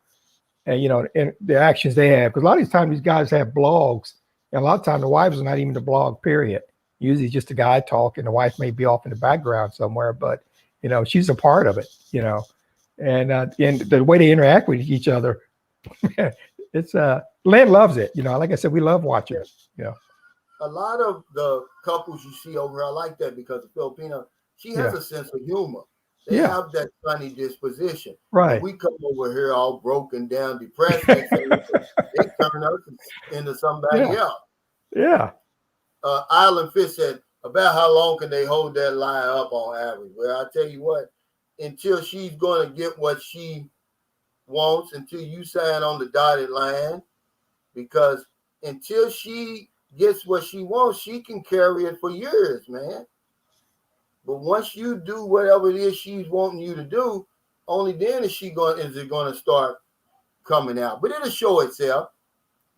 and the actions they have. Because a lot of these times these guys have blogs, and a lot of times the wives are not even the blog, period. Usually just a guy talking, the wife may be off in the background somewhere, but she's a part of it, and the way they interact with each other, it's Len loves it. Like I said, we love watching it. A lot of the couples you see over here, I like that because the Filipino, she has a sense of humor. They have that funny disposition. Right. And we come over here all broken down, depressed. They turn us into somebody else. Yeah. Island Fish said, about how long can they hold that lie up on average? Well, I tell you what, until she's going to get what she wants, until you sign on the dotted line, because until she gets what she wants, she can carry it for years, man. But once you do whatever it is she's wanting you to do, only then is it going to start coming out. But it'll show itself.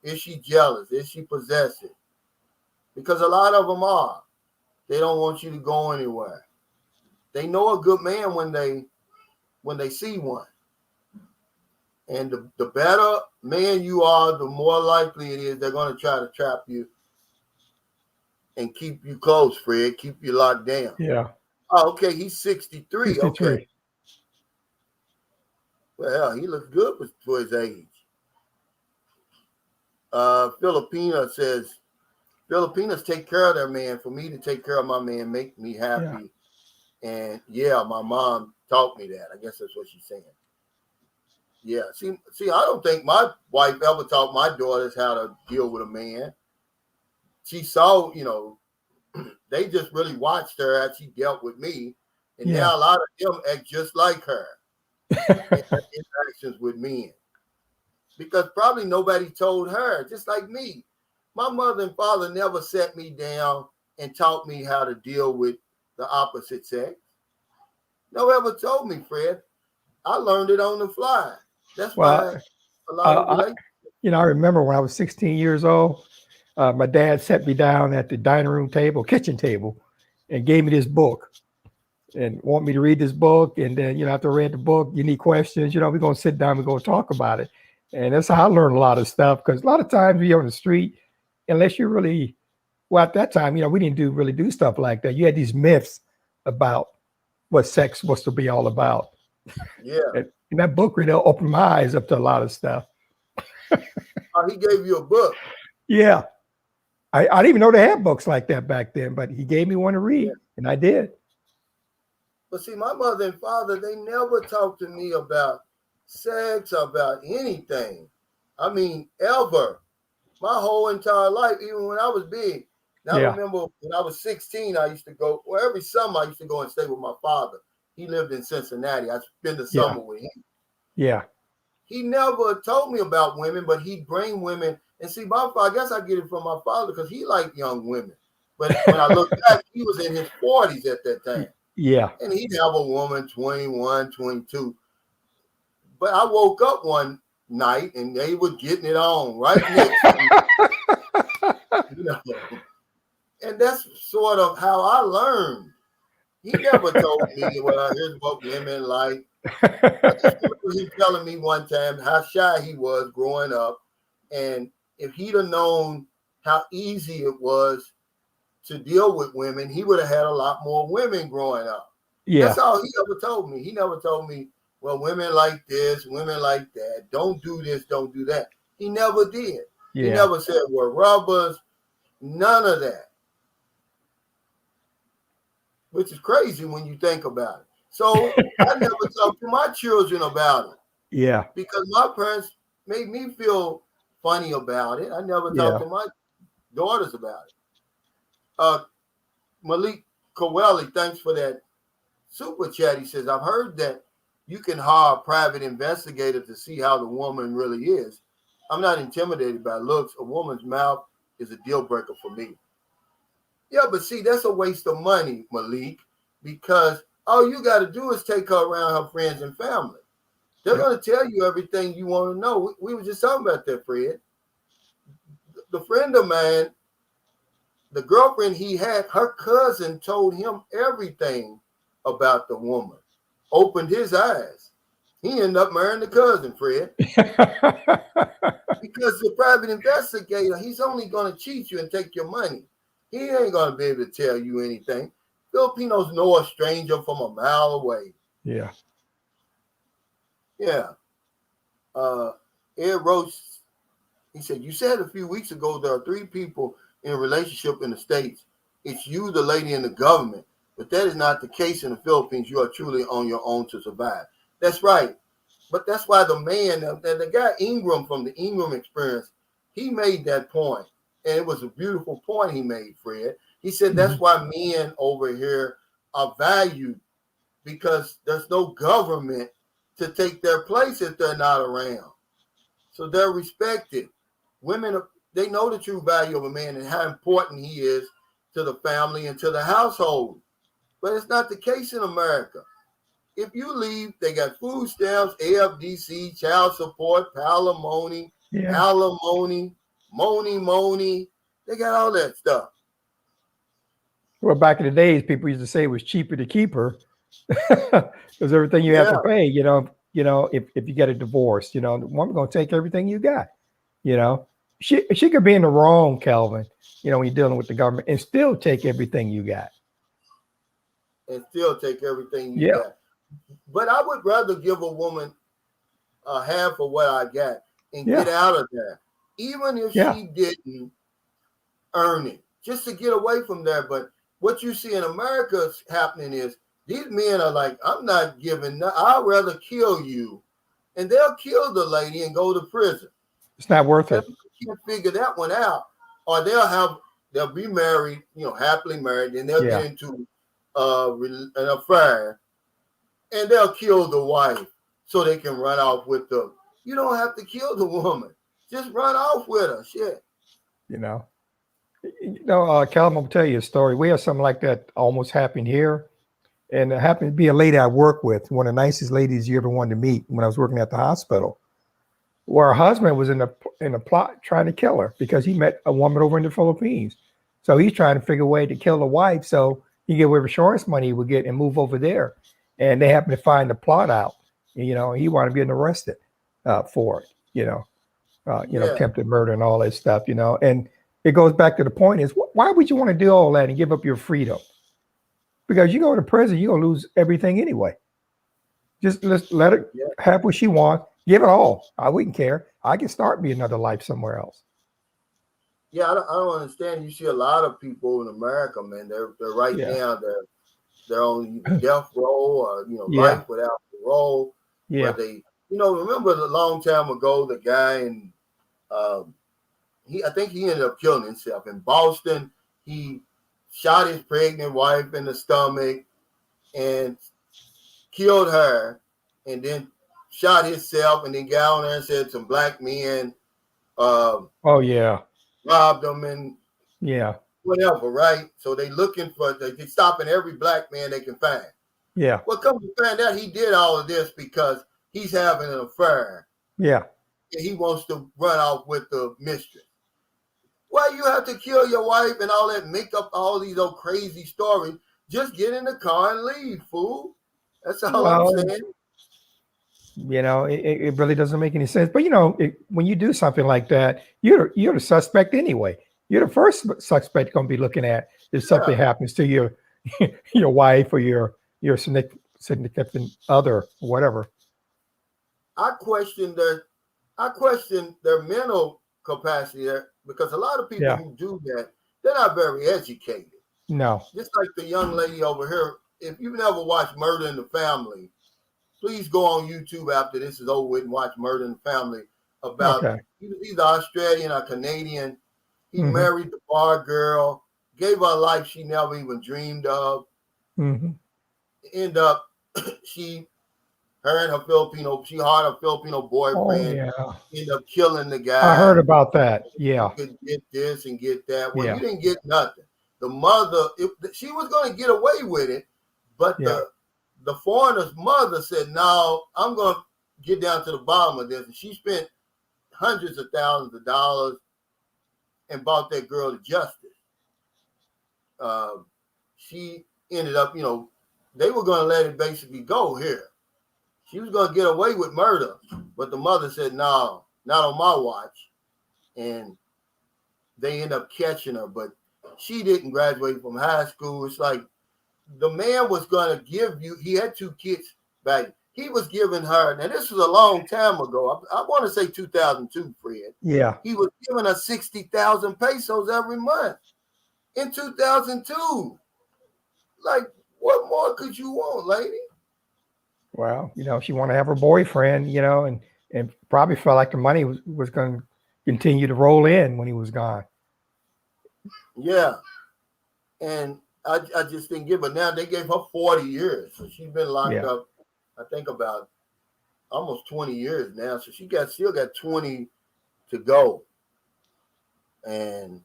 Is she jealous? Is she possessive? Because a lot of them are. They don't want you to go anywhere. They know a good man when they see one. And the better man you are, the more likely it is they're going to try to trap you and keep you close, Fred, keep you locked down. Yeah. Oh, okay, he's 63. 63. Okay. Well, he looks good for his age. Filipina says, Filipinas take care of their man. For me to take care of my man make me happy. Yeah. And my mom taught me that. I guess that's what she's saying. Yeah. See, I don't think my wife ever taught my daughters how to deal with a man. She saw, they just really watched her as she dealt with me. And now a lot of them act just like her in her interactions with men. Because probably nobody told her, just like me. My mother and father never sat me down and taught me how to deal with the opposite sex. No one ever told me, Fred. I learned it on the fly. That's why a lot of relationships. I remember when I was 16 years old, my dad set me down at the dining room table, kitchen table, and gave me this book and want me to read this book. And then, after I read the book, you need questions, we're going to sit down and go talk about it. And that's how I learned a lot of stuff. Because a lot of times you're on the street, unless you're really, at that time, we didn't really do stuff like that. You had these myths about what sex was to be all about. Yeah. And that book really opened my eyes up to a lot of stuff. He gave you a book. Yeah. I didn't even know they had books like that back then, but he gave me one to read, and I did. But see, my mother and father, they never talked to me about sex, about anything. I mean, ever. My whole entire life, even when I was big. Now, I remember when I was 16, I used to go, every summer I used to go and stay with my father. He lived in Cincinnati. I spent the summer with him. Yeah. He never told me about women, but he'd bring women. And see, my father, I guess I get it from my father because he liked young women. But when I look back, he was in his 40s at that time. Yeah. And he'd have a woman 21, 22. But I woke up one night and they were getting it on right next to me. And that's sort of how I learned. He never told me, well, here's what women like. I just remember him telling me one time how shy he was growing up. And if he'd have known how easy it was to deal with women, he would have had a lot more women growing up. Yeah. That's all he ever told me. He never told me, well, women like this, women like that. Don't do this, don't do that. He never did. Yeah. He never said we're rubbers. None of that. Which is crazy when you think about it. So I never talked to my children about it. Yeah. Because my parents made me feel funny about it. I never talked to my daughters about it. Malik Koweli, thanks for that super chat. He says, I've heard that you can hire a private investigator to see how the woman really is. I'm not intimidated by looks. A woman's mouth is a deal breaker for me. Yeah, but see, that's a waste of money, Malik, because all you got to do is take her around her friends and family. They're going to tell you everything you want to know. We were just talking about that, Fred. The friend of mine the girlfriend he had, her cousin told him everything about the woman, opened his eyes. He ended up marrying the cousin, Fred. Because the private investigator, he's only going to cheat you and take your money. He ain't going to be able to tell you anything. Filipinos know a stranger from a mile away. Yeah. Yeah. Ed Roach, he said, you said a few weeks ago there are 3 people in a relationship in the States. It's you, the lady, and the government. But that is not the case in the Philippines. You are truly on your own to survive. That's right. But that's why the man, the guy Ingram from the Ingram Experience, he made that point. And it was a beautiful point he made, Fred. He said that's why men over here are valued, because there's no government to take their place if they're not around. So they're respected. Women, they know the true value of a man and how important he is to the family and to the household. But it's not the case in America. If you leave, they got food stamps, AFDC, child support, palimony, alimony, money. They got all that stuff. Well, back in the days, people used to say it was cheaper to keep her because everything you have to pay, if you get a divorce, the woman's going to take everything you got, She could be in the wrong, Calvin, when you're dealing with the government, and still take everything you got. And still take everything you got. But I would rather give a woman half of what I got and get out of there, even if she didn't earn it, just to get away from there. But what you see in America happening is these men are like, I'm not giving, I'd rather kill you. And they'll kill the lady and go to prison. It's not worth it. You can't figure that one out. Or they'll be married, happily married, and they'll get into an affair. And they'll kill the wife so they can run off with the. You don't have to kill the woman. Just run off with her. Shit. Calvin, I'll tell you a story. We have something like that almost happened here. And it happened to be a lady I work with, one of the nicest ladies you ever wanted to meet when I was working at the hospital, where her husband was in a plot trying to kill her because he met a woman over in the Philippines. So he's trying to figure a way to kill the wife so he get whatever insurance money he would get and move over there. And they happened to find the plot out. He wound up getting arrested for it, attempted murder and all that stuff, And it goes back to the point is, why would you want to do all that and give up your freedom? Because you go to prison, you're going to lose everything anyway. Just let her have what she wants. Give it all. I wouldn't care. I can start me another life somewhere else. Yeah, I don't understand. You see a lot of people in America, man. They're right now. They're on death row or life without parole. Where they, remember a long time ago, the guy in I think he ended up killing himself in Boston. He shot his pregnant wife in the stomach and killed her, and then shot himself, and then got on there and said some black men robbed them and whatever, right? So they're stopping every black man they can find. Yeah. Well, come to find out, he did all of this because he's having an affair. Yeah. And he wants to run off with the mistress. Why you have to kill your wife and all that, make up all these old crazy stories? Just get in the car and leave, fool. That's all I'm saying. It really doesn't make any sense. But when you do something like that, you're the suspect anyway. You're the first suspect going to be looking at if something happens to your wife or your significant other, or whatever. I question their mental capacity there, because a lot of people who do that, they're not very educated. No. Just like the young lady over here. If you've never watched Murder in the Family, please go on YouTube after this is over with and watch Murder in the Family about either Australian or Canadian. He married the bar girl, gave her a life she never even dreamed of. End up, her and her Filipino boyfriend ended up killing the guy. I heard about that. Yeah. You could get this and get that. Well, you didn't get nothing. The mother, she was going to get away with it, but the foreigner's mother said, no, I'm going to get down to the bottom of this. And she spent hundreds of thousands of dollars and brought that girl to justice. she ended up, they were going to let it basically go here. She was going to get away with murder, but the mother said, no, not on my watch. And they end up catching her, but she didn't graduate from high school. It's like the man was going to give you, he had 2 kids back. He was giving her, now this was a long time ago. I want to say 2002, Fred. Yeah. He was giving her 60,000 pesos every month in 2002. Like, what more could you want, lady? Well, she wanted to have her boyfriend, and probably felt like the money was going to continue to roll in when he was gone. Yeah. And I just didn't give her. Now they gave her 40 years. So she's been locked up, I think, about almost 20 years now. So she still got 20 to go. And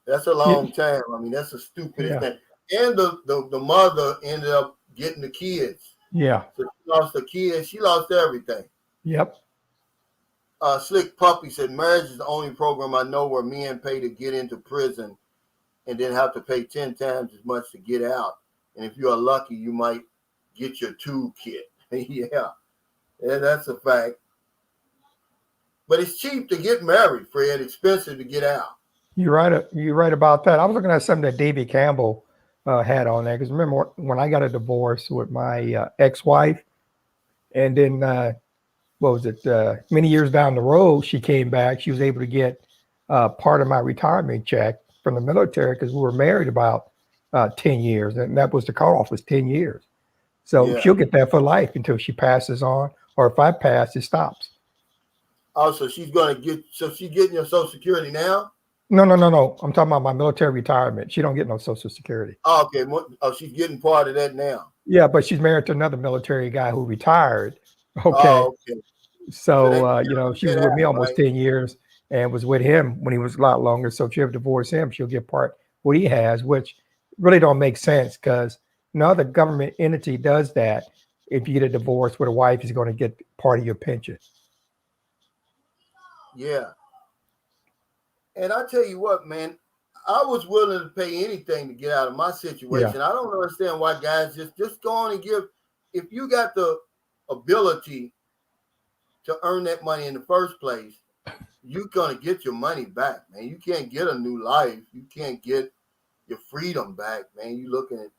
that's a long time. I mean, that's the stupidest thing. And the mother ended up getting the kids. Yeah. So she lost the kids. She lost everything. Yep. Slick Puppy said, marriage is the only program I know where men pay to get into prison and then have to pay 10 times as much to get out. And if you're lucky, you might get your tube kit. Yeah, that's a fact. But it's cheap to get married, Fred. Expensive to get out. You're right. You're right about that. I was looking at something that David Campbell had on there, because remember when I got a divorce with my ex-wife, and then what was it? Many years down the road, she came back. She was able to get part of my retirement check from the military because we were married about 10 years, and that was the cutoff, was 10 years. So she'll get that for life until she passes on, or if I pass, it stops. Oh, so she's getting your Social Security now? No. I'm talking about my military retirement. She don't get no Social Security. Oh, okay. Oh, she's getting part of that now. Yeah, but she's married to another military guy who retired. Okay. Oh, okay. So, she was with me almost 10 years and was with him when he was a lot longer. So if she ever divorce him, she'll get part what he has, which really don't make sense because no other government entity does that. If you get a divorce with a wife, he's going to get part of your pension. Yeah. And I tell you what, man, I was willing to pay anything to get out of my situation. Yeah. I don't understand why guys just go on and give. If you got the ability to earn that money in the first place, you're going to get your money back, man. You can't get a new life. You can't get your freedom back, man. You're looking at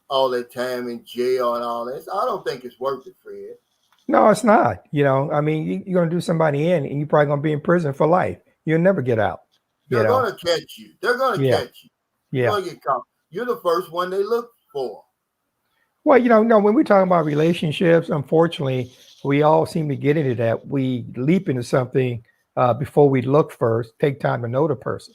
all that time in jail and all that. I don't think it's worth it, Fred. No, it's not. I mean, you're going to do somebody in and you're probably going to be in prison for life. You'll never get out. They're going to catch you. They're going to catch you. You're going to get caught. You're the first one they look for. Well, no, when we're talking about relationships, unfortunately, we all seem to get into that. We leap into something before we look first, take time to know the person.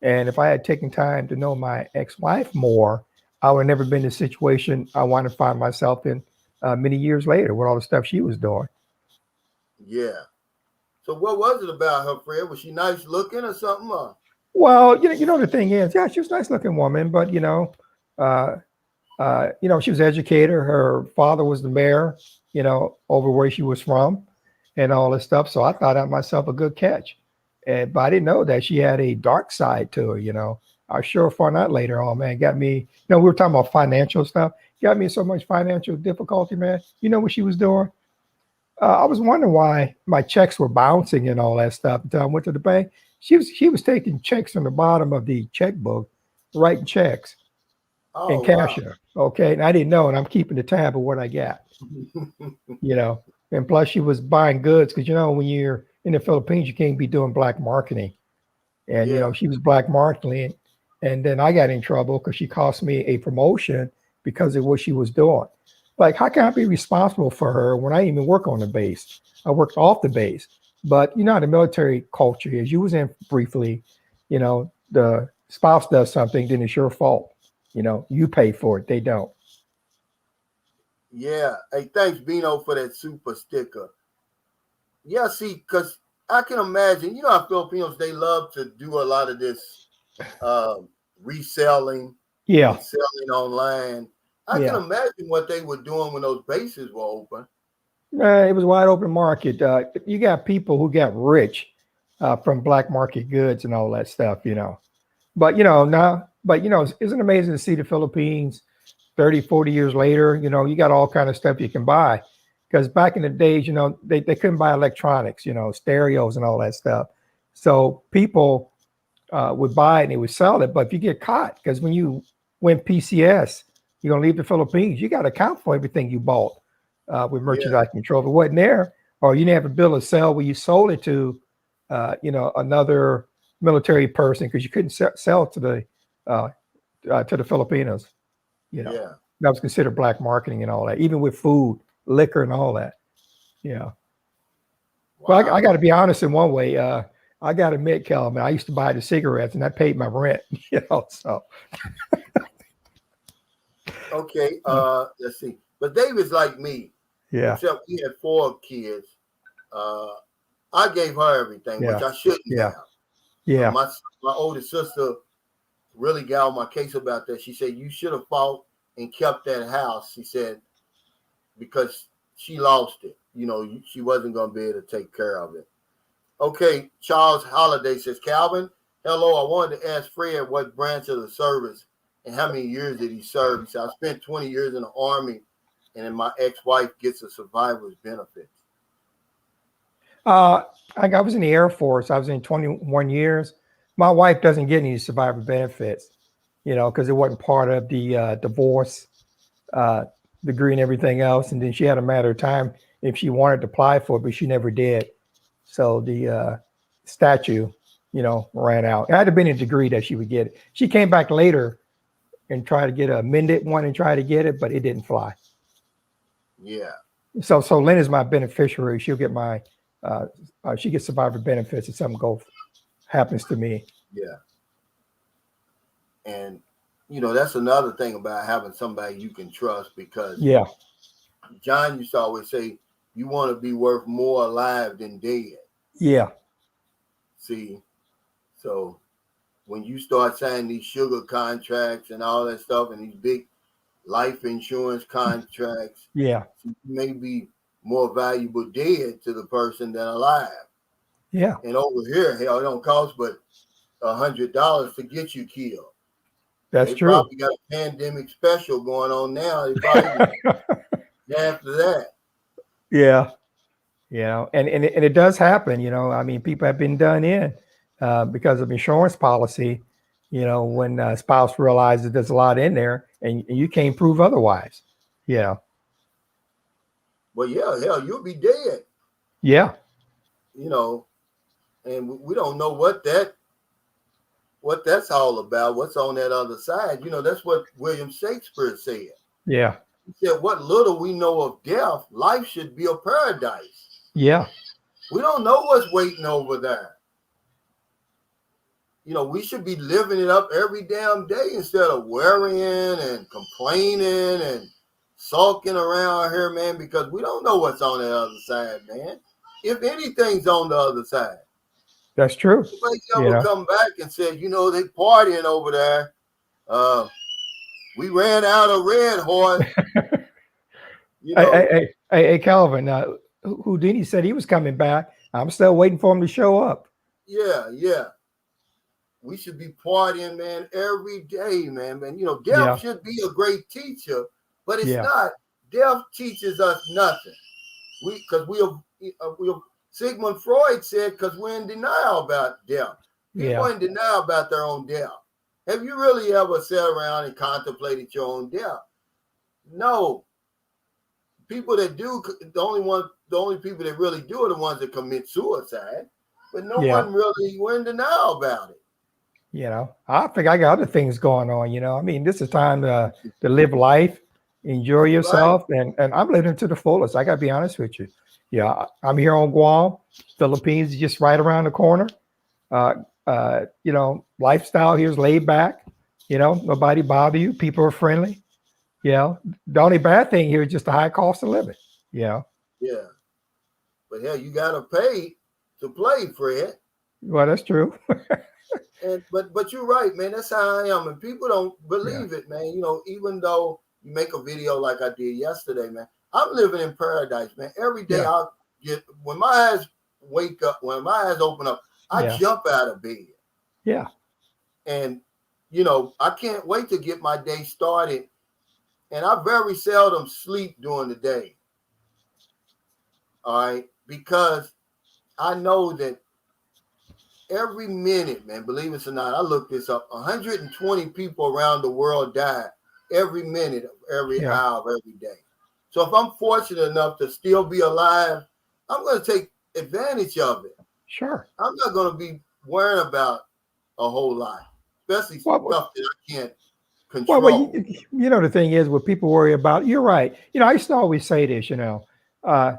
And if I had taken time to know my ex-wife more, I would have never been in a situation I want to find myself in many years later with all the stuff she was doing. Yeah. So what was it about her, Fred? Was she nice looking or something? Well, the thing is, yeah, she was a nice looking woman, but she was an educator. Her father was the mayor, over where she was from and all this stuff. So I thought that myself a good catch. But I didn't know that she had a dark side to her, I sure found out later on, man. Got me, we were talking about financial stuff. Got me so much financial difficulty, man. You know what she was doing? I was wondering why my checks were bouncing and all that stuff until I went to the bank. She was taking checks from the bottom of the checkbook, writing checks and cashing her. Okay. And I didn't know, and I'm keeping the tab of what I got. And plus she was buying goods because when you're in the Philippines, you can't be doing black marketing. And she was black marketing. And then I got in trouble because she cost me a promotion because of what she was doing. Like, how can I be responsible for her when I didn't even work on the base? I worked off the base. But how the military culture is. You was in briefly, the spouse does something, then it's your fault. You pay for it. They don't. Yeah. Hey, thanks, Bino, for that super sticker. Yeah, see, because I can imagine, how Filipinos, they love to do a lot of this reselling. Yeah. Selling online. I can imagine what they were doing when those bases were open. It was a wide open market. You got people who got rich from black market goods and all that stuff, But isn't it amazing to see the Philippines 30, 40 years later? You got all kind of stuff you can buy. Because back in the days, they couldn't buy electronics, stereos and all that stuff. So people would buy it and they would sell it. But if you get caught, because when you win PCS, you're going to leave the Philippines, you got to account for everything you bought with merchandise control. If it wasn't there, or you didn't have a bill of sale where you sold it to, another military person, because you couldn't sell to the Filipinos. That was considered black marketing and all that, even with food, liquor, and all that. Yeah. Wow. Well, I got to be honest in one way. I got to admit, Kelvin, I used to buy the cigarettes and that paid my rent. So. Okay. Let's see. But David's like me. Yeah. Except we had 4 kids. I gave her everything, which I shouldn't have. Yeah. My oldest sister really got on my case about that. She said, you should have fought and kept that house. She said, because she lost it. She wasn't going to be able to take care of it. Okay. Charles Holiday says, Calvin, hello. I wanted to ask Fred what branch of the service and how many years did he serve? He said, I spent 20 years in the Army, and then my ex-wife gets a survivor's benefits. I was in the Air Force. I was in 21 years. My wife doesn't get any survivor benefits, because it wasn't part of the divorce degree and everything else. And then she had a matter of time if she wanted to apply for it, but she never did. So the statute, ran out. It had to be a degree that she would get it. She came back later and tried to get an amended one and try to get it, but it didn't fly. Yeah. So Lynn is my beneficiary. She'll get my she gets survivor benefits if something happens to me. Yeah. And that's another thing about having somebody you can trust, because John used to always say you want to be worth more alive than dead. Yeah. See, so when you start signing these sugar contracts and all that stuff and these big life insurance contracts, you may be more valuable dead to the person than alive. Yeah. And over here, hell, it don't cost but $100 to get you killed. That's they true. Probably got a pandemic special going on now. They probably after that. Yeah. And it does happen. I mean, people have been done in because of insurance policy. When a spouse realizes there's a lot in there and you can't prove otherwise. Yeah. Well, hell, you'll be dead. Yeah. And we don't know what that's all about. What's on that other side? That's what William Shakespeare said. Yeah. He said, what little we know of death, life should be a paradise. Yeah. We don't know what's waiting over there. We should be living it up every damn day instead of worrying and complaining and sulking around here, man, because we don't know what's on the other side, man. If anything's on the other side. That's true. Somebody ever come back and said, they partying over there. We ran out of Red Horse. Hey, Calvin, Houdini said he was coming back. I'm still waiting for him to show up. Yeah. We should be partying, man, every day, man. Death should be a great teacher, but it's not. Death teaches us nothing. Because Sigmund Freud said, because we're in denial about death. People are in denial about their own death. Have you really ever sat around and contemplated your own death? No. People that do, the only people that really do are the ones that commit suicide. But no one really, we're in denial about it. I think I got other things going on. I mean, this is time to live life, enjoy yourself, and I'm living to the fullest. I got to be honest with you. Yeah, I'm here on Guam. Philippines is just right around the corner. Lifestyle here is laid back. Nobody bother you. People are friendly. The only bad thing here is just the high cost of living. Yeah. But hell, you got to pay to play, Fred. Well, that's true. But you're right, man. That's how I am. And people don't believe it, man. Even though you make a video like I did yesterday, man, I'm living in paradise, man. Every day when my eyes wake up, when my eyes open up, I jump out of bed. Yeah. And, I can't wait to get my day started. And I very seldom sleep during the day. All right. Because I know that every minute, man, believe it or not, I looked this up, 120 people around the world die every minute, every hour, every day. So if I'm fortunate enough to still be alive, I'm going to take advantage of it. Sure. I'm not going to be worrying about a whole lot, especially stuff that I can't control. Well, the thing is, what people worry about, you're right. I used to always say this, I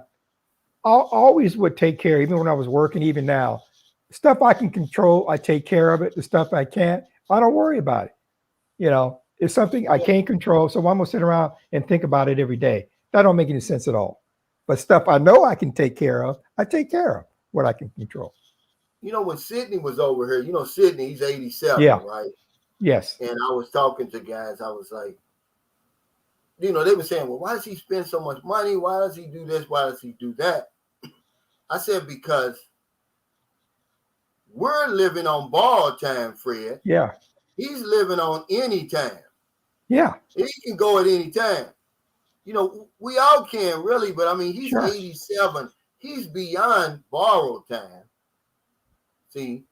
always would take care, even when I was working, even now, stuff I can control, I take care of it. The stuff I can't, I don't worry about it. It's something I can't control. So I'm going to sit around and think about it every day. That don't make any sense at all. But stuff I know I can take care of, I take care of what I can control. When Sydney was over here, Sydney, he's 87, right? Yes. And I was talking to guys, I was like, they were saying, well, why does he spend so much money? Why does he do this? Why does he do that? I said, because we're living on borrowed time, Fred. Yeah. He's living on any time. Yeah. He can go at any time. We all can really, but I mean, he's 87. He's beyond borrowed time. See,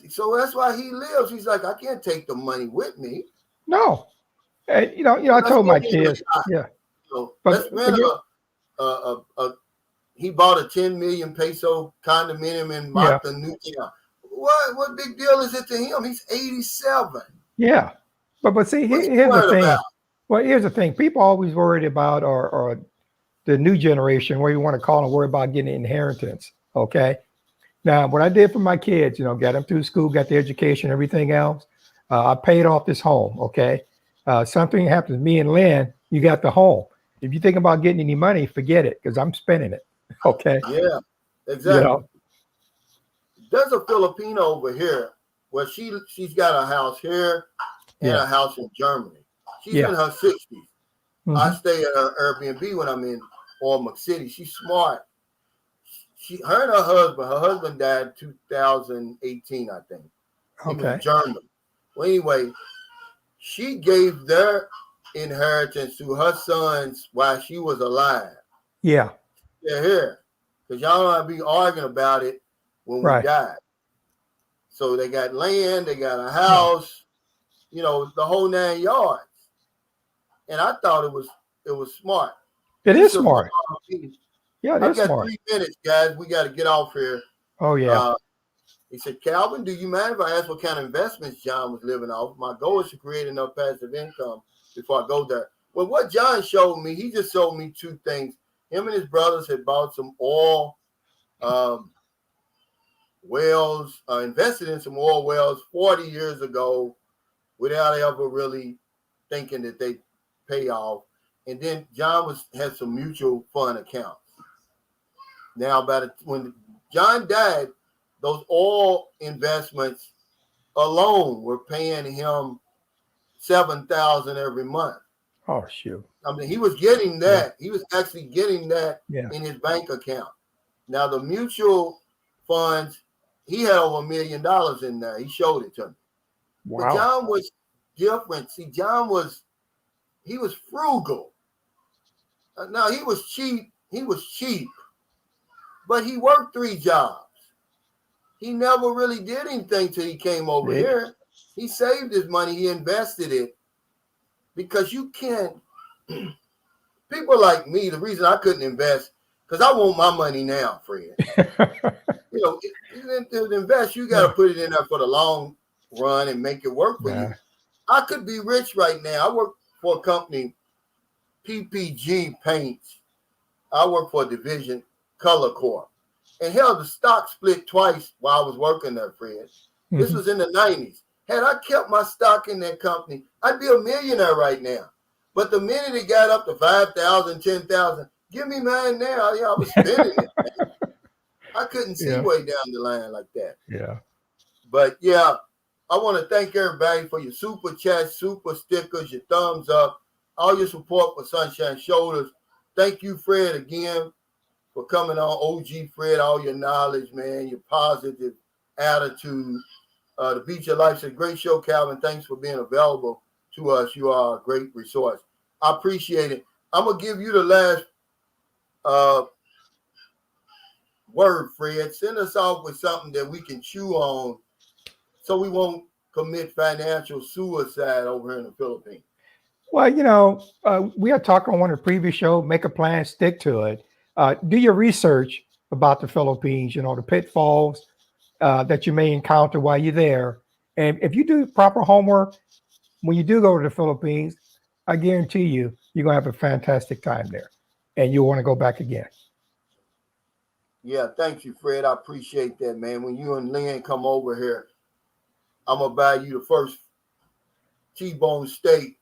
so that's why he lives. He's like, I can't take the money with me. No. I told my kids, let's rent he bought a 10 million peso condominium in Mata New Town. What big deal is it to him? He's 87. Yeah. But see, here's the thing. About? Well, here's the thing. People always worried about, or the new generation, where you want to call them, worry about getting inheritance. Okay. Now, what I did for my kids, got them through school, got the education, everything else. I paid off this home. Okay. Something happens to me and Lynn, you got the home. If you think about getting any money, forget it, because I'm spending it. Okay. Yeah, exactly. There's a Filipino over here where she's got a house here and a house in Germany. She's in her 60s. Mm-hmm. I stay at her Airbnb when I'm in Ormond City. She's smart. Her and her husband died in 2018, I think. He was German. Well, anyway, she gave their inheritance to her sons while she was alive. Yeah. They're here. Because y'all don't have to be arguing about it when we died. So they got land, they got a house, the whole 9 yards. And I thought it was smart. It is smart. Yeah, it is got smart. 3 minutes, guys. We got to get off here. Oh, yeah. He said, Calvin, do you mind if I ask what kind of investments John was living off? My goal is to create enough passive income before I go there. Well, what John showed me, he just showed me 2 things. Him and his brothers had bought some oil wells, invested in some oil wells 40 years ago without ever really thinking that they pay off. And then John had some mutual fund accounts. Now, when John died, those oil investments alone were paying him $7,000 every month. Oh, shoot. I mean, he was getting that. Yeah. He was actually getting that in his bank account. Now, the mutual funds, he had over $1 million in there. He showed it to me. Wow. But John was different. See, he was frugal. Now, he was cheap. But he worked 3 jobs. He never really did anything till he came over here. He saved his money. He invested it. Because you can't. People like me, the reason I couldn't invest, because I want my money now, Fred. To invest, you got to put it in there for the long run and make it work for you. I could be rich right now. I work for a company, PPG Paints. I work for a division, Color Corp. And hell, the stock split twice while I was working there, Fred. Mm-hmm. This was in the 90s. Had I kept my stock in that company, I'd be a millionaire right now. But the minute it got up to 5,000, 10,000, give me mine now. I was spending it. Man. I couldn't see way down the line like that. Yeah. But I want to thank everybody for your super chats, super stickers, your thumbs up, all your support for Sunshine Shoulders. Thank you, Fred, again, for coming on. OG Fred, all your knowledge, man, your positive attitude. The Beach of Life said, great show, Calvin. Thanks for being available to us. You are a great resource. I appreciate it. I'm going to give you the last word, Fred. Send us off with something that we can chew on so we won't commit financial suicide over here in the Philippines. Well, we had talked on one of the previous shows, make a plan, stick to it. Do your research about the Philippines, the pitfalls that you may encounter while you're there. And if you do proper homework, when you do go to the Philippines, I guarantee you're going to have a fantastic time there. And you'll want to go back again. Yeah, thank you, Fred. I appreciate that, man. When you and Lynn come over here, I'm going to buy you the first T-bone steak.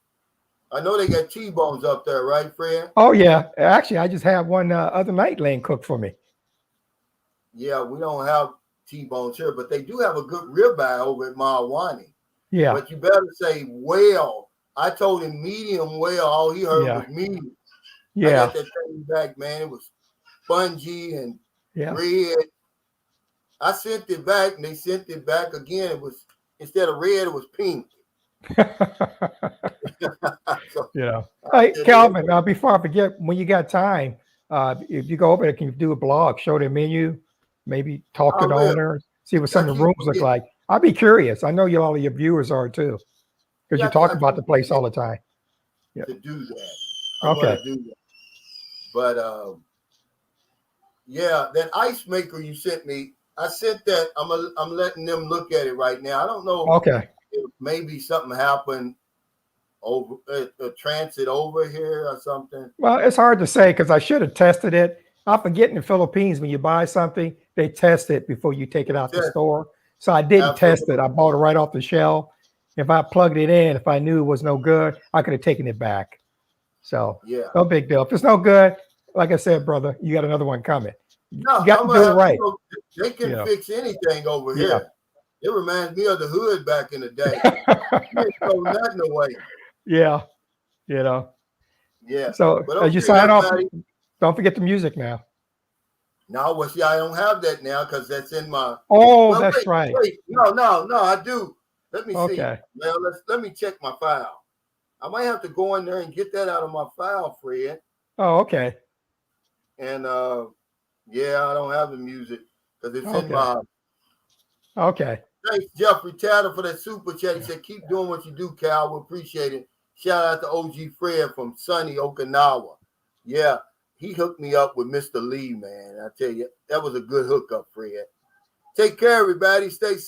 I know they got T-bones up there, right, Fred? Oh, yeah. Actually, I just had one other night Lane cooked for me. Yeah, we don't have T-bones here, but they do have a good ribeye over at Mawani. Yeah. But you better say well. I told him medium well. All he heard was medium. Yeah. I got that thing back, man. It was spongy and red. I sent it back, and they sent it back again. It was, instead of red, it was pink. Hey, Calvin, before I forget, when you got time, if you go over there, can you do a blog, show the menu, maybe talk to the owner, see what some of the rooms look like? I'd be curious. I know all of your viewers are too, because you talk about the place all the time. Yeah. To do that. I'm going to do that. But that ice maker you sent me, I sent that. I'm letting them look at it right now. I don't know. Okay. If maybe something happened over transit over here or something. Well, it's hard to say because I should have tested it. I forget in the Philippines when you buy something, they test it before you take it out the store. So I didn't test it. I bought it right off the shelf. If I plugged it in, if I knew it was no good, I could have taken it back. So no big deal. If it's no good, like I said, brother, you got another one coming. You got to do it right. They can fix anything over here. It reminds me of the hood back in the day. You ain't throw nothing away. Yeah. Yeah. So as you sign off, don't forget the music now. No, well, see, I don't have that now because that's in my. Oh, that's right. Wait. No, I do. Let me see. Well, let me check my file. I might have to go in there and get that out of my file, Fred. Oh, okay. And I don't have the music because it's in my. Okay. Thanks, Jeffrey Tatter, for that super chat. He said, keep doing what you do, Cal. We appreciate it. Shout out to OG Fred from sunny Okinawa. Yeah, he hooked me up with Mr. Lee, man. I tell you, that was a good hookup, Fred. Take care, everybody. Stay safe.